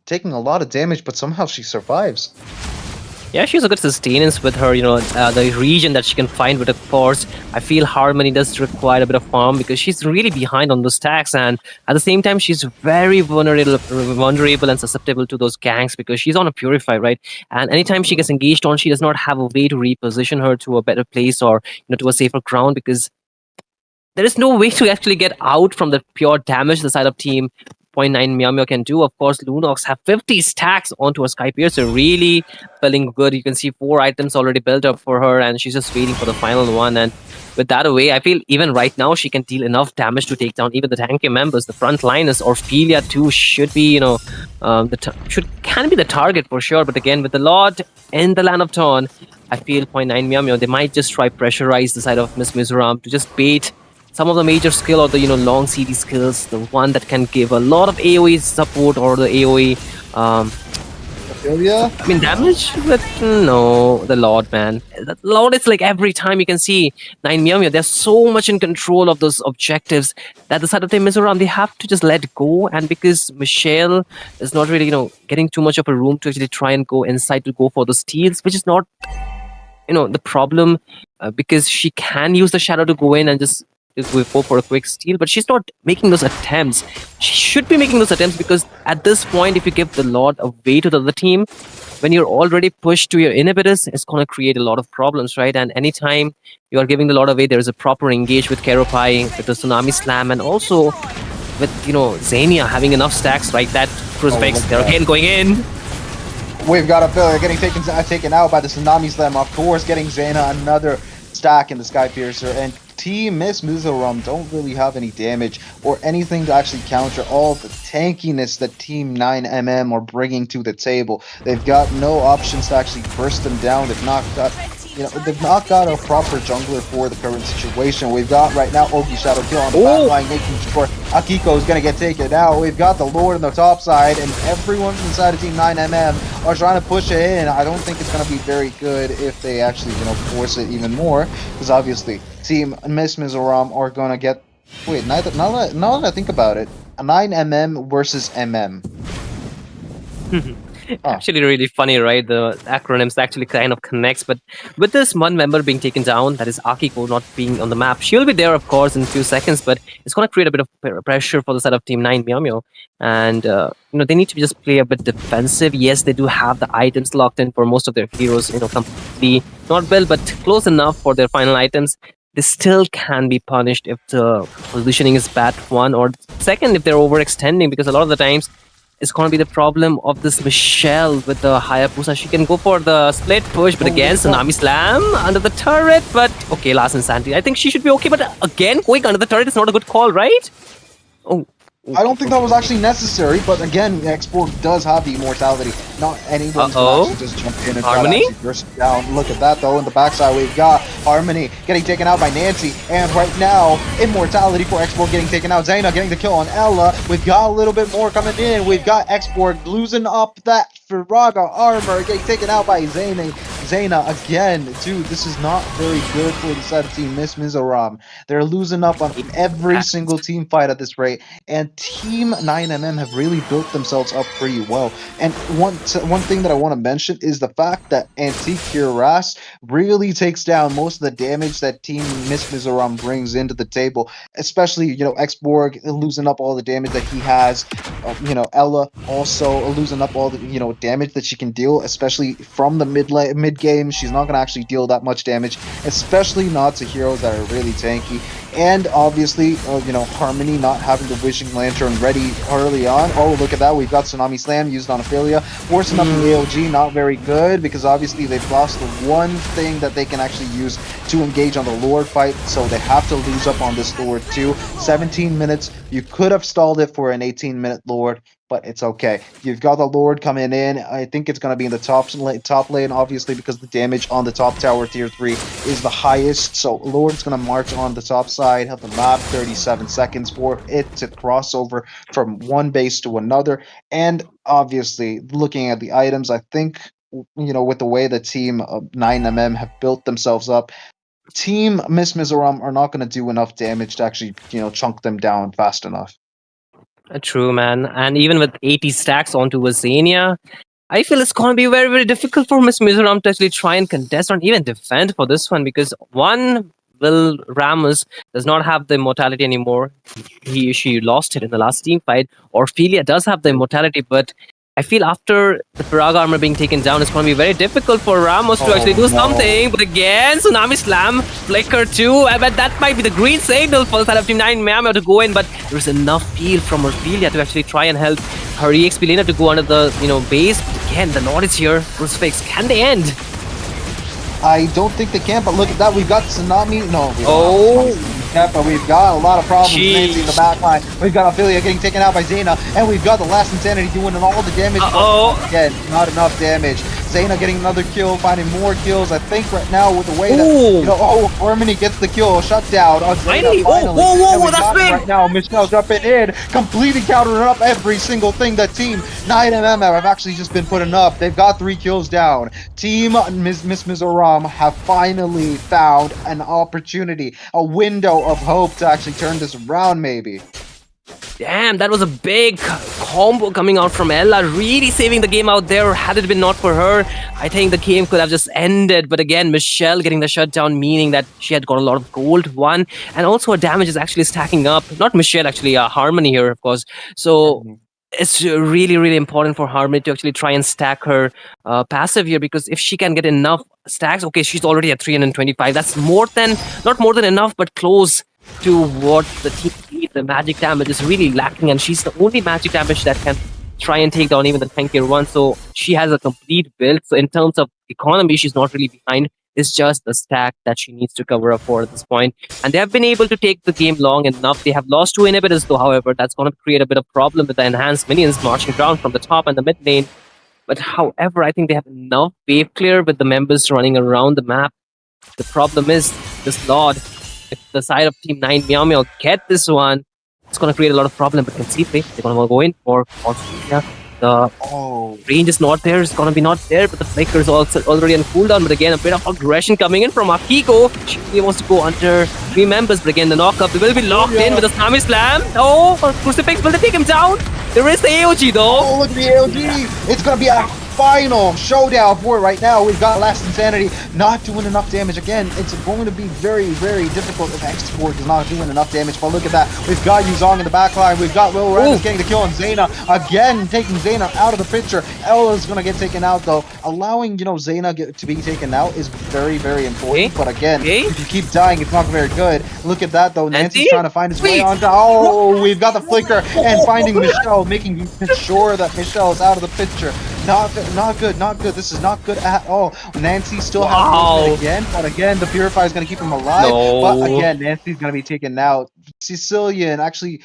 taking a lot of damage, but somehow she survives. Yeah, she has a good sustenance with her, the region that she can find with a force. I feel Harmony does require a bit of farm because she's really behind on those stacks, and at the same time, she's very vulnerable and susceptible to those ganks because she's on a purify, right? And anytime she gets engaged on, she does not have a way to reposition her to a better place or to a safer ground because there is no way to actually get out from the pure damage the side of team zero point 0.9 Meow Meow can do. Of course, Lunox have 50 stacks onto a Sky Piercer, really feeling good. You can see 4 items already built up for her, and she's just waiting for the final one. And with that away, I feel even right now she can deal enough damage to take down even the tanky members. The front liners, Orphelia too, should be, can be the target for sure. But again, with the Lord in the Land of Torn, I feel zero point 0.9 Meow Meow, they might just try pressurize the side of Miss Mizoram to just bait some of the major skill or the long CD skills, the one that can give a lot of AoE support or the AoE Ophelia? I mean damage, but no, the Lord, man. The Lord is like every time you can see 9 Meow Meow, they're so much in control of those objectives that the side of the Mizoram, they have to just let go. And because Michelle is not really, getting too much of a room to actually try and go inside to go for the steals, which is not, the problem because she can use the shadow to go in and just go for a quick steal, but she's not making those attempts. She should be making those attempts because at this point, if you give the Lord away to the other team, when you're already pushed to your inhibitors, it's going to create a lot of problems, right? And anytime you are giving the Lord away, there is a proper engage with Keropai, with the Tsunami Slam, and also with, Zania having enough stacks, right? That crucifix, they're again going in. We've got Ophelia getting taken out by the Tsunami Slam, of course, getting Zaina another stack in the Sky Piercer, and Team Miss Mizoram don't really have any damage or anything to actually counter all the tankiness that Team 9MM are bringing to the table. They've got no options to actually burst them down. They've not got a proper jungler for the current situation. We've got right now Ogi Shadow Kill on the back line, making sure Akiko is going to get taken out. We've got the Lord on the top side, and everyone inside of Team 9MM are trying to push it in. I don't think it's going to be very good if they actually, force it even more, because obviously Team Miss Mizoram are going to get... Wait, now that I think about it, a 9MM versus MM. Actually, really funny, right? The acronyms actually kind of connects. But with this one member being taken down, that is Akiko not being on the map, she'll be there, of course, in a few seconds. But it's going to create a bit of pressure for the side of Team 9 Meow Meow. And, they need to just play a bit defensive. Yes, they do have the items locked in for most of their heroes, completely not well, but close enough for their final items. They still can be punished if the positioning is bad, one, or second, if they're overextending, because a lot of the times it's going to be the problem of this Michelle with the Hayabusa. She can go for the split push, but again, Tsunami Slam under the turret. But okay, last insanity. I think she should be okay, but again, going under the turret is not a good call, right? Oh. I don't think that was actually necessary, but again, Export does have the immortality. Not anyone can actually just jump in and Harmony? try to burst down. Look at that, though. In the backside, we've got Harmony getting taken out by Nancy. And right now, immortality for Export getting taken out. Zaina getting the kill on Ella. We've got a little bit more coming in. We've got Export losing up that Firaga armor, getting taken out by Zaina again. Dude, this is not very good for the side of Team Miss Mizoram. They're losing up on every single team fight at this rate, and Team 9MM have really built themselves up pretty well. And one thing that I want to mention is the fact that Antique Cuirass really takes down most of the damage that Team Miss Mizoram brings into the table, especially, Xborg losing up all the damage that he has, Ella also losing up all the, damage that she can deal, especially from the mid game. She's not going to actually deal that much damage, especially not to heroes that are really tanky. And obviously, Harmony not having the Wishing Lantern ready early on. Oh, look at that. We've got Tsunami Slam used on Ophelia. Forcing up the AOG, not very good, because obviously they've lost the one thing that they can actually use to engage on the Lord fight, so they have to lose up on this Lord too. 17 minutes. You could have stalled it for an 18-minute Lord, but it's okay. You've got the Lord coming in. I think it's going to be in the top lane, obviously, because the damage on the top tower, tier 3, is the highest. So Lord's going to march on the top side of the map, 37 seconds for it to cross over from one base to another. And obviously, looking at the items, I think, with the way the team of 9MM have built themselves up, Team Miss Mizoram are not going to do enough damage to actually, chunk them down fast enough. True, man. And even with 80 stacks onto Azania, I feel it's going to be very, very difficult for Miss Mizoram to actually try and contest or even defend for this one because one, Will Ramos does not have the immortality anymore. She lost it in the last team fight. Orphelia does have the immortality, but I feel after the Paraga armor being taken down, it's going to be very difficult for Ramos to actually do something. But again, Tsunami Slam, Flicker too. But that might be the green signal for the side of Team 9 Meow to go in. But there's enough peel from Orphelia to actually try and help her EXP laner to go under the base. But again, the Lord is here. Crucifix, can they end? I don't think they can, but look at that. We've got Tsunami. No, we don't Oh. have Tsunami yet, but we've got a lot of problems with Jeez. Nancy in the back line. We've got Ophelia getting taken out by Zayna, and we've got the last Insanity doing all the damage. Uh-oh. Again, not enough damage. Zayna getting another kill, finding more kills. I think right now with the way that Ooh. Harmony gets the kill, shut down on Zayna Finally. finally. Whoa, And we've that's got it big. right now. Michelle's jumping in, completely countering up every single thing that Team 9MM have actually just been putting up. They've got 3 kills down. Team Miss Mizoram have finally found an opportunity, a window of hope to actually turn this around, maybe. Damn, that was a big combo coming out from Ella, really saving the game out there. Had it been not for her, I think the game could have just ended. But again, Michelle getting the shutdown, meaning that she had got a lot of gold, one, and also her damage is actually stacking up. Not Michelle, actually, Harmony here, of course. So it's really, really important for Harmony to actually try and stack her passive here, because if she can get enough stacks, okay, she's already at 325. That's not more than enough, but close to what the team needs. The magic damage is really lacking, and she's the only magic damage that can try and take down even the tankier one. So she has a complete build. So in terms of economy, she's not really behind. It's just the stack that she needs to cover up for at this point. And they have been able to take the game long enough. They have lost 2 inhibitors though, however. That's going to create a bit of problem with the enhanced minions marching down from the top and the mid lane. But however, I think they have enough wave clear with the members running around the map. The problem is this Lord. If the side of Team 9 Meow Meow get this one, it's going to create a lot of problem. But conceivably, they're going to go in for Australia. The range is not there. It's going to be not there. But the flicker is also already on cooldown. But again, a bit of aggression coming in from Akiko. She really wants to go under 3 members. But again, the knockup, they will be locked in with the Tsunami Slam. Oh, Crucifix, will they take him down? There is the AOG though. Oh, look at the AOG! It's gonna be a final showdown for it right now. We've got Last Insanity not doing enough damage again. It's going to be very, very difficult if Export is not doing enough damage. But look at that. We've got Yuzong in the backline. We've got Will Randall getting the kill on Zayna. Again, taking Zayna out of the picture. Ella's gonna get taken out though. Allowing, Zayna to be taken out is very, very important. But again, if you keep dying, it's not very good. Look at that though. Nancy's trying to find his way onto. Oh, we've got the flicker and finding Michelle, making sure that Michelle is out of the picture. Not good. This is not good at all. Nancy still has to again, but again, the Purify is going to keep him alive. No. But again, Nancy's going to be taken out. Sicilian actually,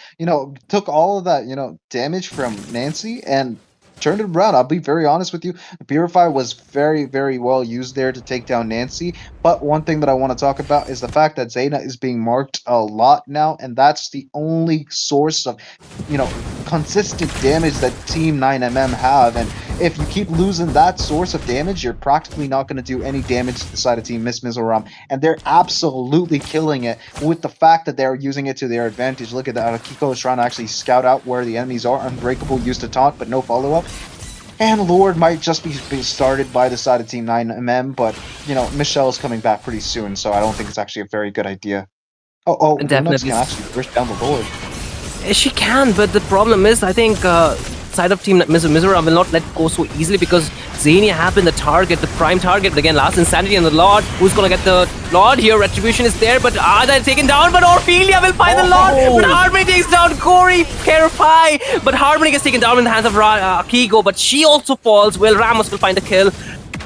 took all of that, damage from Nancy and turned it around. I'll be very honest with you. The Purify was very, very well used there to take down Nancy. But one thing that I want to talk about is the fact that Zayna is being marked a lot now, and that's the only source of, consistent damage that Team 9MM have. And if you keep losing that source of damage, you're practically not going to do any damage to the side of Team Miss Mizoram. And they're absolutely killing it with the fact that they're using it to their advantage. Look at that. Akiko is trying to actually scout out where the enemies are. Unbreakable used to taunt, but no follow-up. And Lord might just be started by the side of Team 9MM, but, Michelle is coming back pretty soon, so I don't think it's actually a very good idea. Definitely. Can actually push down the Lord. She can, but the problem is, I think side of Team Mizoram will not let go so easily because Xenia have been the target, the prime target. But again, Last Insanity and the Lord. Who's gonna get the Lord here? Retribution is there, but are they taken down? But Orphelia will find the Lord. But Harmony takes down Corey, Purify. But Harmony gets taken down in the hands of Akiko, but she also falls. Will Ramos will find a kill.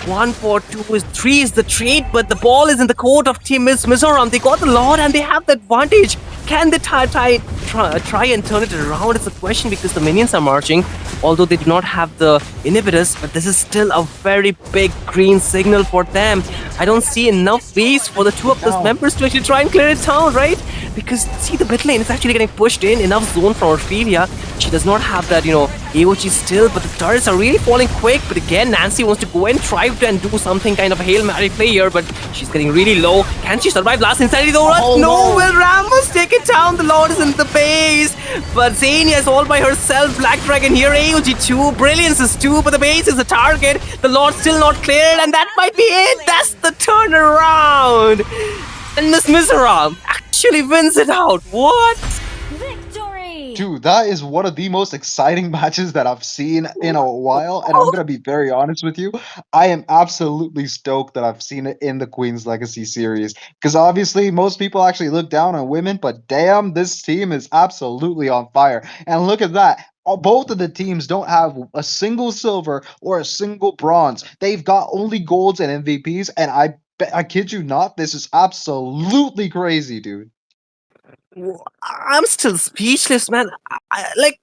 1 4 2 is 3 is the trade, but the ball is in the court of Team Mizoram. They got the Lord and they have the advantage. Can they try and turn it around? It's a question because the minions are marching, although they do not have the inhibitors, but this is still a very big green signal for them. I don't see enough space for the 2 of those members to actually try and clear it down, right? Because see, the mid lane is actually getting pushed in, enough zone from Orphelia. She does not have that, AOG still, but the turrets are really falling quick. But again, Nancy wants to go and try to and do something kind of Hail Mary play here, but she's getting really low. Can she survive last insanity though? Oh, No, no. will Ramos take it down? The Lord is in the base, but Zania is all by herself. Black Dragon here, AOG 2, Brilliance is 2, but the base is the target. The Lord still not cleared, and that might be it. That's the turnaround. And Miss Mizoram actually wins it out. What? Victory! Dude, that is one of the most exciting matches that I've seen in a while, and I'm gonna be very honest with you. I am absolutely stoked that I've seen it in the Queen's Legacy series. Because obviously, most people actually look down on women, but damn, this team is absolutely on fire. And look at that. Both of the teams don't have a single silver or a single bronze. They've got only golds and MVPs, and I kid you not, this is absolutely crazy, dude. I'm still speechless, man. Like,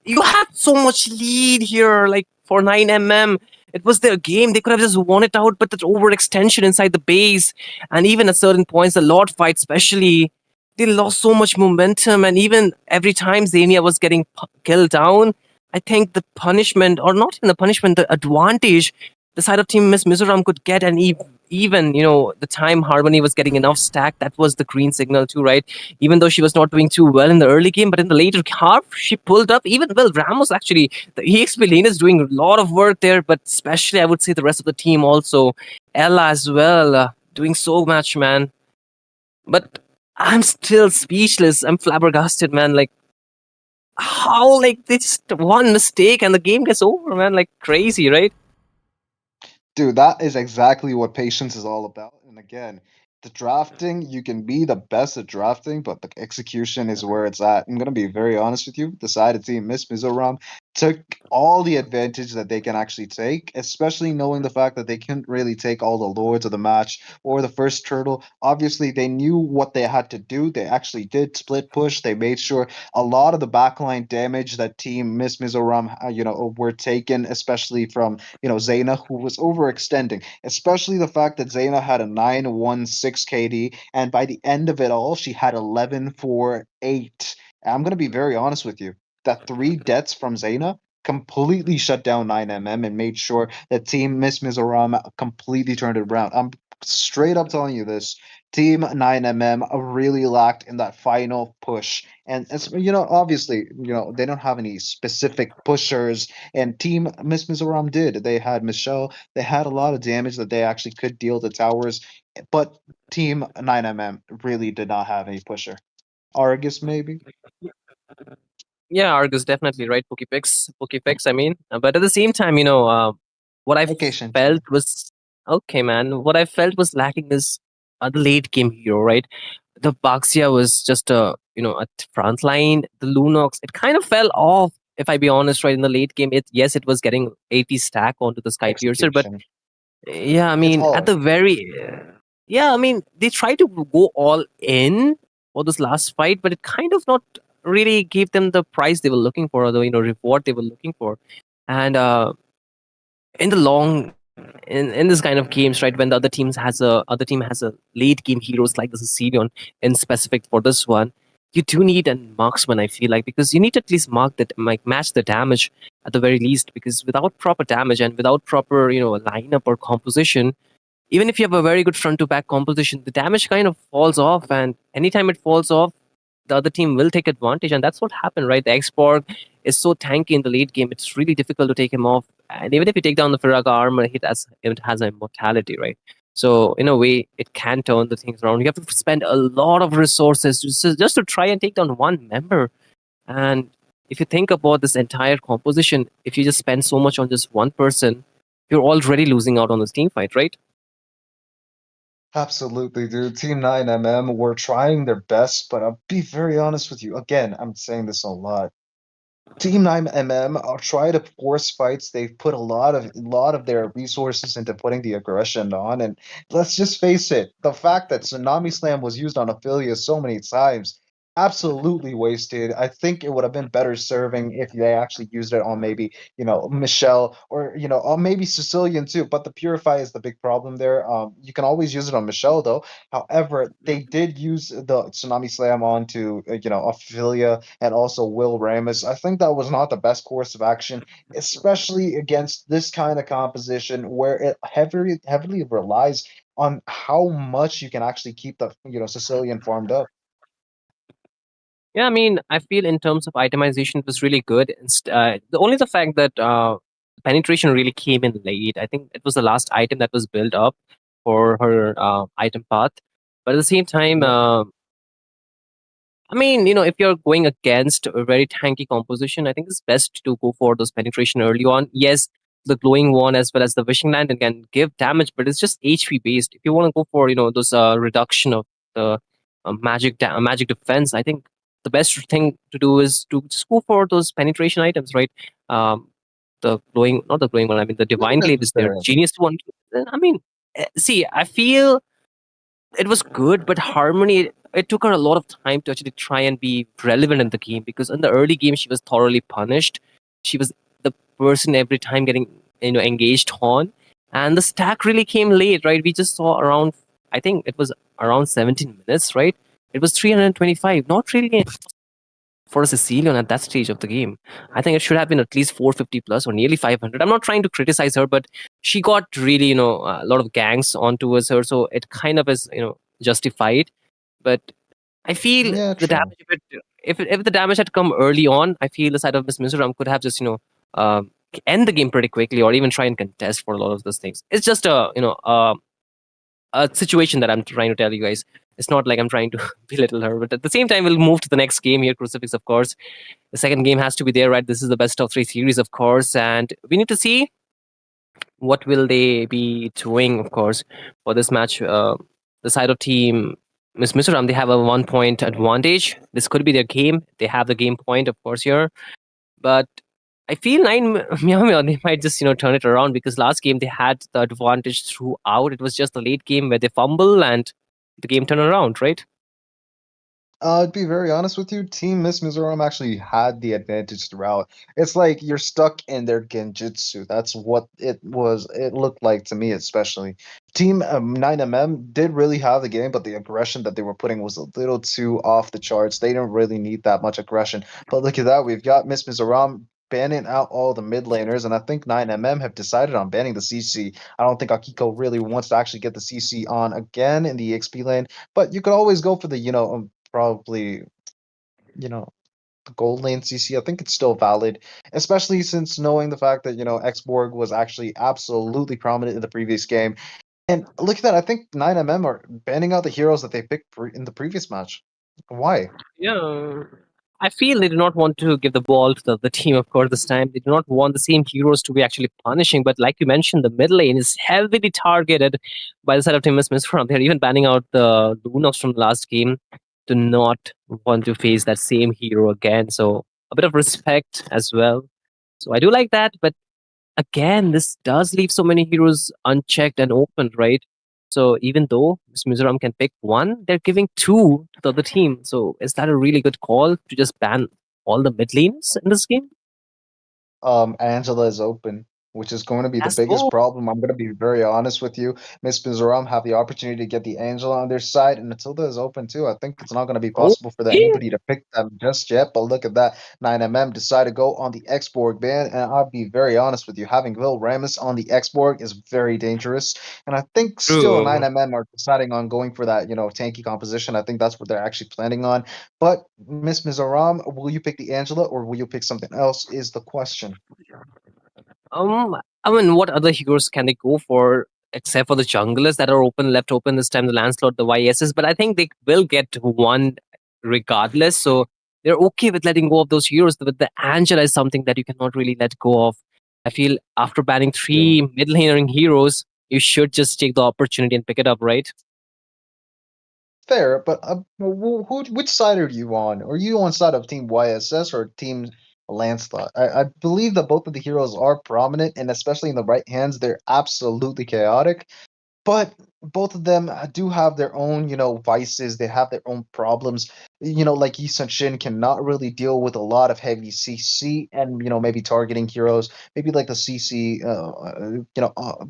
you had so much lead here, like for 9mm. It was their game. They could have just won it out, but that overextension inside the base, and even at certain points, the Lord fight, especially, they lost so much momentum. And even every time Xenia was getting killed down, I think the punishment, or not even the punishment, the advantage the side of Team Miss Mizoram could get, and even the time Harmony was getting enough stack, that was the green signal too, right? Even though she was not doing too well in the early game, but in the later half, she pulled up. Even well, Ramos actually, the EXP lane is doing a lot of work there, but especially I would say the rest of the team also, Ella as well, doing so much, man. But I'm still speechless. I'm flabbergasted, man. Like, how, like, they just one mistake and the game gets over, man. Like, crazy, right? Dude, that is exactly what patience is all about. And again, the drafting, you can be the best at drafting, but the execution is where it's at. I'm gonna be very honest with you. The side of Team Miss Mizoram took all the advantage that they can actually take, especially knowing the fact that they couldn't really take all the lords of the match or the first turtle. Obviously, they knew what they had to do. They actually did split push. They made sure a lot of the backline damage that Team Miss Mizoram, were taken, especially from Zaina, who was overextending, especially the fact that Zaina had a 916 KD, and by the end of it all, she had 1148. And I'm going to be very honest with you. That three deaths from Zaina completely shut down 9mm and made sure that Team Miss Mizoram completely turned it around. I'm straight up telling you this. Team 9mm really lacked in that final push. And obviously, they don't have any specific pushers, and Team Miss Mizoram did. They had Michelle. They had a lot of damage that they actually could deal to towers, but Team 9MM really did not have any pusher. Argus, maybe? Yeah, Argus definitely right. Pokefix. I mean, but at the same time, what I Okay, Shin. felt was okay, man. What I felt was lacking is the late game hero, right? The Baxia was just a front line. The Lunox, it kind of fell off. If I be honest, right in the late game, it was getting 80 stack onto the Sky Piercer, but Execution. yeah, I It's mean, at hard. the very, yeah, I mean, they tried to go all in for this last fight, but it kind of not really gave them the prize they were looking for, or the reward they were looking for. And in the long, in this kind of games, right, when the other team has a late game heroes like this is Celion in specific for this one, you do need a marksman. I feel like, because you need to at least mark that, like, match the damage at the very least, because without proper damage and without proper lineup or composition, even if you have a very good front to back composition, the damage kind of falls off, and anytime it falls off, the other team will take advantage, and that's what happened, right? The Xborg is so tanky in the late game; it's really difficult to take him off. And even if you take down the Firaga armor, it has a immortality, right? So in a way, it can turn the things around. You have to spend a lot of resources just to try and take down one member. And if you think about this entire composition, if you just spend so much on just one person, you're already losing out on this team fight, right? Absolutely, dude. Team 9MM were trying their best, but I'll be very honest with you. Again, I'm saying this a lot. Team 9MM are trying to force fights. They've put a lot of their resources into putting the aggression on. And let's just face it, the fact that Tsunami Slam was used on Ophelia so many times absolutely wasted. I think it would have been better serving if they actually used it on maybe, Michelle, or or maybe Sicilian too. But the Purify is the big problem there. You can always use it on Michelle though. However, they did use the Tsunami Slam onto Ophelia and also Will Ramus. I think that was not the best course of action, especially against this kind of composition where it heavily relies on how much you can actually keep the Sicilian farmed up. Yeah, I mean, I feel in terms of itemization, it was really good. The fact that penetration really came in late. I think it was the last item that was built up for her item path. But at the same time, Yep. I mean, if you're going against a very tanky composition, I think it's best to go for those penetration early on. Yes, the glowing one as well as the wishing land can give damage, but it's just HP based. If you want to go for those reduction of the magic defense, I think the best thing to do is to just go for those penetration items, right? The glowing, not the glowing one. I mean, the Not divine glaive is there. necessarily. Genius one. I mean, see, I feel it was good, but Harmony, it took her a lot of time to actually try and be relevant in the game because in the early game she was thoroughly punished. She was the person every time getting engaged on, and the stack really came late, right? We just saw around, I think it was around 17 minutes, right? It was 325, not really for a Sicilian at that stage of the game. I think it should have been at least 450 plus or nearly 500. I'm not trying to criticize her, but she got really, a lot of gangs on towards her, so it kind of is, justified. But I feel Yeah, the true. damage, if the damage had come early on, I feel the side of Miss Mizoram could have just, um, end the game pretty quickly or even try and contest for a lot of those things. It's just a situation that I'm trying to tell you guys. It's not like I'm trying to belittle her, but at the same time, we'll move to the next game here, Crucifix, of course. The second game has to be there, right? This is the best of three series, of course, and we need to see what will they be doing, of course, for this match. The side of team Miss Mizoram, they have a 1 point advantage. This could be their game. They have the game point, of course, here, but I feel nine Meow Meow, they might just turn it around because last game they had the advantage throughout. It was just the late game where they fumble and the game turned around, right? To be very honest with you, Team Miss Mizoram actually had the advantage throughout. It's like you're stuck in their genjutsu. That's what it was. It looked like to me, especially. Team 9MM did really have the game, but the aggression that they were putting was a little too off the charts. They didn't really need that much aggression. But look at that. We've got Miss Mizoram banning out all the mid laners, and I think 9MM have decided on banning the CC. I don't think Akiko really wants to actually get the CC on again in the XP lane, but you could always go for the, probably, the gold lane CC. I think it's still valid, especially since knowing the fact that, Xborg was actually absolutely prominent in the previous game. And look at that. I think 9MM are banning out the heroes that they picked in the previous match. Why? Yeah. I feel they do not want to give the ball to the team, of course, this time. They do not want the same heroes to be actually punishing. But like you mentioned, the mid lane is heavily targeted by the side of Team Miss from. They're even banning out the Lunox from the last game to not want to face that same hero again. So a bit of respect as well. So I do like that, but again, this does leave so many heroes unchecked and open, right? So even though Miss Mizoram can pick one, they're giving two to the other team. So is that a really good call to just ban all the mid lanes in this game? Angela is open, which is going to be the As biggest well. problem. I'm going to be very honest with you. Miss Mizoram have the opportunity to get the Angela on their side, and Matilda is open too. I think it's not going to be possible for Okay. anybody to pick them just yet. But look at that. 9MM decided to go on the Xborg ban, and I'll be very honest with you. Having Will Ramus on the Xborg is very dangerous. And I think still True. 9MM are deciding on going for that, tanky composition. I think that's what they're actually planning on. But Miss Mizoram, will you pick the Angela or will you pick something else? Is the question. Um, I mean, what other heroes can they go for except for the junglers that are left open this time? The Lancelot, the YSs, but I think they will get one regardless. So they're okay with letting go of those heroes. But the Angela is something that you cannot really let go of. I feel after banning three mid lanering heroes, you should just take the opportunity and pick it up, right? Fair, but which side are you on? Are you on side of Team YSS or Team Lancelot? I believe that both of the heroes are prominent, and especially in the right hands, they're absolutely chaotic. but both of them do have their own, vices. They have their own problems. Like Yi Sun Shin cannot really deal with a lot of heavy CC and maybe targeting heroes, maybe like the CC.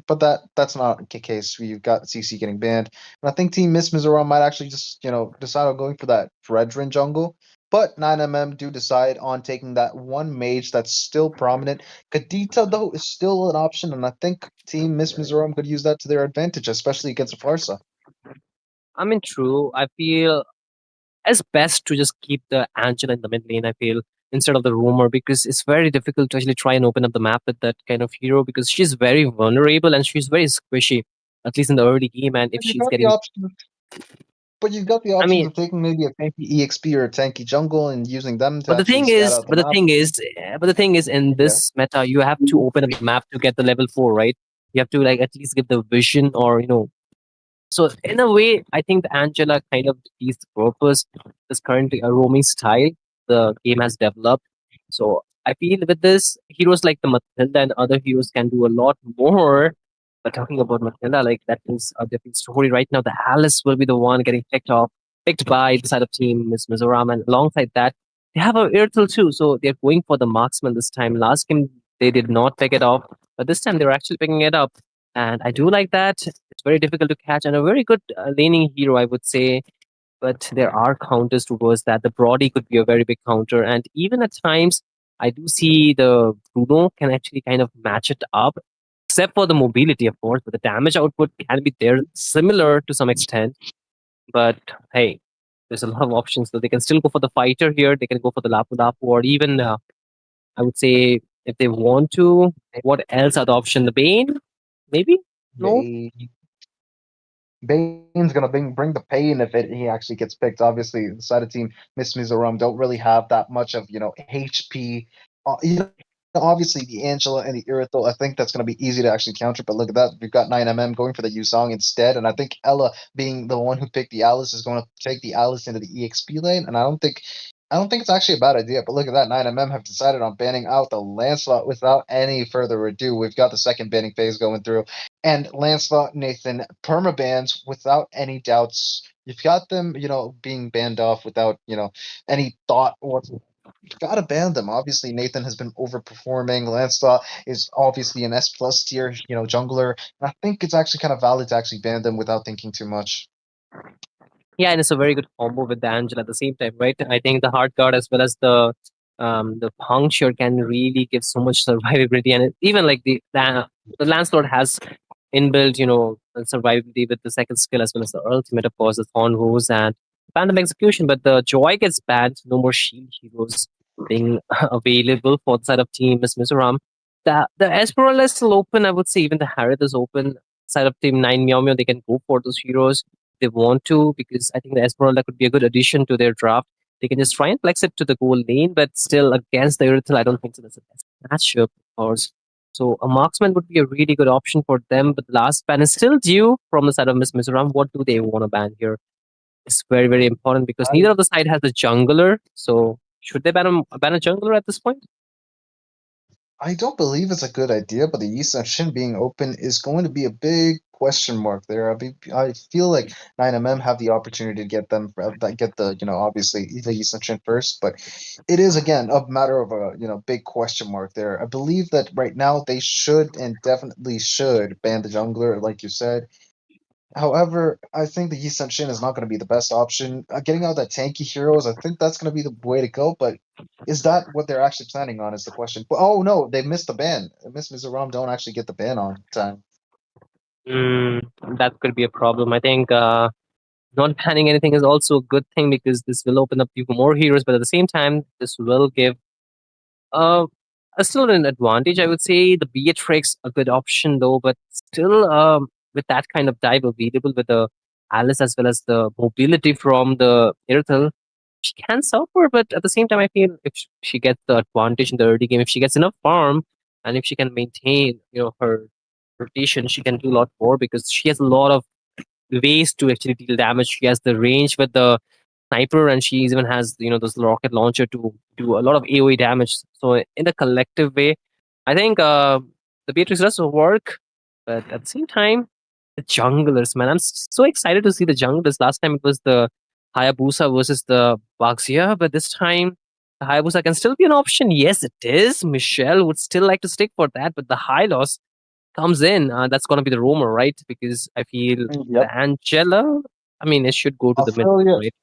But that's not the case. We've got CC getting banned, and I think Team Miss Mizoram might actually just decide on going for that Fredrin jungle. But 9MM do decide on taking that one mage that's still prominent. Kadita, though, is still an option, and I think Team Miss Mizoram could use that to their advantage, especially against Farsa. I mean, true. I feel it's best to just keep the Angela in the mid lane, I feel, instead of the rumor, because it's very difficult to actually try and open up the map with that kind of hero because she's very vulnerable and she's very squishy, at least in the early game. And if But you've she's got the getting, option. But you've got the I options mean, of taking maybe a tanky EXP or a tanky jungle and using them to but the actually thing scout is, out the but the map. thing is, but the thing is, in Yeah. this meta, you have to open up the map to get the level 4, right? You have to like at least give the vision or so in a way, I think the Angela kind of defeats the purpose. This currently a roaming style the game has developed. So I feel with this, heroes like the Matilda and other heroes can do a lot more. But talking about Matilda, like that is a different story. Right now, the Alice will be the one getting picked by the side of team Miss Mizoram, and alongside that, they have a Irtil too. So they're going for the marksman this time. Last game they did not pick it off, but this time they're actually picking it up, and I do like that. It's very difficult to catch and a very good laning hero, I would say. But there are counters towards that. The Brody could be a very big counter, and even at times, I do see the Bruno can actually kind of match it up, except for the mobility, of course. But the damage output can be there, similar to some extent. But hey, there's a lot of options. So they can still go for the fighter here. They can go for the Lapu Lapu, or even I would say if they want to, what else are the option? The Bane, maybe. No, They Bane's gonna bring the pain if he actually gets picked. Obviously, the side of team Miss Mizoram don't really have that much of HP. Obviously the Angela and the Irithel, I think that's gonna be easy to actually counter. But look at that, we've got 9MM going for the Yuzong instead, and I think Ella, being the one who picked the Alice, is going to take the Alice into the EXP lane, and I don't think it's actually a bad idea. But look at that, 9MM have decided on banning out the Lancelot without any further ado. We've got the second banning phase going through. And Lancelot, Nathan, permabans without any doubts. You've got them, being banned off without, any thought whatsoever. You've got to ban them. Obviously, Nathan has been overperforming. Lancelot is obviously an S plus tier, jungler. And I think it's actually kind of valid to actually ban them without thinking too much. yeah, and it's a very good combo with the Angel at the same time, right? I think the Heart Guard as well as the Puncture can really give so much survivability, and even like the Lancelot has inbuilt, survivability with the second skill as well as the ultimate, of course, the Thorn Rose and Phantom Execution. But the Joy gets banned. No more shield heroes being available for the side of Team Miss Mizoram. The Esmeralda is still open. I would say even the Harith is open. Side of Team Nine Meow Meow, they can go for those heroes if they want to, because I think the Esmeralda could be a good addition to their draft. They can just try and flex it to the goal lane, but still against the Irithel, I don't think so. That's the best matchup, of course. So a marksman would be a really good option for them, but the last ban is still due from the side of Miss Mizoram. What do they want to ban here? It's very, very important because I neither of the side has a jungler. So should they ban a jungler at this point? I don't believe it's a good idea, but the East Shin being open is going to be a big question mark there. I feel like 9MM have the opportunity to get the obviously the East Shin first, but it is again a matter of a big question mark there. I believe that right now they should and definitely should ban the jungler, like you said. However, I think the Yi Shin is not going to be the best option. Getting out that tanky heroes, I think that's going to be the way to go. But is that what they're actually planning on? Is the question. But, oh no, they missed the ban. Miss Mizoram don't actually get the ban on time. Mm, that could be a problem. I think not banning anything is also a good thing because this will open up even more heroes, but at the same time, this will give uh, still an advantage. I would say the Beatrix a good option though, but still with that kind of dive available with the Alice as well as the mobility from the Irithel, she can suffer. But at the same time, I feel if she gets the advantage in the early game, if she gets enough farm and if she can maintain her rotation, she can do a lot more because she has a lot of ways to actually deal damage. She has the range with the sniper, and she even has this rocket launcher to do a lot of AOE damage. So in the collective way, I think the Beatrix does work, but at the same time, The junglers, man. I'm so excited to see the junglers. Last time it was the Hayabusa versus the Baxia, but this time the Hayabusa can still be an option. Yes, it is. Michelle would still like to stick for that, but the Hylos comes in. That's going to be the roamer, right? Because I feel Yep. the Angela, I mean, it should go to the mid, Ophelia right?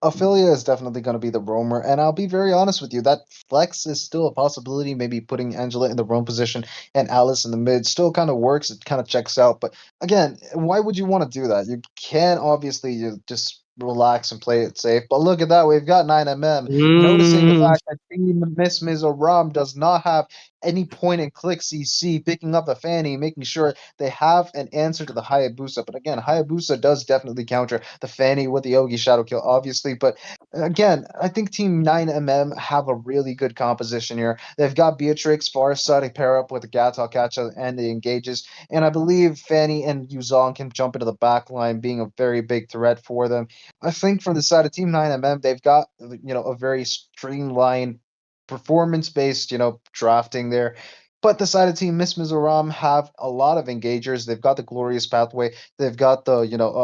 Ophelia is definitely going to be the roamer, and I'll be very honest with you. That flex is still a possibility. Maybe putting Angela in the roam position and Alice in the mid still kind of works. It kind of checks out. But again, why would you want to do that? You can obviously just relax and play it safe. But look at that. We've got 9mm. Noticing the Mm, fact that Team Miss Mizoram does not have any point and click CC, picking up the Fanny, making sure they have an answer to the Hayabusa. But again, Hayabusa does definitely counter the Fanny with the Yogi Shadow Kill, obviously. But again, I think Team 9MM have a really good composition here. They've got Beatrix, Farsight to pair up with the Gatal Catcha and the Engages. And I believe Fanny and Yuzong can jump into the back line, being a very big threat for them. I think from the side of Team 9MM, they've got a very streamlined performance-based, drafting there. But the side of Team Miss Mizoram have a lot of engagers. They've got the Glorious Pathway. They've got the,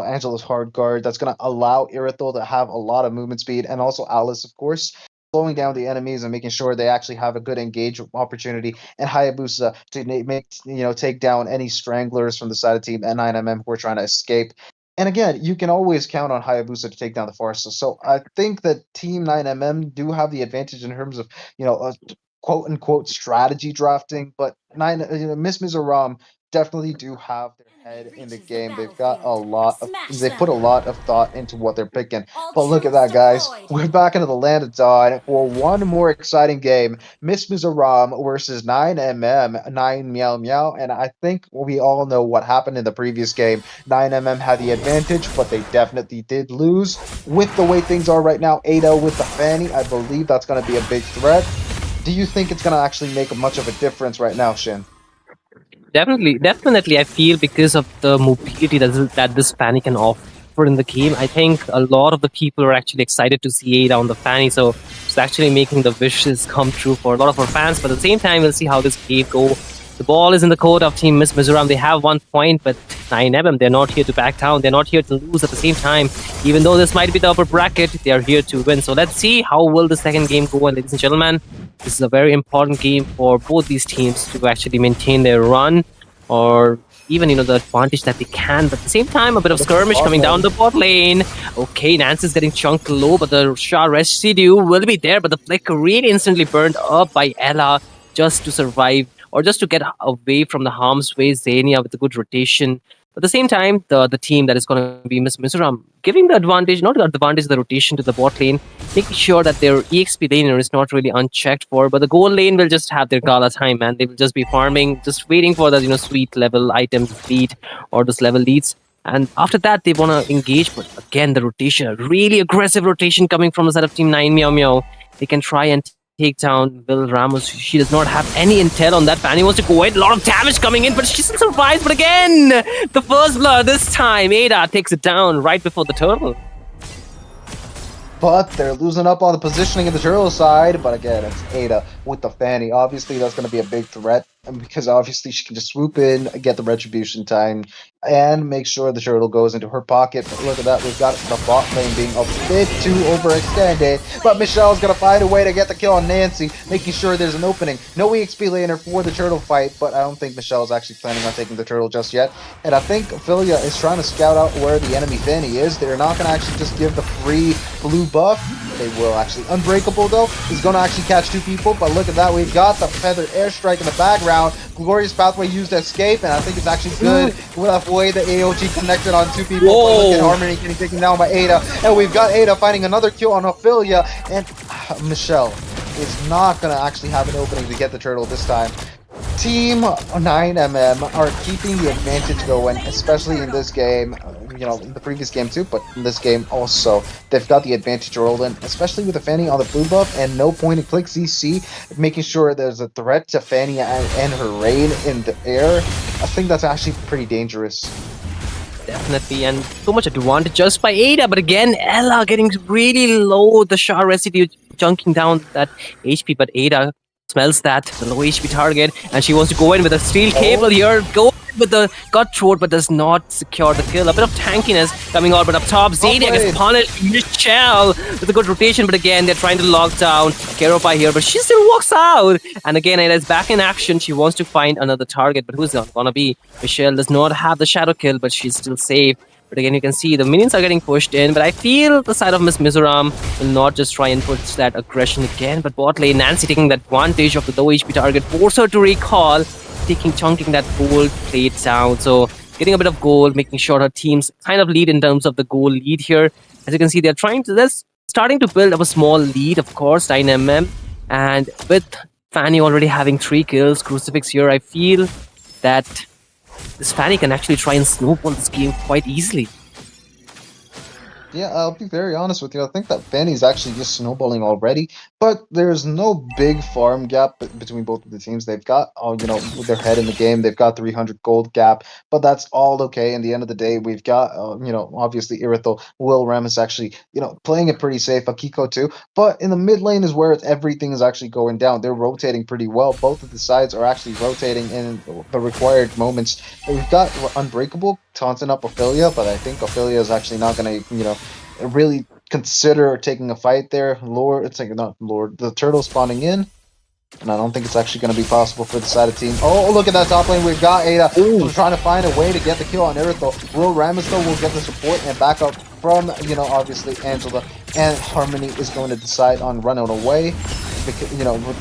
Angela's Hard Guard. That's going to allow Irithel to have a lot of movement speed. And also Alice, of course, slowing down the enemies and making sure they actually have a good engage opportunity. And Hayabusa to take down any stranglers from the side of Team N9MM who are trying to escape. And again, you can always count on Hayabusa to take down the Farsa. So I think that Team 9MM do have the advantage in terms of, quote unquote strategy drafting, but Miss Mizoram definitely do have their head in the game. They've got they put a lot of thought into what they're picking. But look at that, guys. We're back into the land of Dawn for one more exciting game. Miss Mizoram versus 9MM, 9 Meow Meow. And I think we all know what happened in the previous game. 9MM had the advantage, but they definitely did lose. With the way things are right now, Ada with the Fanny, I believe that's going to be a big threat. Do you think it's going to actually make much of a difference right now, Shin? definitely. I feel because of the mobility that this Fanny can offer in the game, I think a lot of the people are actually excited to see Ada on the Fanny. So it's actually making the wishes come true for a lot of our fans. But at the same time, we'll see how this game go. The ball is in the court of Team Miss Mizoram. They have 1 point, but 9MM, they're not here to back down. They're not here to lose at the same time. Even though this might be the upper bracket, they are here to win. So let's see how will the second game go. And ladies and gentlemen, this is a very important game for both these teams to actually maintain their run or even, the advantage that they can. But at the same time, a bit of skirmish coming down the bot lane. Okay, Nance is getting chunked low, but the Shah residue will be there. But the flick really instantly burned up by Ella just to survive or just to get away from the harm's way. Zania with a good rotation. But at the same time, the team that is going to be Miss Mizoram giving the advantage, not the advantage, the rotation to the bot lane, making sure that their EXP laner is not really unchecked for. But the gold lane will just have their gala time, man. They will just be farming, just waiting for the sweet level items lead or those level leads. And after that, they want to engage. But again, the rotation, a really aggressive rotation coming from the side of Team 9 Meow Meow. They can try and take down Will Ramos. She does not have any intel on that. Fanny wants to go in. A lot of damage coming in, but she still survives. But again, the first blood this time. Ada takes it down right before the turtle. But they're losing up on the positioning of the turtle side. But again, it's Ada with the Fanny. Obviously, that's going to be a big threat. And because obviously she can just swoop in, get the retribution time, and make sure the turtle goes into her pocket. But look at that, we've got the bot lane being a bit too overextended. But Michelle's gonna find a way to get the kill on Nancy, making sure there's an opening. No EXP laner for the turtle fight, but I don't think Michelle's actually planning on taking the turtle just yet. And I think Ophelia is trying to scout out where the enemy Fanny is. They're not gonna actually just give the free blue buff. They will actually. Unbreakable though is gonna actually catch 2 people. But look at that, we've got the feathered airstrike in the background. Glorious Pathway used to escape, and I think it's actually good with the way the AOG connected on 2 people. But look at Harmony getting taken down by Ada, and we've got Ada finding another kill on Ophelia, and Michelle is not going to actually have an opening to get the turtle this time. Team 9MM are keeping the advantage going, especially in this game. In the previous game too, but in this game also. They've got the advantage rolled in, especially with the Fanny on the blue buff and no point and click CC, making sure there's a threat to Fanny and her raid in the air. I think that's actually pretty dangerous. Definitely, and so much advantage just by Ada, but again, Ella getting really low, the Shah residue chunking down that HP, but Ada smells that, the low HP target, and she wants to go in with a steel cable here, go in with the cutthroat, but does not secure the kill. A bit of tankiness coming out, but up top, Zania played. gets punished. Michelle with a good rotation, but again, they're trying to lock down Keropai here, but she still walks out. And again, Ada's back in action. She wants to find another target, but who's it gonna be? Michelle does not have the shadow kill, but she's still safe. But again, you can see the minions are getting pushed in, but I feel the side of Miss Mizoram will not just try and push that aggression again, but bot lane, Nancy taking that advantage of the low HP target, force her to recall, chunking that gold plate down. So getting a bit of gold, making sure her team's kind of lead in terms of the goal lead here. As you can see, they're starting to build up a small lead, of course, 9mm. And with Fanny already having 3 kills, Crucifix here, I feel that this Fanny can actually try and snowball this game quite easily. Yeah, I'll be very honest with you. I think that Fanny's actually just snowballing already, but there's no big farm gap between both of the teams. They've got, with their head in the game, they've got 300 gold gap, but that's all okay. In the end of the day, we've got, obviously Irithel, Will Ram is actually, playing it pretty safe, Akiko too, but in the mid lane is where everything is actually going down. They're rotating pretty well. Both of the sides are actually rotating in the required moments. We've got Unbreakable taunting up Ophelia, but I think Ophelia is actually not going to, really consider taking a fight there. The turtle spawning in, and I don't think it's actually going to be possible for the side of team. Oh, look at that top lane. We've got Ada. We're trying to find a way to get the kill on Irithel. Will Ramus, though, will get the support and backup from, obviously Angela, and Harmony is going to decide on running away, because,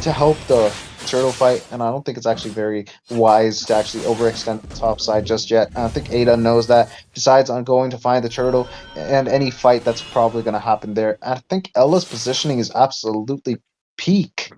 to help the turtle fight, and I don't think it's actually very wise to actually overextend the top side just yet. I think Ada knows that, decides on going to find the turtle, and any fight that's probably going to happen there. I think Ella's positioning is absolutely peak.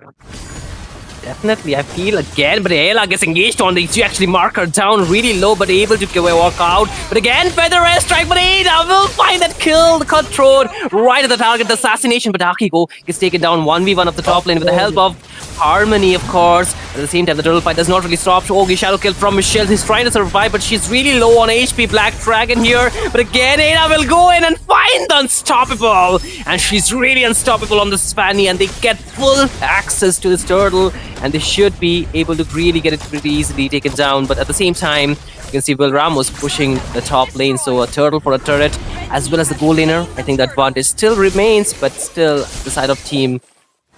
Definitely, I feel again, but Ella gets engaged on these. You actually mark her down really low, but able to walk out. But again, feather air strike, but Ada will find that kill, the cutthroat, right at the target, the assassination. But Akiko gets taken down 1v1 of the top lane with the help of Harmony, of course. At the same time, the turtle fight does not really stop. Ogi shadow kill from Michelle. He's trying to survive, but she's really low on HP. Black Dragon here. But again, Ada will go in and find the unstoppable. And she's really unstoppable on this Fanny, and they get full access to this turtle. And they should be able to really get it pretty easily taken down. But at the same time, you can see Will Ramos pushing the top lane. So a turtle for a turret, as well as the gold laner. I think the advantage still remains, but still the side of team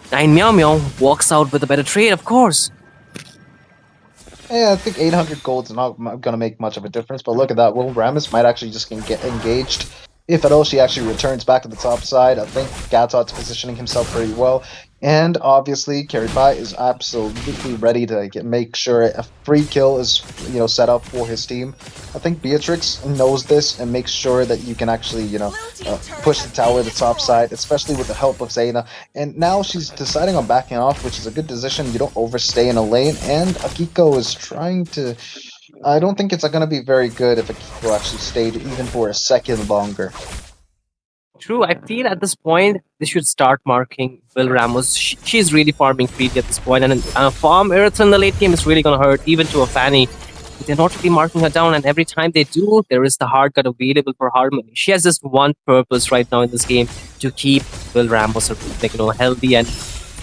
9 Meow Meow walks out with a better trade, of course. Yeah, I think 800 gold's not going to make much of a difference, but look at that. Will Ramus might actually just get engaged. If at all, she actually returns back to the top side. I think Gatot's positioning himself pretty well. And obviously, Keropai is absolutely ready to make sure a free kill is, set up for his team. I think Beatrix knows this and makes sure that you can actually, push the tower to the top side, especially with the help of Zaina. And now she's deciding on backing off, which is a good decision. You don't overstay in a lane. And Akiko is trying to... I don't think it's going to be very good if Akiko actually stayed even for a second longer. True, I feel at this point they should start marking Will Ramos. She's really farming freely at this point, and farm Earth in the late game is really going to hurt, even to a Fanny. They're not really marking her down, and every time they do, there is the hard cut available for Harmony. She has just one purpose right now in this game, to keep Will Ramos healthy and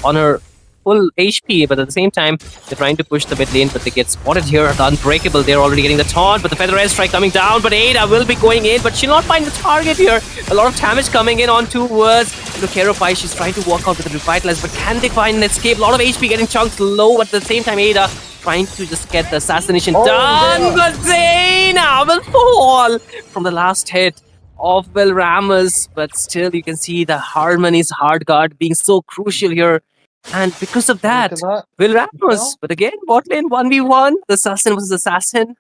on her full HP, but at the same time, they're trying to push the mid lane, but they get spotted here. The Unbreakable, they're already getting the taunt, but the Feather Air Strike coming down, but Ada will be going in, but she'll not find the target here. A lot of damage coming in on towards Keropai. She's trying to walk out with the Revitalize, but can they find an escape? A lot of HP getting chunked low, but at the same time, Ada trying to just get the assassination done, but Zaina will fall from the last hit of Will Ramos, but still you can see the Harmony's hard guard being so crucial here. And because of that, Will Ramos, but again, bot lane 1v1, the assassin was assassin.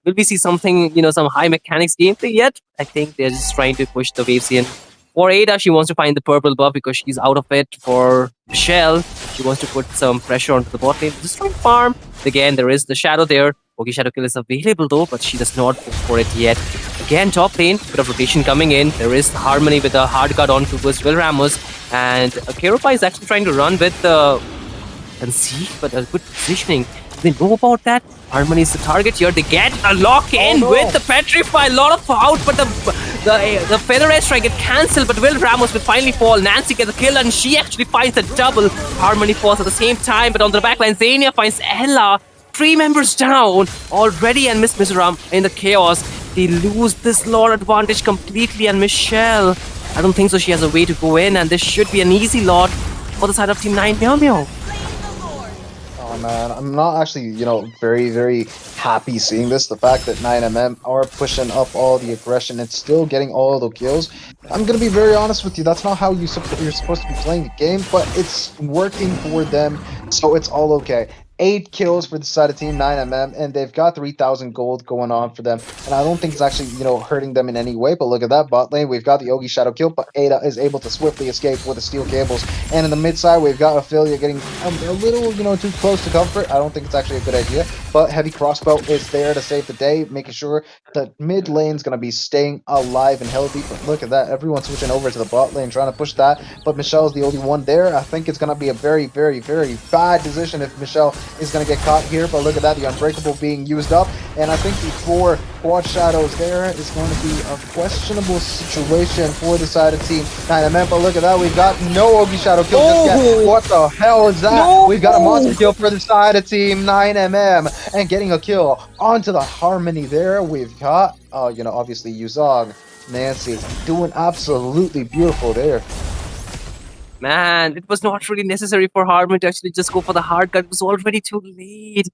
Will we see something, some high mechanics gameplay yet? I think they're just trying to push the waves in. For Ada, she wants to find the purple buff because she's out of it. For Michelle, she wants to put some pressure onto the bot lane. Just trying to farm. Again, there is the shadow there. Okay, shadow kill is available though, but she does not go for it yet. Again, top lane, bit of rotation coming in. There is Harmony with a hard guard on towards Will Ramos. And Keropai is actually trying to run with the conceive, but a good positioning. Do they know about that? Harmony is the target here. They get a lock in with the Petrify. A lot of out, but the The feather airstrike get cancelled, but Will Ramos will finally fall. Nancy gets a kill, and she actually finds a double. Harmony falls at the same time, but on the backline, Zania finds Ella. 3 members down already, and Miss Mizoram in the chaos. They lose this lore advantage completely, and Michelle, I don't think so. She has a way to go in, and this should be an easy lot for the side of Team 9 Meow Meow. Oh man, I'm not actually, very, very happy seeing this. The fact that 9mm are pushing up all the aggression and still getting all the kills. I'm gonna be very honest with you, that's not how you're supposed to be playing the game, but it's working for them, so it's all okay. 8 kills for the side of Team 9mm, and they've got 3,000 gold going on for them. And I don't think it's actually, hurting them in any way. But look at that bot lane. We've got the Ogi Shadow kill, but Ada is able to swiftly escape with the steel cables. And in the mid side, we've got Ophelia getting a little, too close to comfort. I don't think it's actually a good idea. But Heavy Crossbow is there to save the day, making sure that mid lane's going to be staying alive and healthy. But look at that. Everyone's switching over to the bot lane, trying to push that. But Michelle's the only one there. I think it's going to be a very, very, very bad decision if Michelle is going to get caught here, but look at that, the Unbreakable being used up, and I think the 4 quad shadows there is going to be a questionable situation for the side of Team 9mm, but look at that, we've got no Ogi Shadow kill just yet. What the hell is that? No. We've got a monster kill for the side of Team 9mm, and getting a kill onto the Harmony there, we've got, obviously Yuzong, Nancy, doing absolutely beautiful there. Man, it was not really necessary for Harmony to actually just go for the hard cut. It was already too late.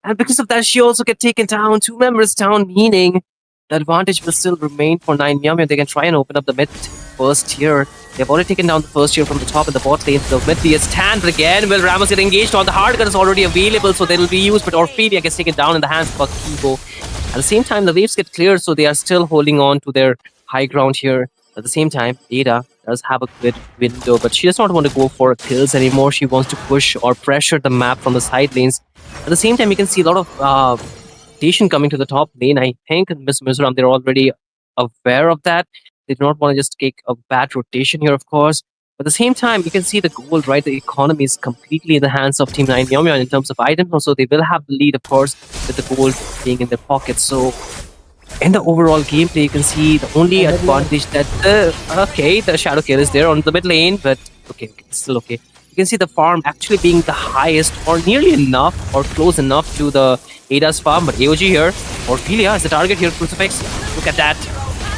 And because of that, she also get taken down. 2 members down, meaning the advantage will still remain for 9 Meow Meow. They can try and open up the mid first tier. They've already taken down the first tier from the top in the bot lane. The mid tier stand, but again, Will Ramos get engaged on the hard gun is already available, so they will be used, but Orphelia gets taken down in the hands of Akibo. At the same time, the waves get cleared, so they are still holding on to their high ground here. At the same time, Ada does have a good window, but she does not want to go for kills anymore. She wants to push or pressure the map from the side lanes. At the same time, you can see a lot of rotation coming to the top lane. I think Miss Mizoram, they're already aware of that. They do not want to just take a bad rotation here, of course. But at the same time, you can see the gold, right? The economy is completely in the hands of Team 9 Meow Meow in terms of items. Also, they will have the lead, of course, with the gold being in their pockets. So in the overall gameplay, you can see the only advantage that the shadow kill is there on the mid lane, but okay, it's still okay. You can see the farm actually being the highest or nearly enough or close enough to the Ada's farm, but AOG here, Orphelia is the target here, Crucifix. Look at that.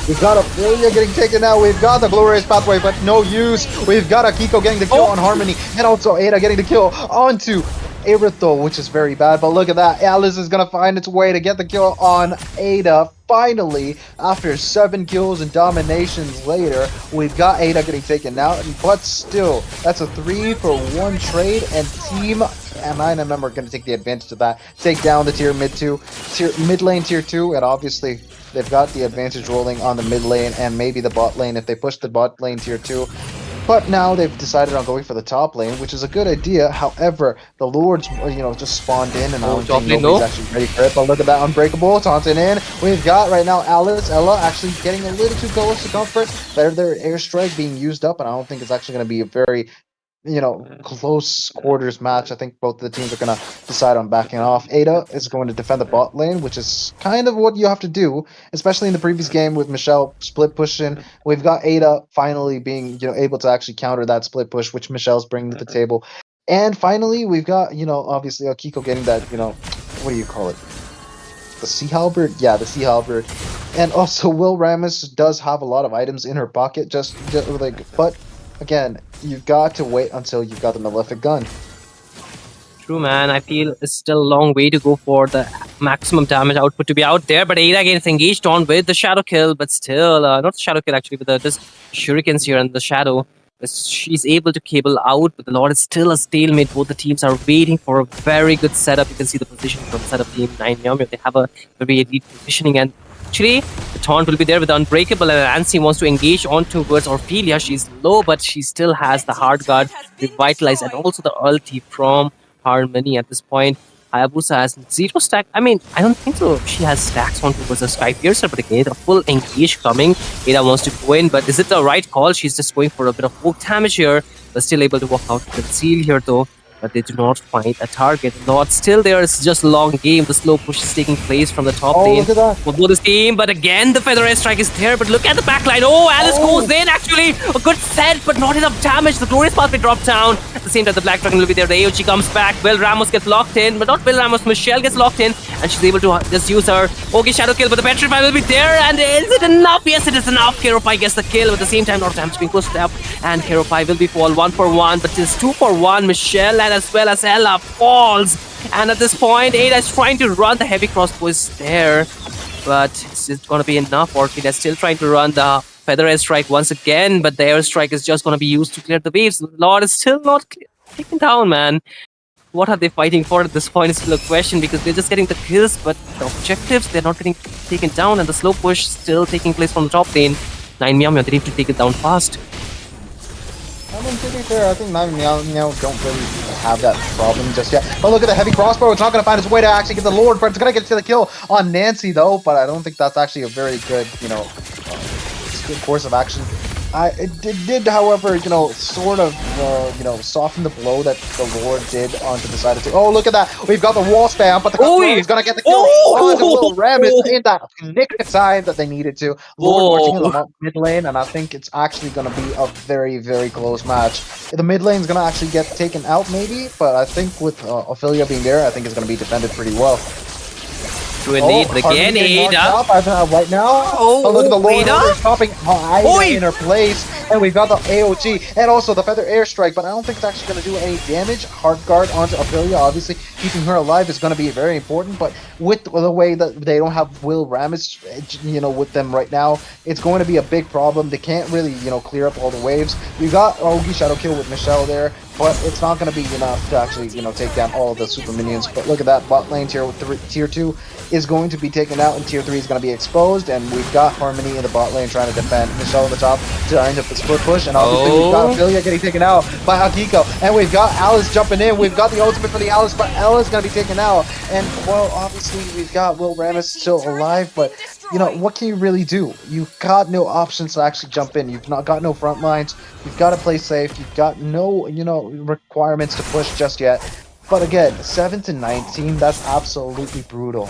We've got Ophelia getting taken out. We've got the Glorious Pathway, but no use. We've got Akiko getting the kill on Harmony, and also Ada getting the kill onto Erythro, which is very bad. But look at that. Alice is going to find its way to get the kill on Ada. Finally, after 7 kills and dominations later, we've got Ada getting taken out. But still, that's a 3-for-1 trade, and Team 9MM are going to take the advantage of that. Take down the mid lane tier 2, and obviously they've got the advantage rolling on the mid lane and maybe the bot lane if they push the bot lane tier 2. But now they've decided on going for the top lane, which is a good idea. However, the Lords, just spawned in, and I don't think nobody's actually ready for it. But look at that Unbreakable, taunting in. We've got right now Ella actually getting a little too close to comfort. Their airstrike being used up, and I don't think it's actually going to be a very close quarters match. I think both of the teams are going to decide on backing off. Ada is going to defend the bot lane, which is kind of what you have to do, especially in the previous game with Michelle split pushing. We've got Ada finally being, able to actually counter that split push, which Michelle's bringing to the table. And finally, we've got, obviously Akiko getting that, what do you call it? The Sea Halberd? Yeah, the Sea Halberd. And also, Will Ramos does have a lot of items in her pocket, but again, you've got to wait until you've got the Malefic gun. True, man. I feel it's still a long way to go for the maximum damage output to be out there. But Ada gets engaged on with the Shadow Kill, but still, not the Shadow Kill actually, with this Shurikens here and the Shadow. She's able to cable out, but the Lord is still a stalemate. Both the teams are waiting for a very good setup. You can see the position from the setup team 9 Meow Meow. They have a very elite positioning, and actually, the taunt will be there with the Unbreakable, and Nancy wants to engage on towards Orphelia. She's low, but she still has the hard guard revitalized, and also the ulti from Harmony at this point. Hayabusa has 0 stack. I mean, I don't think so. She has stacks on towards the Sky Piercer, but again, a full engage coming. Ada wants to go in, but is it the right call? She's just going for a bit of poke damage here, but still able to walk out with the seal here though. but they do not find a target. Not still there is just long game. The slow push is taking place from the top Oh, lane look at that. for both this team. But again, the feather airstrike is there. But look at the backline. Oh, Alice goes in actually. A good set, but not enough damage. The glorious pathway dropped down. At the same time, the black dragon will be there. The AOG comes back. Will Ramos gets locked in, but not Will Ramos. Michelle gets locked in, and she's able to just use her okay shadow kill. But the petrify will be there. And is it enough? Yes, it is enough. Hero Pie gets the kill. At the same time, not damage being pushed up, and Hero Pie will be fall 1-for-1, but it's 2-for-1. Michelle and as well as Ella falls. And at this point, Ada is trying to run the heavy crossbows there, but it's going to be enough. Orchid is still trying to run the feather airstrike once again, but the airstrike is just going to be used to clear the waves. Lord is still not taken down, man. What are they fighting for at this point is still a question, because they're just getting the kills, but the objectives, they're not getting taken down, and the slow push still taking place from the top lane. 9 Meow Meow, they need to take it down fast. I mean, to be fair, I think Meow Meow don't really have that problem just yet. But look at the heavy crossbow. It's not going to find its way to actually get the Lord, but it's going to get to the kill on Nancy, though. But I don't think that's actually a very good, good course of action. It did, however, sort of, soften the blow that the Lord did onto the side of the... Oh, look at that. We've got the wall spam, but the customer is going to get the kill onto Will Rabbit in that nick side that they needed to. Lord marching in the mid lane, and I think it's actually going to be a very, very close match. The mid lane is going to actually get taken out, maybe, but I think with Ophelia being there, I think it's going to be defended pretty well. Grenade again, Ada. Right now. Oh, look at the Lord stopping Ada in her place. And we've got the AOG and also the Feather Airstrike, but I don't think it's actually going to do any damage. Heart Guard onto Ophelia, obviously. Keeping her alive is going to be very important, but with the way that they don't have Will Ramis, with them right now, it's going to be a big problem. They can't really, clear up all the waves. We've got Ogi Shadow Kill with Michelle there, but it's not going to be enough to actually, take down all of the super minions. But look at that, bot lane tier 2 is going to be taken out, and tier 3 is going to be exposed, and we've got Harmony in the bot lane trying to defend. Michelle on the top trying to split push, and obviously we've got Ophelia getting taken out by Akiko, and we've got Alice jumping in. We've got the ultimate for the Alice, but Ella's going to be taken out, and well, obviously we've got Will Ramis still alive, but what can you really do? You've got no options to actually jump in. You've not got no front lines. You've got to play safe. You've got no, requirements to push just yet. But again, 7-19, that's absolutely brutal.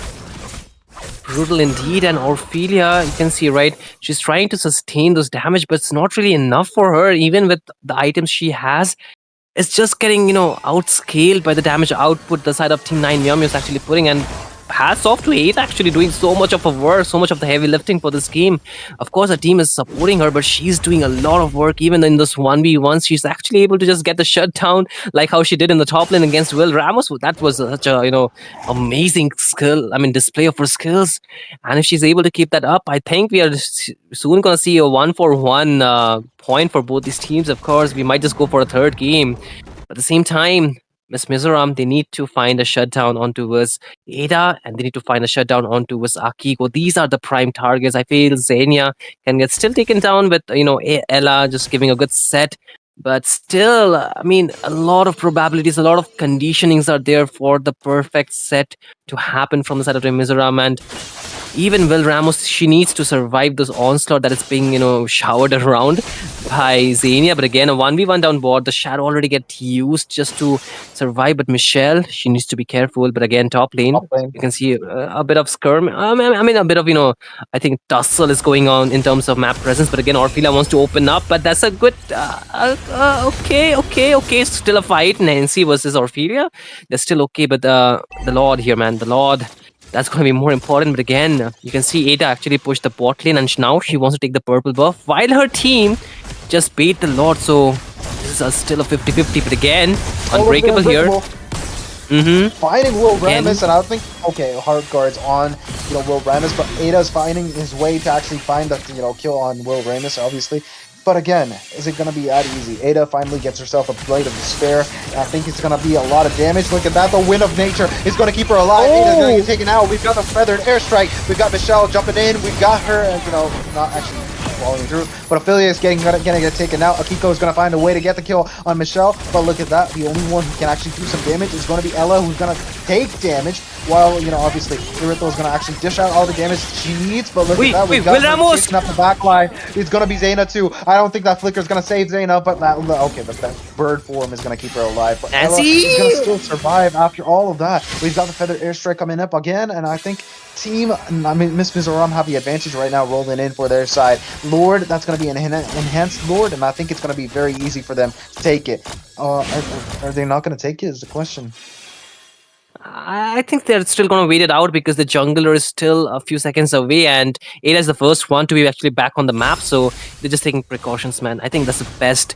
Brutal indeed, and Ophelia, you can see, right, she's trying to sustain those damage, but it's not really enough for her, even with the items she has. It's just getting, outscaled by the damage output the side of Team 9 Meow Meow is actually putting, and hats off to 8 actually doing so much of her work, so much of the heavy lifting for this game. Of course, her team is supporting her, but she's doing a lot of work. Even in this 1v1, she's actually able to just get the shutdown, like how she did in the top lane against Will Ramos. That was such a, amazing skill, display of her skills. And if she's able to keep that up, I think we are soon going to see a 1-for-1 point for both these teams. Of course, we might just go for a third game. But at the same time, Miss Mizoram, they need to find a shutdown onto us Ada, and they need to find a shutdown onto us Akiko. These are the prime targets. I feel Xenia can get still taken down with, Ella just giving a good set. But still, a lot of probabilities, a lot of conditionings are there for the perfect set to happen from the side of the Mizoram. And even Will Ramos, she needs to survive this onslaught that is being, showered around by Xenia. But again, a 1v1 down board, the shadow already get used just to survive. But Michelle, she needs to be careful. But again, top lane, you can see a bit of skirm. A bit of, I think tussle is going on in terms of map presence. But again, Orphelia wants to open up. But that's a good, okay. Still a fight. Nancy versus Orphelia. They're still okay. But the Lord here, man, the Lord, that's going to be more important. But again, you can see Ada actually pushed the bot lane, and now she wants to take the purple buff while her team just bait the Lord. So this is still a 50-50. But again, unbreakable here. Finding Will Ramis, and I think, Heart Guard's on, Will Ramis, but Ada's finding his way to actually find the, kill on Will Ramis, obviously. But again, is it going to be that easy? Ada finally gets herself a Blade of Despair, and I think it's going to be a lot of damage. Look at that, the Wind of Nature is going to keep her alive. Ada's going to get taken out. We've got the Feathered Airstrike. We've got Michelle jumping in. We've got her, and, not actually following through. But Ophelia is going to get taken out. Akiko is going to find a way to get the kill on Michelle. But look at that, the only one who can actually do some damage is going to be Ella, who's going to take damage. while, obviously, Iritho is going to actually dish out all the damage she needs, but look at Wait, that. We've wait, got Will her Ramos! chasing up the back line. It's going to be Zayna, too. I don't think that flicker is going to save Zayna, but okay, but that bird form is going to keep her alive. But Ella is going to Nancy! still survive after all of that. We've got the Feather Airstrike coming up again, and I think Miss Mizoram have the advantage right now rolling in for their side. Lord, that's going to be an enhanced Lord, and I think it's going to be very easy for them to take it. Are they not going to take it is the question. I think they're still going to wait it out because the jungler is still a few seconds away, and Ada is the first one to be actually back on the map. So they're just taking precautions, man. I think that's the best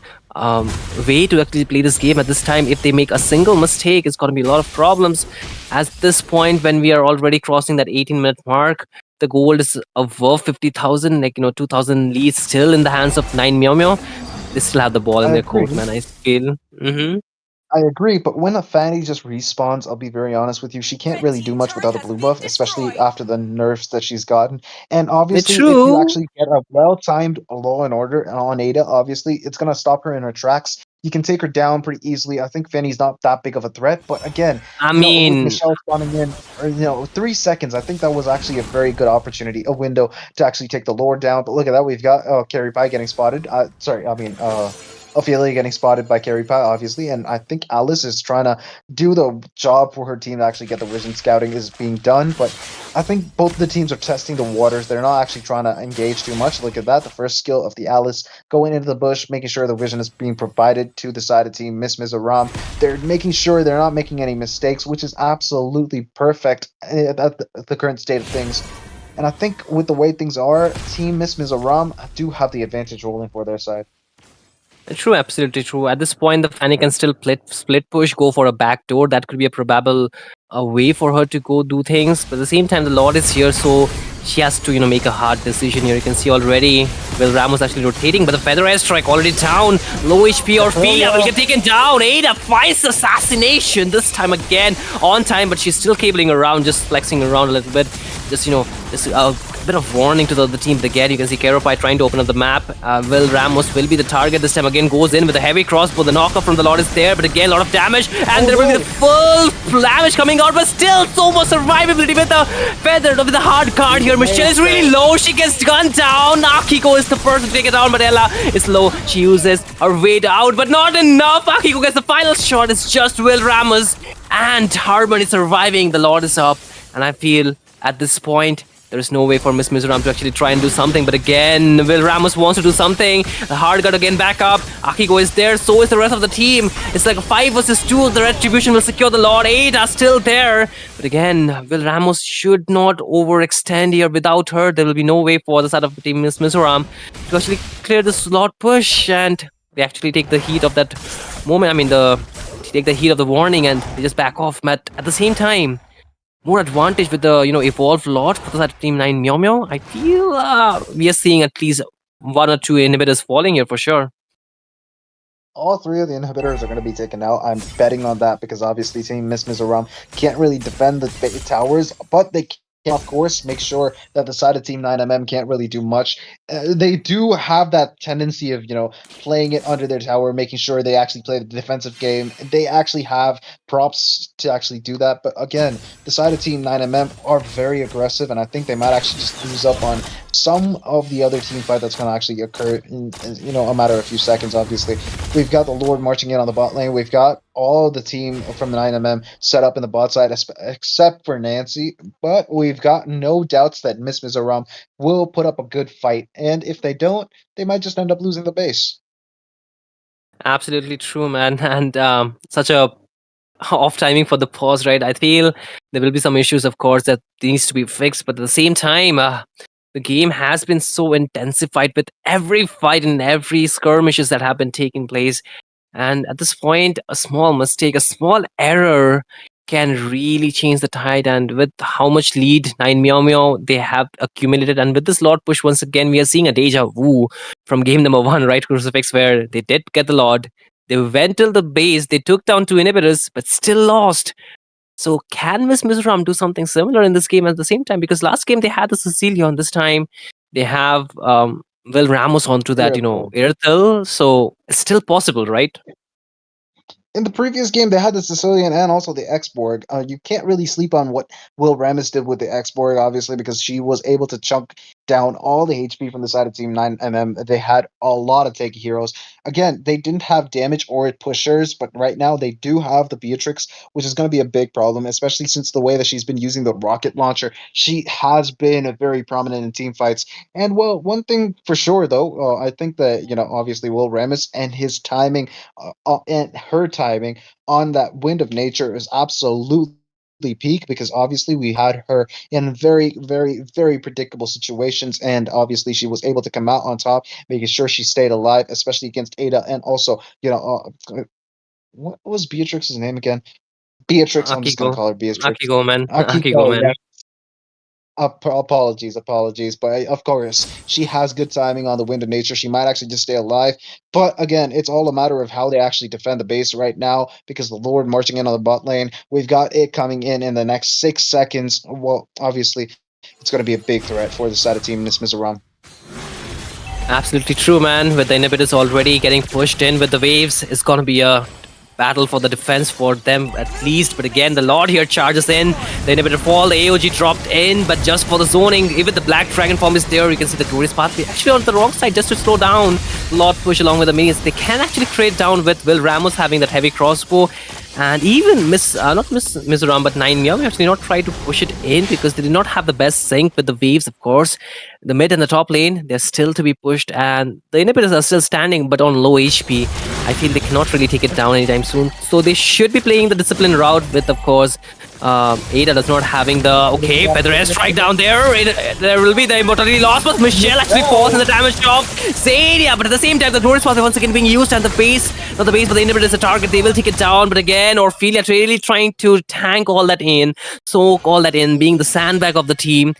way to actually play this game at this time. If they make a single mistake, it's going to be a lot of problems. At this point, when we are already crossing that 18-minute mark, the gold is above 50,000, 2,000 leads still in the hands of 9 Meow Meow. They still have the ball in I their court, agree. man. I feel. I agree, but when a Fanny just respawns, I'll be very honest with you, she can't really do much without a blue buff, especially after the nerfs that she's gotten. And obviously, if you True. actually get a well-timed Law and Order on Ada, obviously, it's going to stop her in her tracks. You can take her down pretty easily. I think Fanny's not that big of a threat, but again, I with mean, Michelle spawning in, or 3 seconds, I think that was actually a very good opportunity, a window to actually take the Lord down. But look at that, we've got Carrie Pie getting spotted. Ophelia getting spotted by Carrie Pie, obviously, and I think Alice is trying to do the job for her team to actually get the vision scouting is being done, but I think both the teams are testing the waters. They're not actually trying to engage too much. Look at that, the first skill of the Alice going into the bush, making sure the vision is being provided to the side of team Miss Mizoram. They're making sure they're not making any mistakes, which is absolutely perfect at the current state of things. And I think with the way things are, Team Miss Mizoram do have the advantage rolling for their side. true, absolutely true. At this point, the Fanny can still split push, go for a back door. That could be a probable way for her to go do things. But at the same time, the Lord is here, so she has to, make a hard decision here. You can see already Will Ramos actually rotating, but the Feather Airstrike already down. Low HP Orphelia will get taken down. Ada finds assassination this time again on time, but she's still cabling around, just flexing around a little bit. Just, just a bit of warning to the other team. Again, you can see Keropai trying to open up the map. Will Ramos will be the target this time again. Goes in with a heavy crossbow. The knockup from the Lord is there, but again, a lot of damage. And there will be the full damage coming out, but still so much survivability with the feather, with the hard card here. Michelle is really low. She gets gunned down. Akiko is the first to take it down, but Ella is low. She uses her way out, but not enough. Akiko gets the final shot. It's just Will Ramos and Harmon is surviving. The Lord is up, and I feel at this point, there is no way for Miss Mizoram to actually try and do something. But again, Will Ramos wants to do something. The hard got again back up. Akiko is there. So is the rest of the team. It's like a 5 versus 2. The retribution will secure the Lord. 8 are still there. But again, Will Ramos should not overextend here. Without her, there will be no way for the side of the team Miss Mizoram to actually clear the slot push. And they actually take the heat of that moment. They take the heat of the warning and they just back off. But at the same time, more advantage with the evolved lot for the team 9 Meow Meow. I feel we are seeing at least 1 or 2 inhibitors falling here for sure. All 3 of the inhibitors are going to be taken out. I'm betting on that because obviously Team Miss Mizoram can't really defend the towers, but they can, of course, make sure that the side of Team 9MM can't really do much. They do have that tendency of, playing it under their tower, making sure they actually play the defensive game. They actually have props to actually do that. But again, the side of Team 9MM are very aggressive, and I think they might actually just lose up on some of the other team fight that's going to actually occur in a matter of a few seconds. Obviously, we've got the Lord marching in on the bot lane. We've got all the team from the 9MM set up in the bot side, except for Nancy. But we've got no doubts that Miss Mizoram will put up a good fight, and if they don't, they might just end up losing the base. Absolutely true, man. And such a off timing for the pause, right? I feel there will be some issues, of course, that needs to be fixed, but at the same time, the game has been so intensified with every fight and every skirmishes that have been taking place. And at this point, a small mistake, a small error can really change the tide. And with how much lead 9 Meow Meow they have accumulated, and with this Lord push, once again, we are seeing a deja vu from game number 1, right? Crucifix, where they did get the Lord. They went till the base, they took down 2 inhibitors, but still lost. So can Miss Mizoram do something similar in this game at the same time? Because last game they had the Cecilia, and this time they have Will Ramos onto that, Irithel. Irithel. So it's still possible, right? in the previous game, they had the Sicilian and also the X-Borg. You can't really sleep on what Will Ramis did with the X-Borg, obviously, because she was able to chunk down all the HP from the side of Team 9MM. They had a lot of tanky heroes. Again, they didn't have damage or pushers, but right now they do have the Beatrix, which is going to be a big problem, especially since the way that she's been using the rocket launcher. She has been very prominent in team fights. And well, one thing for sure, though, I think that, obviously Will Ramis and his timing and her timing on that Wind of Nature is absolutely peak because obviously we had her in very, very, very predictable situations, and obviously she was able to come out on top, making sure she stayed alive, especially against Ada, and also, what was Beatrix's name again? Beatrix. I'm just Akiko. gonna call her Beatrix. Akiko, man. Akiko, Akiko. man. Yes. Apologies, but of course she has good timing on the Wind of Nature. She might actually just stay alive, but again, it's all a matter of how they actually defend the base right now because the Lord marching in on the bot lane. We've got it coming in the next 6 seconds. Well, obviously, it's going to be a big threat for the side of Team Mizoram. Absolutely true, man. With the inhibitors already getting pushed in with the waves, it's gonna be a battle for the defense for them at least. But again, the Lord here charges in. The inhibitor fall, the AOG dropped in, but just for the zoning, even the Black Dragon form is there. You can see the glorious pathway actually on the wrong side just to slow down. Lord push along with the minions. They can actually trade down with Will Ramos having that heavy crossbow. And even not Miss Mizoram, but 9 actually not try to push it in because they did not have the best sync with the waves, of course. The mid and the top lane, they're still to be pushed, and the inhibitors are still standing but on low HP. I feel they cannot really take it down anytime soon. So they should be playing the discipline route with, of course, Ada does not having the feather air strike down there. There will be the immortality loss, but Michelle actually falls in the damage of Zadia. But at the same time, the glorious pathway once again being used, and the base, not the base, but the inhibitor is the target. They will take it down. But again, Orphelia really trying to tank all that in, soak all that in, being the sandbag of the team,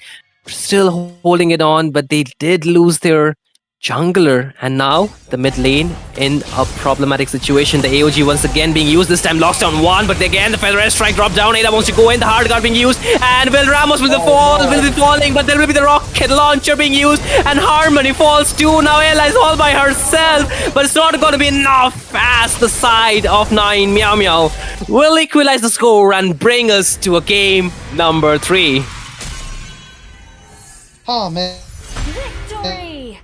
still holding it on. But they did lose their jungler, and now the mid lane in a problematic situation. The AOG once again being used, this time locks down one, but again the feather air strike drop down. Ada wants to go in, the hard guard being used, and Will Ramos will be falling, but there will be the rocket launcher being used, and Harmony falls too. Now Ella is all by herself, but it's not going to be enough as the side of 9 Meow Meow will equalize the score and bring us to a game number 3. Oh man, Victory!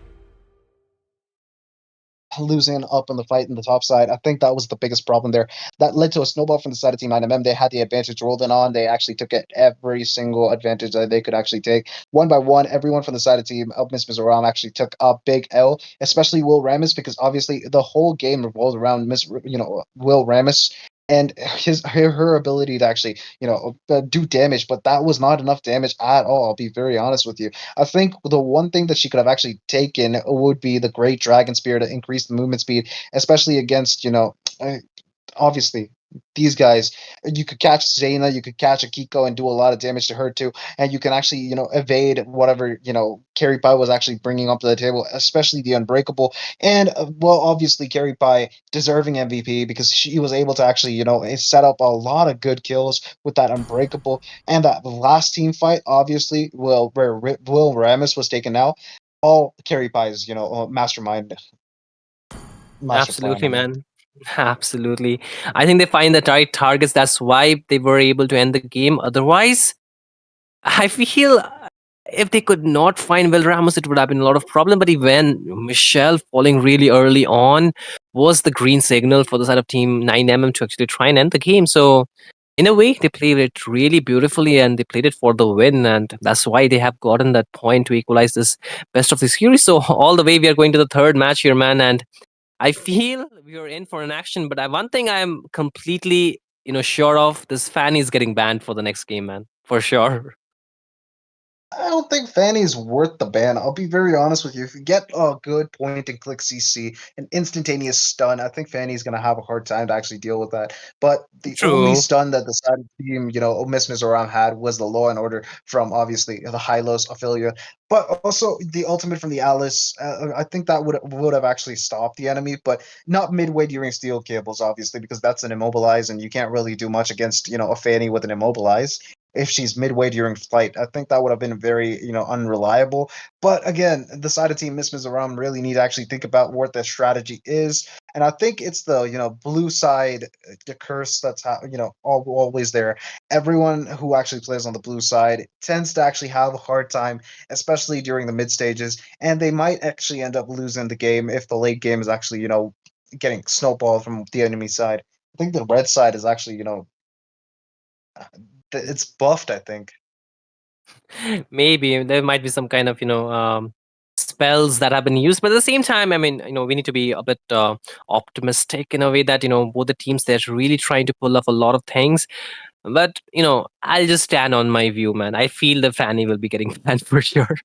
losing up on the fight in the top side. I think that was the biggest problem there. That led to a snowball from the side of Team 9MM. They had the advantage rolled in on. They actually took it every single advantage that they could actually take. One by one, everyone from the side of Team of Miss Mizoram actually took a big L, especially Will Ramis, because obviously the whole game revolves around Will Ramis and her ability to actually do damage, but that was not enough damage at all. I'll be very honest with you. I think the one thing that she could have actually taken would be the Great Dragon Spear to increase the movement speed, especially against obviously these guys. You could catch Zaina, you could catch Akiko and do a lot of damage to her too, and you can actually evade whatever Carrie Pie was actually bringing up to the table, especially the Unbreakable. And well, obviously Carrie Pie deserving MVP because she was able to actually set up a lot of good kills with that Unbreakable. And that last team fight, obviously, where Will Ramis was taken out, all Carrie Pie's master plan Absolutely, on that. man. Absolutely. I think they find the right targets. That's why they were able to end the game. Otherwise, I feel if they could not find Will Ramos, it would have been a lot of problem. But even Michelle falling really early on was the green signal for the side of Team 9MM to actually try and end the game. So in a way, they played it really beautifully and they played it for the win. And that's why they have gotten that point to equalize this best of the series. So all the way we are going to the third match here, man. And I feel we are in for an action, but one thing I'm completely, sure of, this Fanny is getting banned for the next game, man. For sure. I don't think Fanny's worth the ban. I'll be very honest with you. If you get a good point and click CC, an instantaneous stun, I think Fanny's going to have a hard time to actually deal with that. But the only True. stun that the side team, Miss Mizoram had was the Law and Order from obviously the Hylos affiliate, but also the ultimate from the Alice. I think that would have actually stopped the enemy, but not midway during steel cables, obviously, because that's an immobilize, and you can't really do much against a Fanny with an immobilize if she's midway during flight. I think that would have been very, unreliable. But again, the side of Team Miss Mizoram really need to actually think about what their strategy is. And I think it's the blue side, the curse that's always there. Everyone who actually plays on the blue side tends to actually have a hard time, especially during the mid stages, and they might actually end up losing the game if the late game is actually getting snowballed from the enemy side. I think the red side is actually it's buffed. I think. Maybe there might be some kind of spells that have been used, but at the same time, I mean, we need to be a bit optimistic in a way that both the teams, they're really trying to pull off a lot of things. But I'll just stand on my view, man. I feel the Fanny will be getting banned for sure.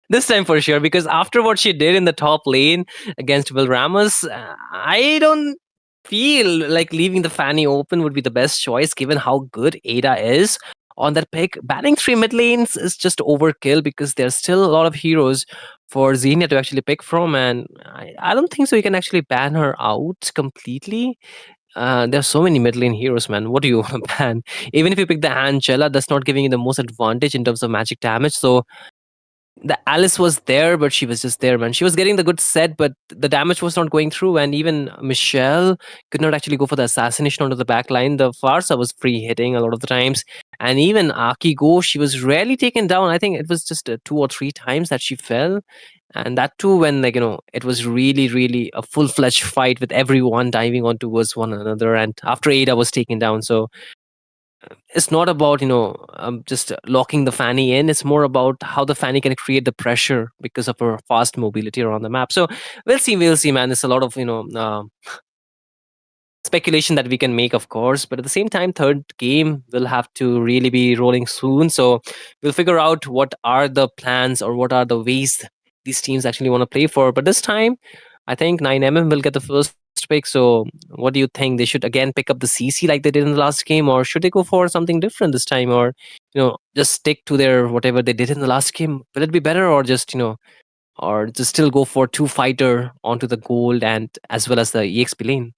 This time for sure, because after what she did in the top lane against Will Ramos, I don't feel like leaving the Fanny open would be the best choice given how good Ada is on that pick. Banning three mid lanes is just overkill because there's still a lot of heroes for Xenia to actually pick from, and I don't think so. You can actually ban her out completely. There's so many mid lane heroes, man. What do you ban? Even if you pick the Angela, that's not giving you the most advantage in terms of magic damage. So the Alice was there, but she was just there, man. She was getting the good set, but the damage was not going through. And even Michelle could not actually go for the assassination onto the back line. The Farsa was free hitting a lot of the times. And even Akigo, she was rarely taken down. I think it was just two or three times that she fell. And that too, when it was really, really a full fledged fight with everyone diving on towards one another. And after Ada was taken down, so it's not about just locking the Fanny in. It's more about how the Fanny can create the pressure because of her fast mobility around the map. So we'll see, man. There's a lot of speculation that we can make, of course, but at the same time, third game will have to really be rolling soon. So we'll figure out what are the plans or what are the ways these teams actually want to play for. But this time, I think 9mm will get the first pick. So what do you think? They should again pick up the CC like they did in the last game, or should they go for something different this time, or just stick to their whatever they did in the last game? Will it be better, or just or just still go for two fighter onto the gold and as well as the EXP lane?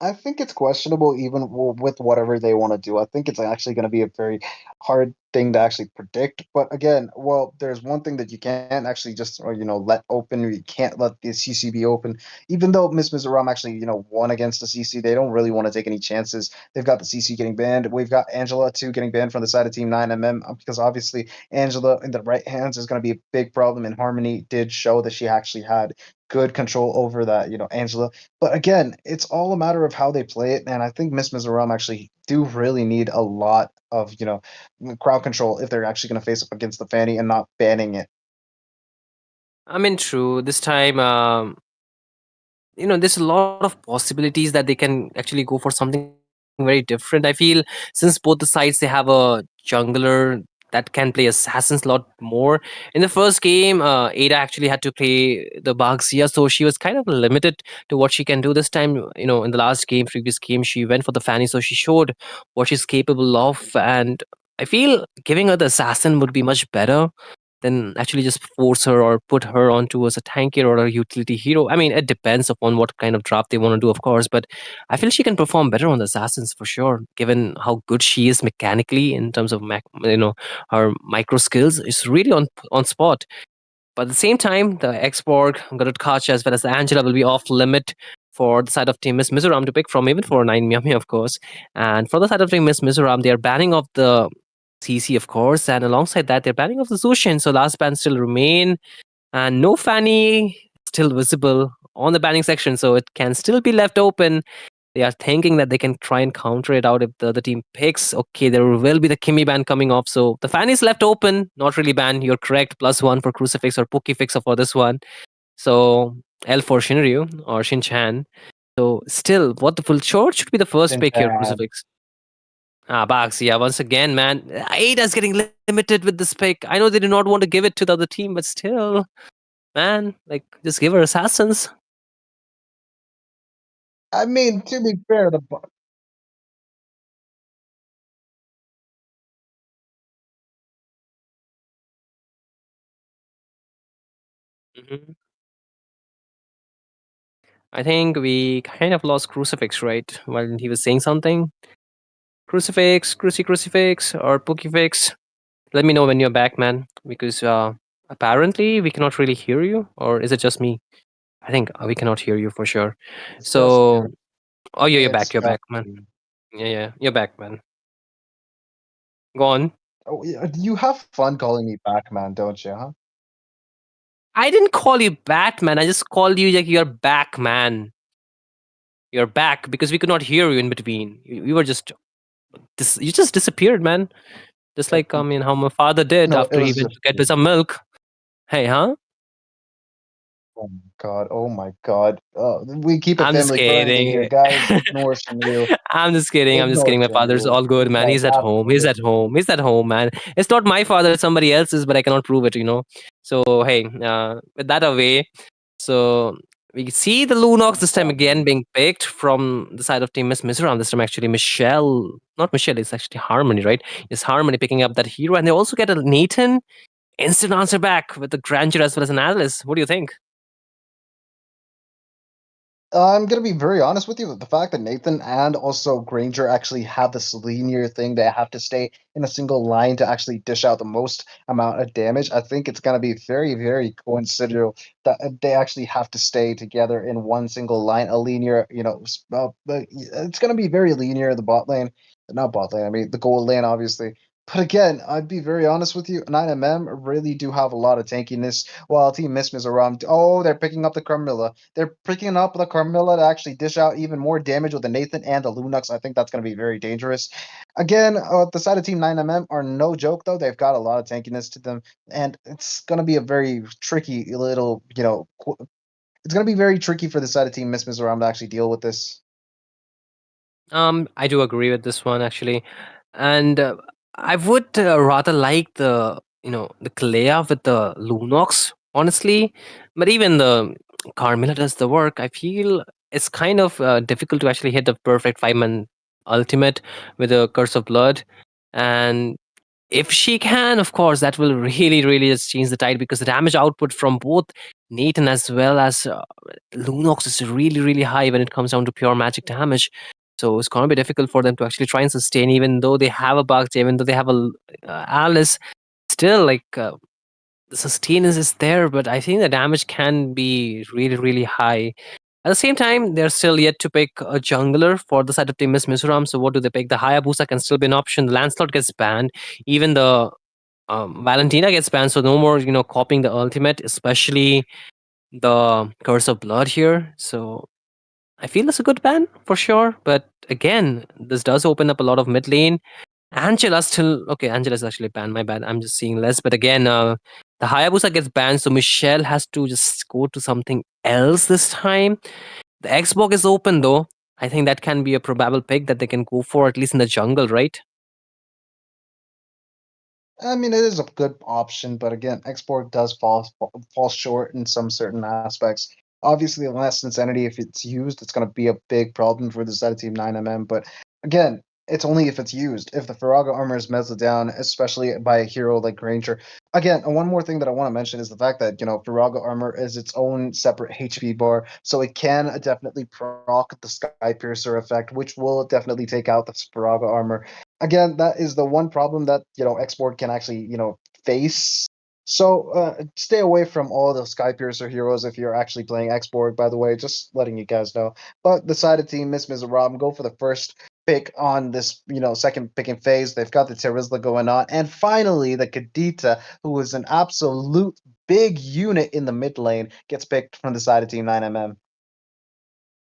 I think it's questionable even with whatever they want to do. I think it's actually going to be a very hard thing to actually predict. But again, well, there's one thing that you can't actually just let open. You can't let the CC be open. Even though Miss Mizoram actually won against the CC, they don't really want to take any chances. They've got the CC getting banned. We've got Angela too getting banned from the side of Team 9mm because obviously Angela in the right hands is going to be a big problem. And Harmony did show that she actually had good control over that, Angela. But again, it's all a matter of how they play it, and I think Miss Mizoram actually do really need a lot of crowd control if they're actually going to face up against the Fanny and not banning it. I mean, true. This time, there's a lot of possibilities that they can actually go for something very different. I feel since both the sides they have a jungler that can play assassins a lot more. In the first game, Ada actually had to play the Baxia, so she was kind of limited to what she can do. This time, in the last game, previous game, she went for the Fanny, so she showed what she's capable of. And I feel giving her the assassin would be much better than actually just force her or put her onto as a tanker or a utility hero. I mean, it depends upon what kind of draft they want to do, of course, but I feel she can perform better on the assassins for sure, given how good she is mechanically in terms of her micro skills. It's really on spot. But at the same time, the Xborg, Garut Kacha, as well as the Angela will be off limit for the side of Team Miss Mizoram to pick from, even for 9 Miami, of course. And for the side of Team Miss Mizoram, they are banning off the CC, of course, and alongside that, they're banning off the Zushin, so last ban still remain, and no Fanny still visible on the banning section, so it can still be left open. They are thinking that they can try and counter it out if the other team picks. Okay, there will be the Kimmy ban coming off, so the Fanny is left open, not really banned. You're correct, +1 for Crucifix or Pokefix for this one. So L for Shinryu or Shinchan. So still, what the full short should be the first pick here, Shin-chan. Crucifix. Bax, yeah, once again, man. Ada's getting limited with this pick. I know they do not want to give it to the other team, but still, man, like, just give her assassins. I mean, to be fair, hmm I think we kind of lost Crucifix, right? While he was saying something. Crucifix, Crucifix, or Pokefix. Let me know when you're back, man, because apparently we cannot really hear you, or is it just me? I think we cannot hear you for sure. It's So, frustrating. oh, yeah, you're It's back. You're back, man. frustrating. Yeah, yeah, you're back, man. Go on. Oh, yeah, you have fun calling me Batman, don't you, huh? I didn't call you Batman. I just called you like you're back, man. You're back because we could not hear you in between. You were just you just disappeared, man. Just Uh, like how my father did No, it after he was went just to get me me. some milk. Hey, huh? Oh my god. Oh my god. We keep it I'm just family friendly here, kidding. guys. Ignore Shinryu. I'm just kidding. I'm just Ignore kidding. My father's Shinryu. all good, man. That's He's at home. He's absolutely. at home. He's at home, man. It's not my father, it's somebody else's, but I cannot prove it. So, hey, with that away, so we see the Lunox this time again Exactly. being picked from the side of Team Miss Mizoram. This time, actually, Michelle, not Michelle, it's actually Harmony, right? It's Harmony picking up that hero, and they also get a Nathan instant answer back with the Granger as well as an Alice. What do you think? I'm gonna be very honest with you. The fact that Nathan and also Granger actually have this linear thing, they have to stay in a single line to actually dish out the most amount of damage. I think it's gonna be very, very coincidental that they actually have to stay together in one single line, a linear, but it's gonna be very linear in the bot lane, not bot lane. I mean the gold lane, obviously. But again, I'd be very honest with you. 9MM really do have a lot of tankiness, while Team Miss Mizoram, oh, they're picking up the Carmilla. They're picking up the Carmilla to actually dish out even more damage with the Nathan and the Lunux. I think that's going to be very dangerous. Again, the side of Team 9MM are no joke, though. They've got a lot of tankiness to them, and it's going to be a very tricky little, it's going to be very tricky for the side of Team Miss Mizoram to actually deal with this. I do agree with this one actually, and I would rather like the Kalea with the Lunox, honestly. But even the Carmilla does the work. I feel it's kind of difficult to actually hit the perfect 5-man ultimate with a Curse of Blood, and if she can, of course, that will really, really just change the tide because the damage output from both Nathan as well as Lunox is really, really high when it comes down to pure magic damage. So it's going to be difficult for them to actually try and sustain, even though they have a Bhakti, even though they have a Alice. Still, like the sustenance is there, but I think the damage can be really, really high. At the same time, they're still yet to pick a jungler for the side of Team Miss Mizoram. So what do they pick? The Hayabusa can still be an option. The Lancelot gets banned. Even the Valentina gets banned. So no more, copying the ultimate, especially the Curse of Blood here. So I feel it's a good ban for sure. But again, this does open up a lot of mid lane. Angela's still okay. Angela's actually banned. My bad. I'm just seeing less. But again, the Hayabusa gets banned, so Michelle has to just go to something else this time. The Xbox is open though. I think that can be a probable pick that they can go for at least in the jungle, right? I mean, it is a good option, but again, export does fall short in some certain aspects. Obviously, less insanity, if it's used, it's going to be a big problem for the side of Team 9MM. But again, it's only if it's used. If the Firaga armor is melted down, especially by a hero like Granger. Again, and one more thing that I want to mention is the fact that Firaga armor is its own separate HP bar, so it can definitely proc the Sky Piercer effect, which will definitely take out the Firaga armor. Again, that is the one problem that export can actually face. So stay away from all the Skypiercer heroes if you're actually playing export. By the way, just letting you guys know. But the side of Team Miss Mizoram go for the first pick on this second picking phase. They've got the Terizla going on, and finally the Kadita, who is an absolute big unit in the mid lane, gets picked from the side of Team 9MM.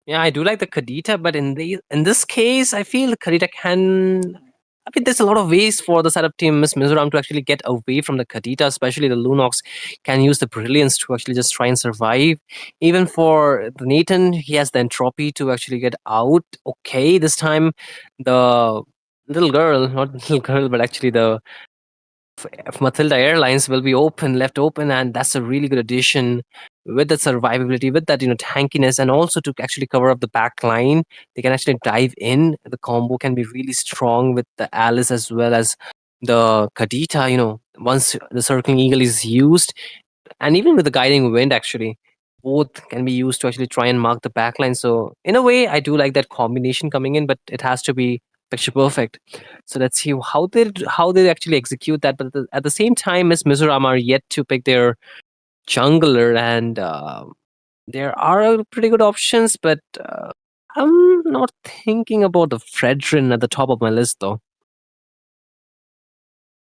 Yeah, I do like the Kadita, but in this case, I feel the Kadita can. I mean, there's a lot of ways for the side of Team Miss Mizoram to actually get away from the Kadita, especially the Lunox can use the Brilliance to actually just try and survive. Even for the Nathan, he has the Entropy to actually get out. Okay, this time the little girl, not little girl, but actually the Matilda Airlines will be left open, and that's a really good addition with the survivability, with that tankiness, and also to actually cover up the back line. They can actually dive in. The combo can be really strong with the Alice as well as the Kadita. Once the Circling Eagle is used, and even with the Guiding Wind, actually, both can be used to actually try and mark the backline. So in a way, I do like that combination coming in, but it has to be picture perfect. So let's see how they actually execute that. But at the same time, Miss Mizoram are yet to pick their jungler, and There are pretty good options, but I'm not thinking about the Fredrin at the top of my list, though.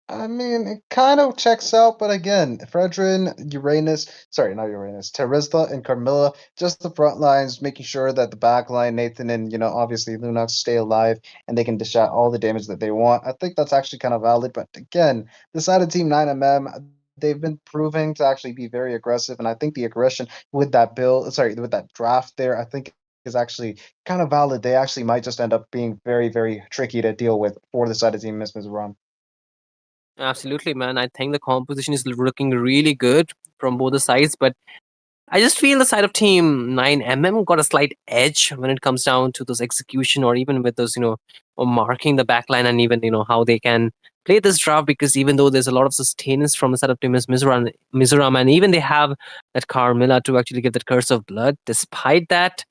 I mean, it kind of checks out, but again, Fredrin, Uranus, sorry, not Uranus, Terizla and Carmilla, just the front lines, making sure that the back line, Nathan and, obviously Lunox stay alive and they can dish out all the damage that they want. I think that's actually kind of valid, but again, the side of Team 9MM, they've been proving to actually be very aggressive, and I think the aggression with that build, sorry, with that draft there, I think is actually kind of valid. They actually might just end up being very, very tricky to deal with for the side of Team Miss Mizoram. Absolutely, man. I think the composition is looking really good from both the sides, but I just feel the side of Team 9MM got a slight edge when it comes down to those execution or even with those, or marking the backline and even, how they can play this draft because even though there's a lot of sustenance from the side of Team Mizoram, and even they have that Carmilla to actually give that curse of blood, despite that,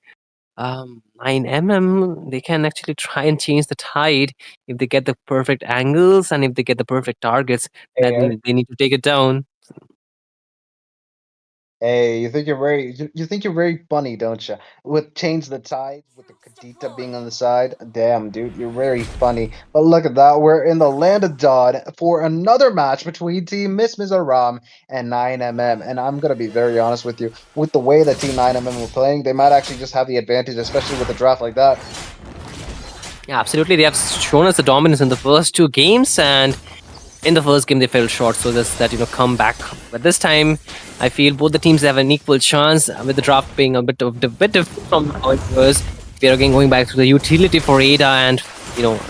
9mm, they can actually try and change the tide if they get the perfect angles and if they get the perfect targets, then they need to take it down. Hey, you think you're very funny, don't you? With change the tide, with the Kadita being on the side. Damn, dude, you're very funny. But look at that, we're in the land of Dodd for another match between Team Miss Mizoram and 9MM. And I'm gonna be very honest with you, with the way that Team 9MM were playing, they might actually just have the advantage, especially with a draft like that. Yeah, absolutely. They have shown us the dominance in the first two games, and in the first game they fell short. So there's that comeback. But this time, I feel both the teams have an equal chance. With the draft being a bit different from how it was. We are again going back to the utility for Ada, and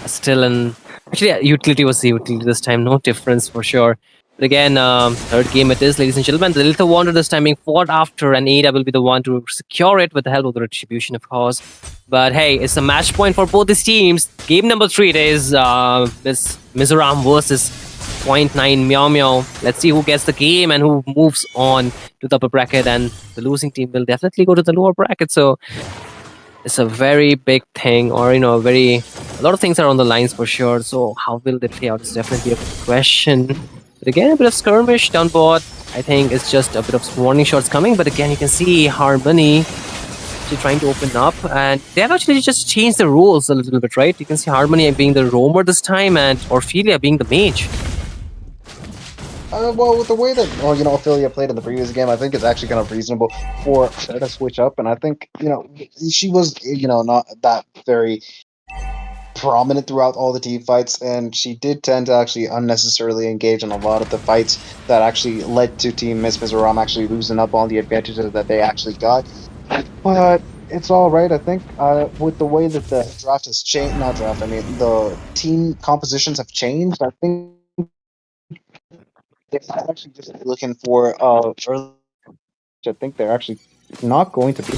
still an actually utility was the utility this time. No difference for sure. But again, third game it is, ladies and gentlemen. The Little Wonder this time being fought after, and Ada will be the one to secure it with the help of the retribution, of course. But hey, it's a match point for both these teams. Game number 3 it is Miss Mizoram versus Point 9 Meow Meow. Let's see who gets the game and who moves on to the upper bracket, and the losing team will definitely go to the lower bracket. So it's a very big thing, or a lot of things are on the lines for sure. So how will they play out is definitely a question. But again, a bit of skirmish down board. I think it's just a bit of warning shots coming. But again, you can see Harmony actually trying to open up, and they have actually just changed the rules a little bit, right? You can see Harmony being the roamer this time, and Orphelia being the mage. Well, with the way that Ophelia played in the previous game, I think it's actually kind of reasonable for her to switch up. And I think she was not that very prominent throughout all the team fights, and she did tend to actually unnecessarily engage in a lot of the fights that actually led to Team Miss Mizoram actually losing up on the advantages that they actually got. But it's all right, I think. With the way that the draft has changed, not draft, I mean the team compositions have changed. I think they're actually just looking for early. I think they're actually not going to be.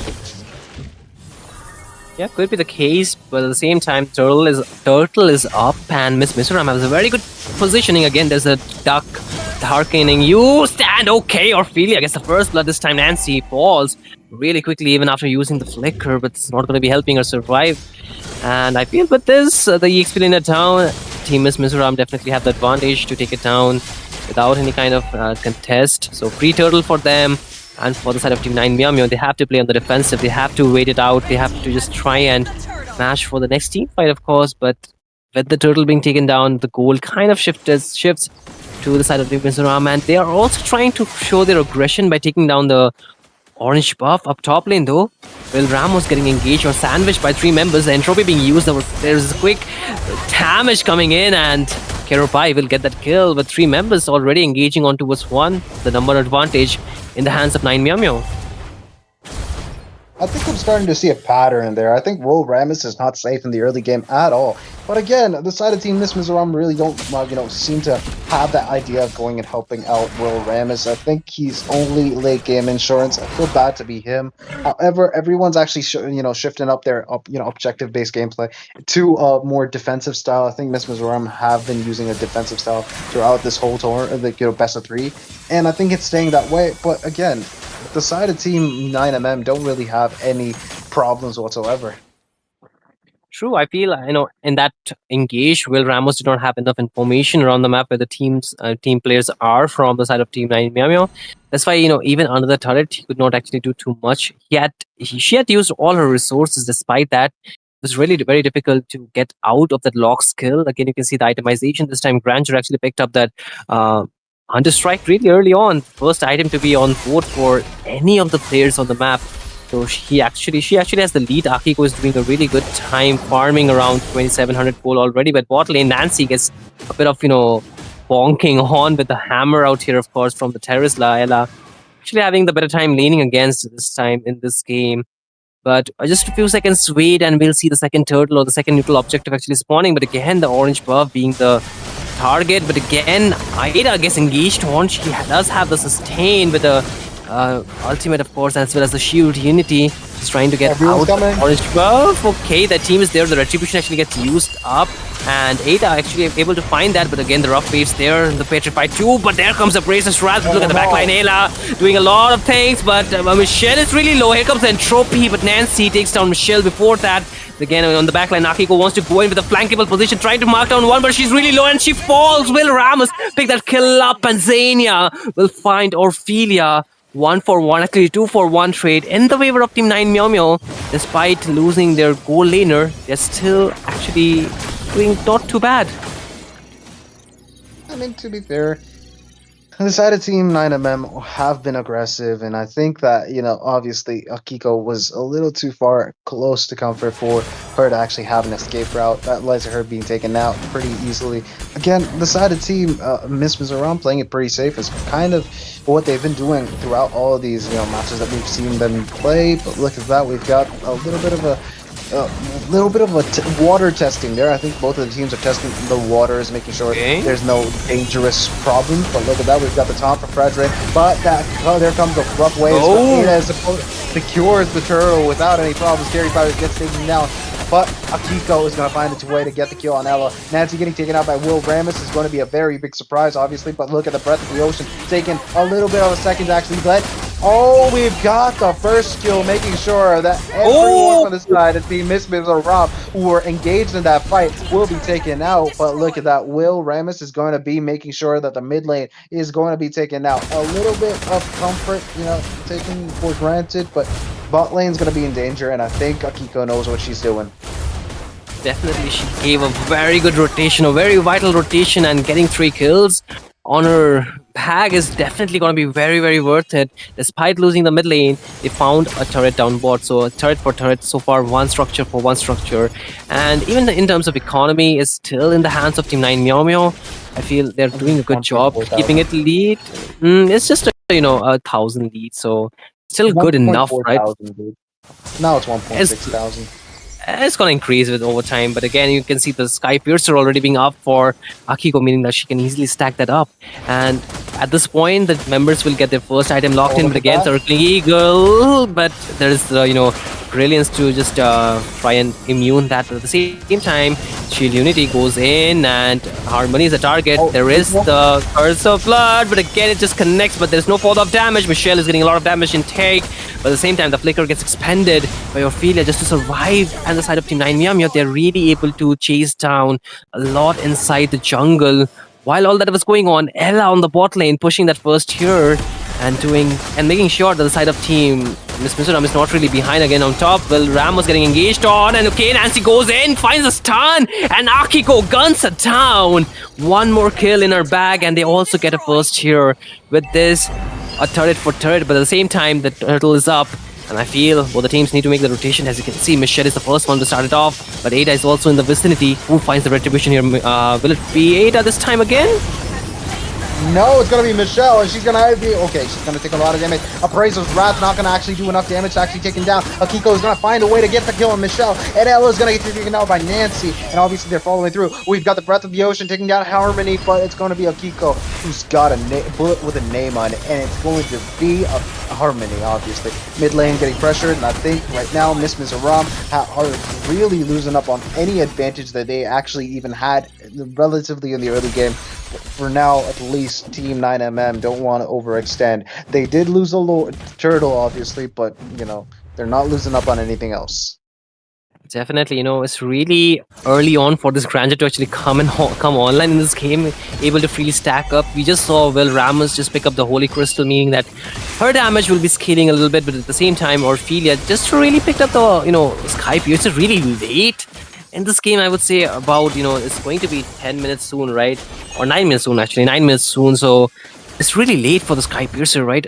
Yeah, could be the case, but at the same time, Turtle is up, and Miss Mizoram has a very good positioning. Again, there's a duck darkening. You stand okay, Orphelia gets the first blood this time. Nancy falls really quickly, even after using the flicker, but it's not going to be helping her survive. And I feel with this, the EXP laner down, Team Miss Mizoram definitely have the advantage to take it down without any kind of contest. So free Turtle for them. And for the side of Team 9 Meow Meow, they have to play on the defensive. They have to wait it out. They have to just try and smash for the next team fight, of course. But with the turtle being taken down, the goal kind of shifts to the side of Team Mizoram. And they are also trying to show their aggression by taking down the orange buff up top lane, though. Will Ramos getting engaged or sandwiched by 3 members. The entropy being used. There's a quick damage coming in, and Keropai will get that kill, with 3 members already engaging on towards 1. The number advantage in the hands of 9 Meow Meow. I think I'm starting to see a pattern there. I think Will Ramus is not safe in the early game at all. But again, the side of Team Miss Mizoram really don't, seem to have that idea of going and helping out Will Ramus. I think he's only late game insurance. I feel bad to be him. However, everyone's actually, shifting up their, objective based gameplay to a more defensive style. I think Miss Mizoram have been using a defensive style throughout this whole tour, best of 3, and I think it's staying that way. But again, the side of Team 9MM don't really have any problems whatsoever. True, I feel in that engage, Will Ramos did not have enough information around the map where the team players are from the side of Team Nine Meow. That's why even under the turret, he could not actually do too much. She had used all her resources. Despite that, it was really very difficult to get out of that lock skill. Again, you can see the itemization this time. Granger actually picked up that Hunter Strike really early on, first item to be on board for any of the players on the map. So she actually has the lead. Akiko is doing a really good time farming around 2700 gold already. But bot lane Nancy gets a bit of bonking on with the hammer out here, of course, from the terrace. Ella actually having the better time laning against this time in this game. But just a few seconds wait and we'll see the second turtle or the second neutral objective actually spawning. But again, the orange buff being the target. But again, Aida gets engaged on. She does have the sustain with the ultimate, of course, as well as the shield. Unity is trying to get Everyone's out. coming. Orange buff. Okay, the team is there. The retribution actually gets used up, and Ada actually able to find that. But again, the rough waves there. The petrified too. But there comes the braces Wrath. Look at the backline. Ayla doing a lot of things, but Michelle is really low. Here comes the entropy, but Nancy takes down Michelle before that. Again, on the backline, Akiko wants to go in with a flankable position, trying to mark down one, but she's really low and she falls. Will Ramos pick that kill up, and Zania will find Orphelia. 1-for-1, actually 2-for-1 trade in the favor of Team 9 Meow Meow. Despite losing their goal laner, they're still actually doing not too bad. I mean, to be fair, the side of Team 9MM have been aggressive, and I think that, obviously Akiko was a little too far close to comfort for her to actually have an escape route. That led to her being taken out pretty easily. Again, the side of Team Miss Mizoram playing it pretty safe is kind of what they've been doing throughout all of these matches that we've seen them play. But look at that, we've got a little bit of a water testing there. I think both of the teams are testing the waters, making sure there's no dangerous problems. But look at that, we've got the taunt for Frederick, but there comes the rough waves. Secures the turtle without any problems. Carry Fire gets taken down, but Akiko is going to find its way to get the kill on Ella. Nancy getting taken out by Will Ramus is going to be a very big surprise, obviously, but look at the Breath of the Ocean, taking a little bit of a second to actually let. Oh, we've got the first skill, making sure that everyone on the side of Team Miss or Rob who were engaged in that fight will be taken out. But look at that, Will Ramus is going to be making sure that the mid lane is going to be taken out. A little bit of comfort, taken for granted, but bot lane's going to be in danger, and I think Akiko knows what she's doing. Definitely, she gave a very good rotation, a very vital rotation, and getting 3 kills on her bag is definitely going to be very, very worth it. Despite losing the mid lane, they found a turret down bot. So a turret for turret so far, one structure for one structure. And even in terms of economy is still in the hands of Team 9 Meow Meow. I feel they're doing a good job keeping it lead. It's just, 1,000 lead. So still good enough, right? Now it's 1.6 thousand. It's going to increase with over time, but again, you can see the Sky Piercer already being up for Akiko, meaning that she can easily stack that up. And at this point, the members will get their first item locked in, but again, Circling Eagle, but there is the, brilliance to just try and immune that. But at the same time, Shield Unity goes in, and Harmony is the target. There is the Curse of Blood, but again, it just connects, but there's no follow-up damage. Michelle is getting a lot of damage in take, but at the same time, the Flicker gets expended by Ophelia just to survive. And the side of Team 9 Meow Meow, they're really able to chase down a lot inside the jungle. While all that was going on, Ella on the bot lane pushing that first here and making sure that the side of Team Miss Mizoram is not really behind again on top. Well, Ramos getting engaged on, and okay, Nancy goes in, finds a stun, and Akiko guns it down. One more kill in her bag, and they also get a first here with this, a turret for turret, but at the same time, the turtle is up. And I feel both the teams need to make the rotation. As you can see, Michelle is the first one to start it off, but Ada is also in the vicinity. Who finds the retribution here? Will it be Ada this time again? No, it's going to be Michelle, and she's going to be... Okay, she's going to take a lot of damage. Appraiser's Wrath not going to actually do enough damage to actually take him down. Akiko is going to find a way to get the kill on Michelle, and Ella is going to get taken out by Nancy, and obviously they're following through. We've got the Breath of the Ocean taking down Harmony, but it's going to be Akiko who's got a bullet with a name on it, and it's going to be a Harmony, obviously. Mid lane getting pressured, and I think right now Miss Mizoram are really losing up on any advantage that they actually even had relatively in the early game. For now, at least, Team 9MM don't want to overextend. They did lose a turtle, obviously, but, they're not losing up on anything else. Definitely, it's really early on for this Granger to actually come and come online in this game, able to freely stack up. We just saw Will Ramos just pick up the Holy Crystal, meaning that her damage will be scaling a little bit, but at the same time, Orphelia just really picked up the, Sky Piercer really late in this game. I would say about, it's going to be 10 minutes soon, right? Or 9 minutes soon, actually, 9 minutes soon. So it's really late for the Sky Piercer, right?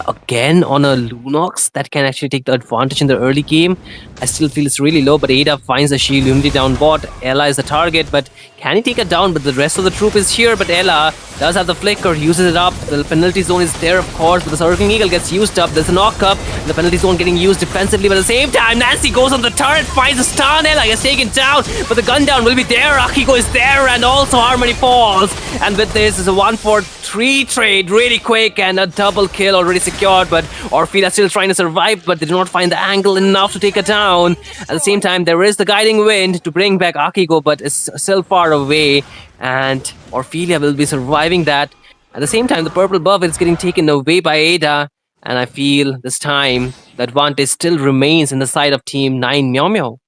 Again on a Lunox that can actually take the advantage in the early game. I still feel it's really low, but Ada finds a shield unity down bot. Ella is the target, but can he take it down? But the rest of the troop is here, but Ella does have the flicker, uses it up. The penalty zone is there, of course, but the Circling Eagle gets used up. There's a knock up. The penalty zone getting used defensively, but at the same time, Nancy goes on the turret, finds a stun. Ella gets taken down, but the gun down will be there. Akiko is there, and also Harmony falls. And with this is a 1-4-3 trade really quick, and a double kill already secured, but Orphelia still trying to survive, but they do not find the angle enough to take her down. At the same time, there is the guiding wind to bring back Akiko, but it's still far away, and Orphelia will be surviving that. At the same time, the purple buff is getting taken away by Ada, and I feel this time the advantage still remains in the side of Team 9 Meow Meow.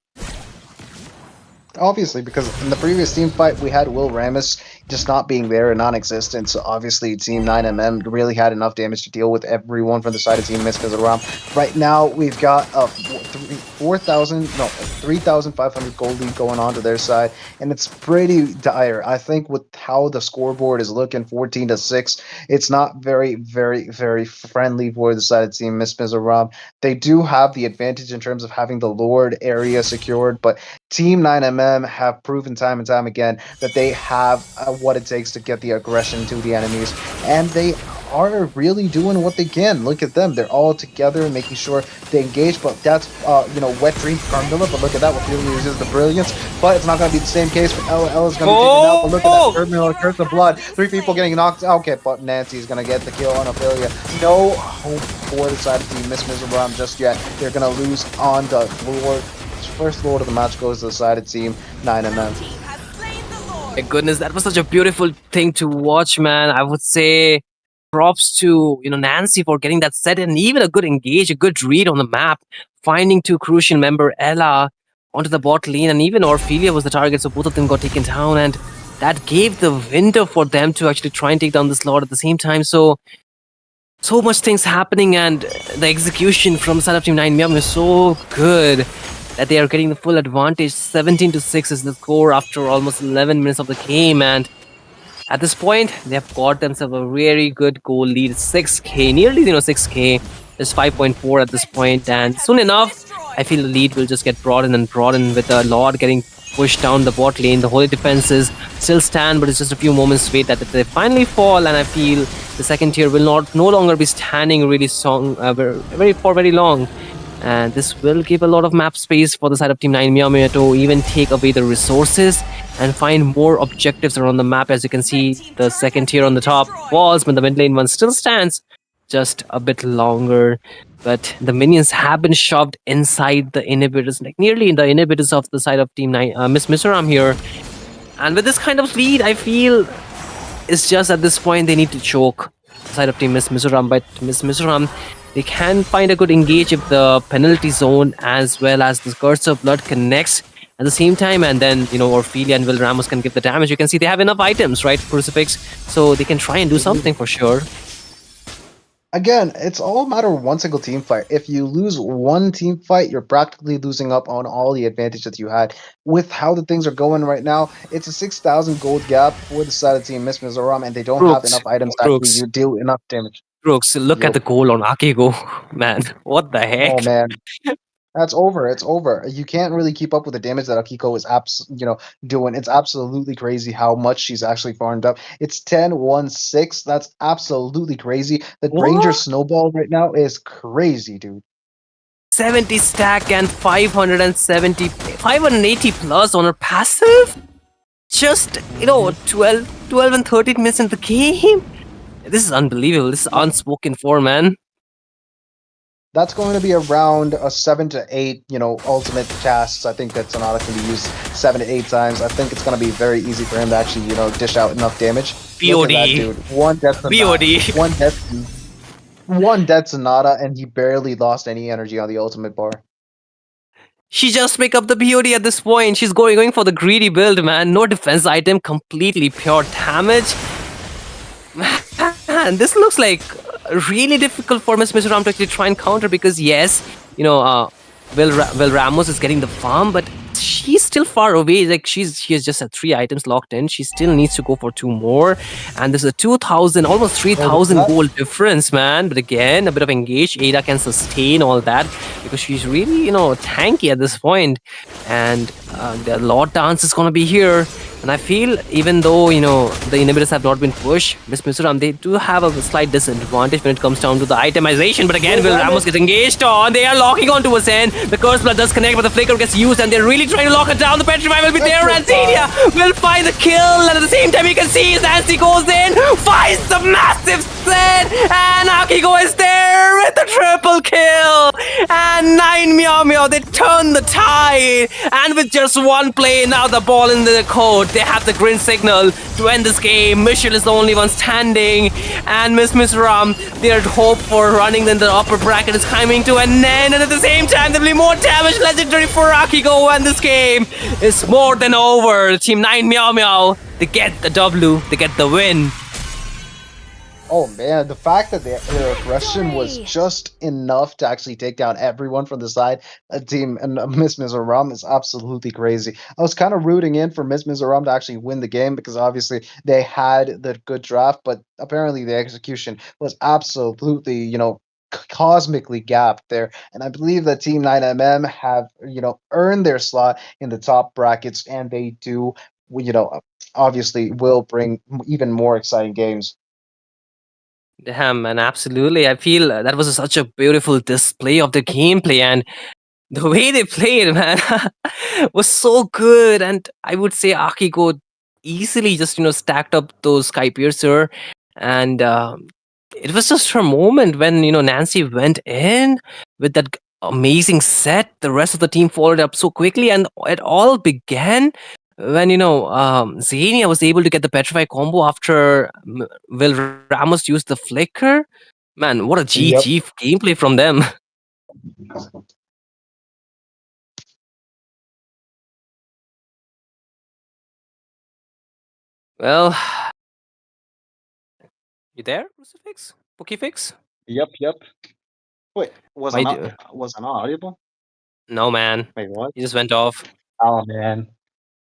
Obviously, because in the previous team fight, we had Will Ramus just not being there and non-existent. So obviously, Team 9MM really had enough damage to deal with everyone from the side of Team Mispizzaram. Right now, we've got a 3,500 gold lead going on to their side, and it's pretty dire. I think with how the scoreboard is looking, 14-6, it's not very, very, very friendly for the side of Team Mispizzaram. They do have the advantage in terms of having the Lord area secured, but Team 9MM have proven time and time again that they have what it takes to get the aggression to the enemies, and they are really doing what they can. Look at them; they're all together and making sure they engage. But that's Wet Dream Carmilla. But look at that, what really uses the brilliance. But it's not going to be the same case for Ella. Ella's going to be taken out. But look at that, Carmilla, Curse of Blood. 3 people getting knocked out. Okay, but Nancy's going to get the kill on Ophelia. No hope for the side of Team Mispizzaram just yet. They're going to lose on the Lord. First Lord of the match goes to the side of Team 9MM. My goodness, that was such a beautiful thing to watch, man. I would say props to Nancy for getting that set and even a good engage, a good read on the map, finding two crucial member Ella onto the bot lane, and even Orphelia was the target, so both of them got taken down, and that gave the window for them to actually try and take down this Lord at the same time. So much things happening, and the execution from the side of Team 9 Meow is so good that they are getting the full advantage. 17-6 is the score after almost 11 minutes of the game, and at this point, they have got themselves a very good goal lead, 6k, nearly 6k. It's 5.4 at this point, and soon enough, I feel the lead will just get broadened and broadened with the Lord getting pushed down the bot lane. The holy defenses still stand, but it's just a few moments wait that they finally fall, and I feel the second tier will no longer be standing really for very long. And this will give a lot of map space for the side of Team 9 Meow Meow to even take away the resources and find more objectives around the map. As you can see, the second tier on the top walls, but the mid lane one still stands just a bit longer. But the minions have been shoved inside the inhibitors, like nearly in the inhibitors of the side of Team 9 Mispizzaram here. And with this kind of lead, I feel it's just at this point they need to choke the side of Team Mispizzaram. But Mispizzaram, they can find a good engage if the penalty zone as well as the Curse of Blood connects at the same time, and then Orphelia and Will Ramos can give the damage. You can see they have enough items, right, Crucifix, so they can try and do something for sure. Again, it's all a matter of one single team fight. If you lose one team fight, you're practically losing up on all the advantage that you had. With how the things are going right now, it's a 6,000 gold gap for the side of Team Mispizzaram, and they don't have enough items to actually deal enough damage. Brooks, look at the goal on Akiko. Man, what the heck? Oh man, that's over. It's over. You can't really keep up with the damage that Akiko is doing. It's absolutely crazy how much she's actually farmed up. It's 10-1-6. That's absolutely crazy. The Granger snowball right now is crazy, dude. 70 stack and 580 plus on her passive? Just, 12 and 13 minutes in the game? This is unbelievable. This is unspoken for, man. That's going to be around a 7 to 8, ultimate casts. I think that Sonata can be used 7 to 8 times. I think it's going to be very easy for him to actually, dish out enough damage. BOD. That, dude. One death Sonata. BOD. One death Sonata, and he barely lost any energy on the ultimate bar. She just pick up the BOD at this point. She's going for the greedy build, man. No defense item, completely pure damage. Man, this looks like really difficult for Miss Mizoram to actually try and counter because yes, you know, Will Ramos is getting the farm, but she's still far away. Like she has just had 3 items locked in. She still needs to go for 2 more, and there's a 2,000, almost 3,000 gold difference, man. But again, a bit of engage. Ada can sustain all that because she's really tanky at this point, and the Lord Dance is gonna be here. And I feel even though the inhibitors have not been pushed, Miss Mizoram they do have a slight disadvantage when it comes down to the itemization. But again, Will Ramos gets engaged on. They are locking onto a Zen. The Curse Blood does connect, but the Flicker gets used, and they're really trying to lock it down. The Petrify will be there, and Xenia will find the kill. And at the same time, you can see Nancy goes in, finds the massive Zen, and Akiko is there with the triple kill. And 9 Meow Meow, they turn the tide, and with just one play, now the ball in the court. They have the green signal to end this game. Michelle is the only one standing, and Miss Ram, their hope for running in the upper bracket is coming to an end. And at the same time, there will be more damage legendary for Akiko, and this game is more than over. Team 9 Meow Meow, they get the W, they get the win. Oh man, the fact that their aggression was Victory! just enough to actually take down everyone from the side team and Miss Mizoram is absolutely crazy. I was kind of rooting in for Miss Mizoram to actually win the game because obviously they had the good draft, but apparently the execution was absolutely, cosmically gapped there. And I believe that Team 9MM have, earned their slot in the top brackets, and they do, obviously will bring even more exciting games. Damn, man, absolutely. I feel that was such a beautiful display of the gameplay, and the way they played, man, was so good. And I would say Akiko easily just stacked up those Sky Piercer, and it was just her moment when Nancy went in with that amazing set. The rest of the team followed up so quickly, and it all began when Xenia was able to get the Petrify combo after Will Ramos used the Flicker. Man, what a Yep. GG gameplay from them. Well, you there, Crucifix? Pokefix? Yep. Wait, Why do? was I not audible? No, man. Wait, what? He just went off. Oh man.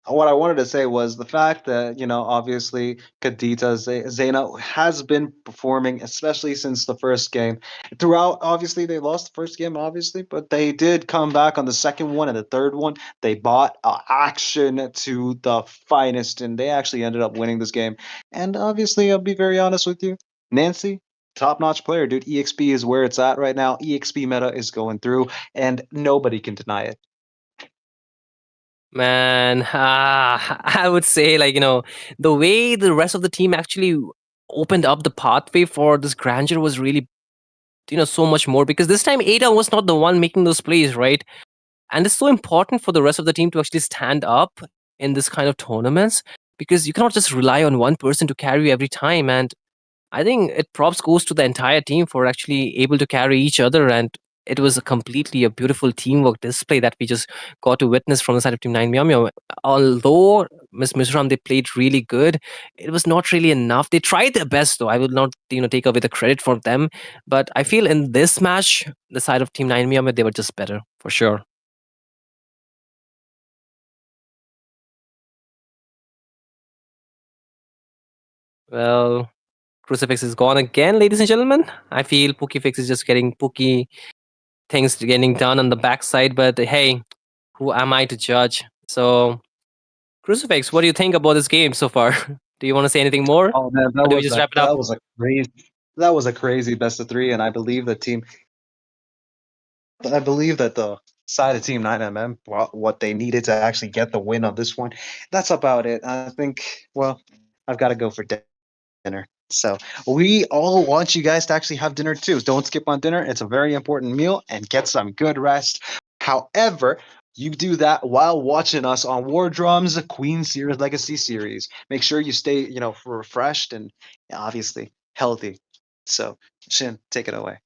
What I wanted to say was the fact that, obviously Kadita Zaina has been performing, especially since the first game. Throughout, obviously, they lost the first game, obviously, but they did come back on the second one and the third one. They bought action to the finest, and they actually ended up winning this game. And obviously, I'll be very honest with you, Nancy. Top notch player, dude. EXP is where it's at right now. EXP meta is going through, and nobody can deny it. Man, I would say, like, the way the rest of the team actually opened up the pathway for this grandeur was really, so much more because this time Ada was not the one making those plays, right? And it's so important for the rest of the team to actually stand up in this kind of tournaments because you cannot just rely on one person to carry you every time. And I think it props goes to the entire team for actually able to carry each other, and it was a completely a beautiful teamwork display that we just got to witness from the side of Team 9 Meow Meow. Although Miss Mishram they played really good, it was not really enough. They tried their best though. I will not take away the credit for them, but I feel in this match the side of Team 9 Meow Meow they were just better for sure. Well, Crucifix is gone again, ladies and gentlemen. I feel Pokefix is just getting Pookie things getting done on the backside, but hey, who am I to judge? So, Crucifix, what do you think about this game so far? Do you want to say anything more, Oh man, or do we just wrap it up? that was a crazy best of three, and I believe that the side of Team 9MM brought what they needed to actually get the win on this one. That's about it. I think. Well, I've got to go for dinner. So we all want you guys to actually have dinner too. Don't skip on dinner. It's a very important meal, and get some good rest. However, you do that while watching us on War Drums, Queen Series Legacy Series. Make sure you stay, refreshed and obviously healthy. So, Shin, take it away.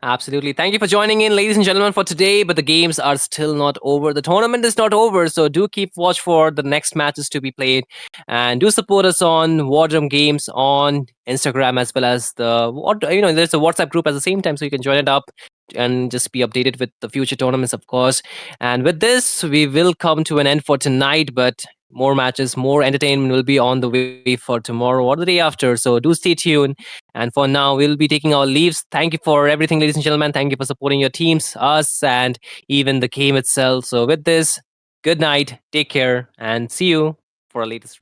Absolutely. Thank you for joining in, ladies and gentlemen, for today. But the games are still not over. The tournament is not over. So do keep watch for the next matches to be played. And do support us on Wardroom Games on Instagram, as well as there's a WhatsApp group at the same time. So you can join it up and just be updated with the future tournaments, of course. And with this, we will come to an end for tonight. But more matches, more entertainment will be on the way for tomorrow or the day after. So do stay tuned. And for now, we'll be taking our leaves. Thank you for everything, ladies and gentlemen. Thank you for supporting your teams, us, and even the game itself. So, with this, good night, take care, and see you for our latest.